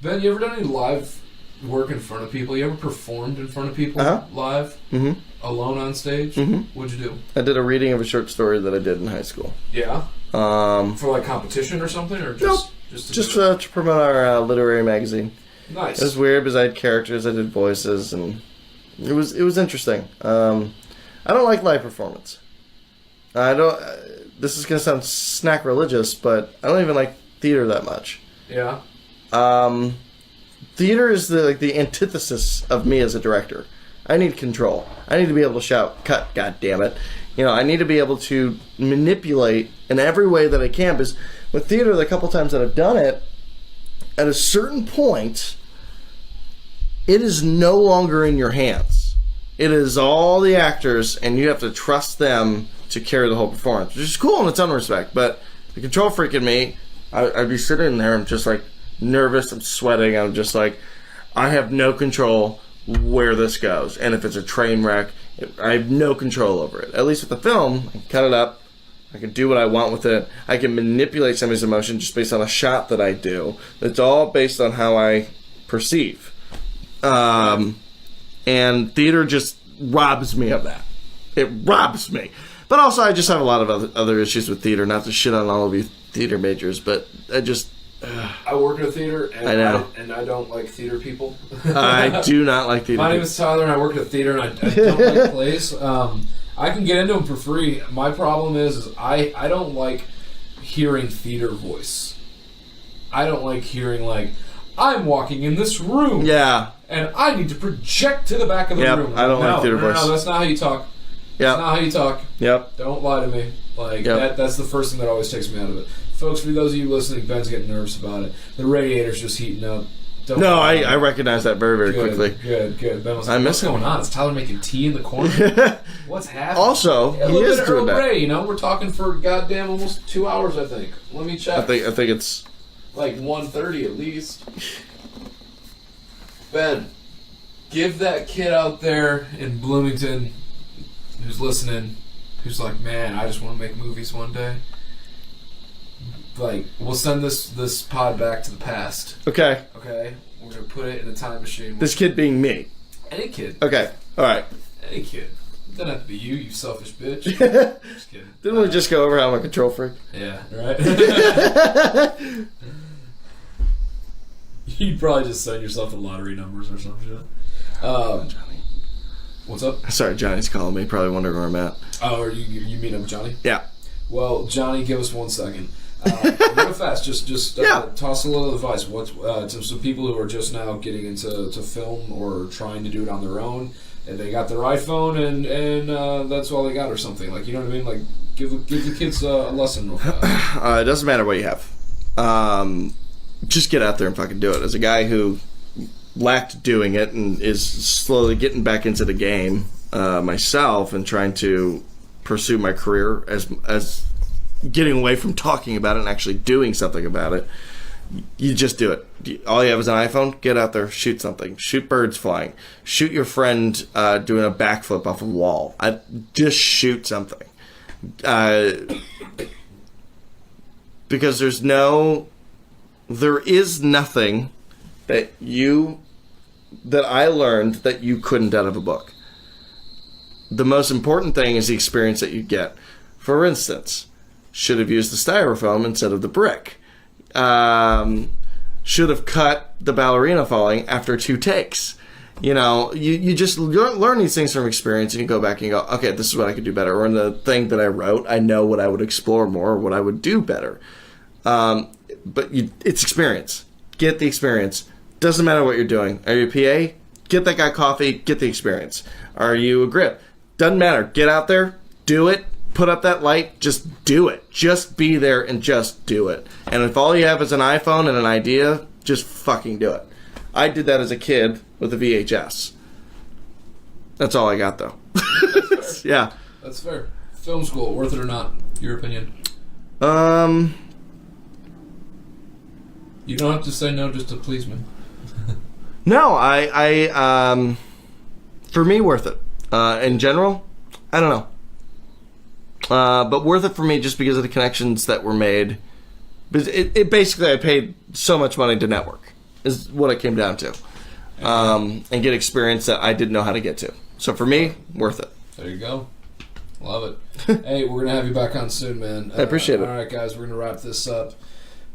Speaker 1: Ben, you ever done any live work in front of people? You ever performed in front of people live? Mm-hmm. Alone on stage? Mm-hmm. What'd you do?
Speaker 2: I did a reading of a short story that I did in high school.
Speaker 1: Yeah? For like competition or something? Or just,
Speaker 2: nope. Just to promote our literary magazine.
Speaker 1: Nice.
Speaker 2: It was weird because I had characters, I did voices, and it was interesting. I don't like live performance. I don't. This is gonna sound snack religious, but I don't even like theater that much.
Speaker 1: Yeah.
Speaker 2: Theater is the antithesis of me as a director. I need control. I need to be able to shout, "Cut! God damn it!" I need to be able to manipulate in every way that I can. Because with theater, the couple times that I've done it, at a certain point, it is no longer in your hands. It is all the actors, and you have to trust them to carry the whole performance, which is cool in its own respect. But the control freak in me, I'd be sitting there, I'm just like nervous, I'm sweating, I'm just like, I have no control where this goes. And if it's a train wreck, I have no control over it. At least with the film, I can cut it up, I can do what I want with it, I can manipulate somebody's emotion just based on a shot that I do. It's all based on how I perceive. And theater just robs me of that. It robs me. But also, I just have a lot of other issues with theater. Not to shit on all of you theater majors, but I just...
Speaker 1: I work in a theater, and
Speaker 2: I know.
Speaker 1: I don't like theater people.
Speaker 2: I do not like theater
Speaker 1: My name
Speaker 2: people.
Speaker 1: is Tyler, and I work at a theater, and I don't like plays. I can get into them for free. My problem is I don't like hearing theater voice. I don't like hearing, like, I'm walking in this room.
Speaker 2: Yeah.
Speaker 1: And I need to project to the back of the room.
Speaker 2: I don't like theater voice.
Speaker 1: No, that's not how you talk. That's not how you talk.
Speaker 2: Yep.
Speaker 1: Don't lie to me. Like, that's the first thing that always takes me out of it. Folks, for those of you listening, Ben's getting nervous about it. The radiator's just heating up.
Speaker 2: I recognize that very, very quickly.
Speaker 1: Good. Ben was like, what's going on? Is Tyler making tea in the corner? What's happening?
Speaker 2: Also, he is doing that.
Speaker 1: Ray, we're talking for goddamn almost 2 hours, I think. Let me check.
Speaker 2: I think it's...
Speaker 1: like 1:30 at least. Ben, give that kid out there in Bloomington who's listening, who's like, man, I just want to make movies one day. Like, we'll send this pod back to the past.
Speaker 2: Okay.
Speaker 1: Okay? We're going to put it in a time machine.
Speaker 2: This kid being me.
Speaker 1: Any kid.
Speaker 2: Okay. All right.
Speaker 1: Any kid. It doesn't have to be you selfish bitch. Just kidding.
Speaker 2: Didn't we just go over how I'm a control freak?
Speaker 1: Yeah, right? You'd probably just send yourself the lottery numbers or some shit.
Speaker 2: Johnny.
Speaker 1: What's up?
Speaker 2: Sorry, Johnny's calling me. Probably wondering where I'm at.
Speaker 1: Oh, are you meeting up with Johnny?
Speaker 2: Yeah.
Speaker 1: Well, Johnny, give us 1 second. Real fast, just toss a little advice. To some people who are just now getting into film or trying to do it on their own, and they got their iPhone and that's all they got or something. Like, you know what I mean? Like, give the kids a lesson real fast.
Speaker 2: It doesn't matter what you have. Just get out there and fucking do it. As a guy who lacked doing it and is slowly getting back into the game myself and trying to pursue my career as getting away from talking about it and actually doing something about it, you just do it. All you have is an iPhone. Get out there, shoot something. Shoot birds flying. Shoot your friend doing a backflip off a wall. Just shoot something. Because there is nothing that I learned that you couldn't out of a book. The most important thing is the experience that you get. For instance, should have used the styrofoam instead of the brick. Should have cut the ballerina falling after 2 takes. You just learn these things from experience, and you go back and you go, okay, this is what I could do better. Or in the thing that I wrote, I know what I would explore more, or what I would do better. But it's experience. Get the experience. Doesn't matter what you're doing. Are you a PA? Get that guy coffee. Get the experience. Are you a grip? Doesn't matter. Get out there. Do it. Put up that light. Just do it. Just be there and just do it. And if all you have is an iPhone and an idea, just fucking do it. I did that as a kid with a VHS. That's all I got, though.
Speaker 1: That's fair.
Speaker 2: Yeah.
Speaker 1: That's fair. Film school, worth it or not? Your opinion? You don't have to say no just to please me.
Speaker 2: No, for me, worth it. In general, I don't know. But worth it for me just because of the connections that were made. But it basically, I paid so much money to network, is what it came down to. And get experience that I didn't know how to get to. So for me, worth it.
Speaker 1: There you go. Love it. Hey, we're going to have you back on soon, man.
Speaker 2: I appreciate it.
Speaker 1: All right, guys, we're going to wrap this up.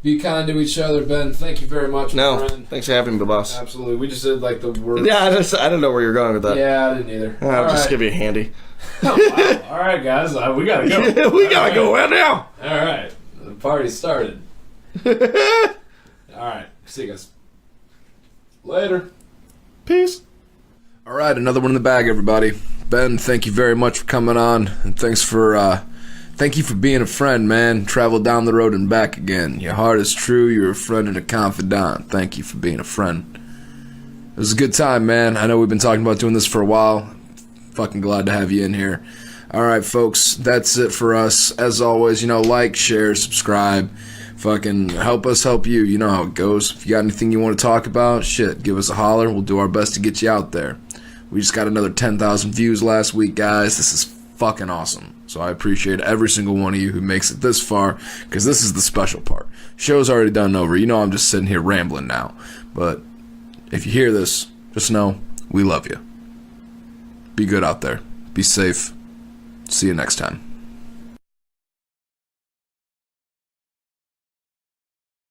Speaker 1: Be kind to each other, Ben. Thank you very much, my friend.
Speaker 2: Thanks for having me, boss.
Speaker 1: Absolutely. We just did like the worst.
Speaker 2: Yeah, I don't know where you're going with that.
Speaker 1: Yeah, I didn't either.
Speaker 2: I'll just give you a handy.
Speaker 3: Oh, wow. All right, guys, we gotta go.
Speaker 2: We gotta go right now.
Speaker 3: All right,
Speaker 1: The party started. All right. See you guys. Later.
Speaker 2: Peace.
Speaker 1: All right, another one in the bag, everybody. Ben, thank you very much for coming on, and thank you for being a friend, man. Traveled down the road and back again. Your heart is true. You're a friend and a confidant. Thank you for being a friend. It was a good time, man. I know we've been talking about doing this for a while. Fucking glad to have you in here. All right, folks, that's it for us. As always, like, share, subscribe. Fucking help us help you. You know how it goes. If you got anything you want to talk about, shit, give us a holler. We'll do our best to get you out there. We just got another 10,000 views last week, guys. This is fucking awesome. So I appreciate every single one of you who makes it this far, because this is the special part. Show's already done over. I'm just sitting here rambling now. But if you hear this, just know we love you. Be good out there. Be safe. See you next time.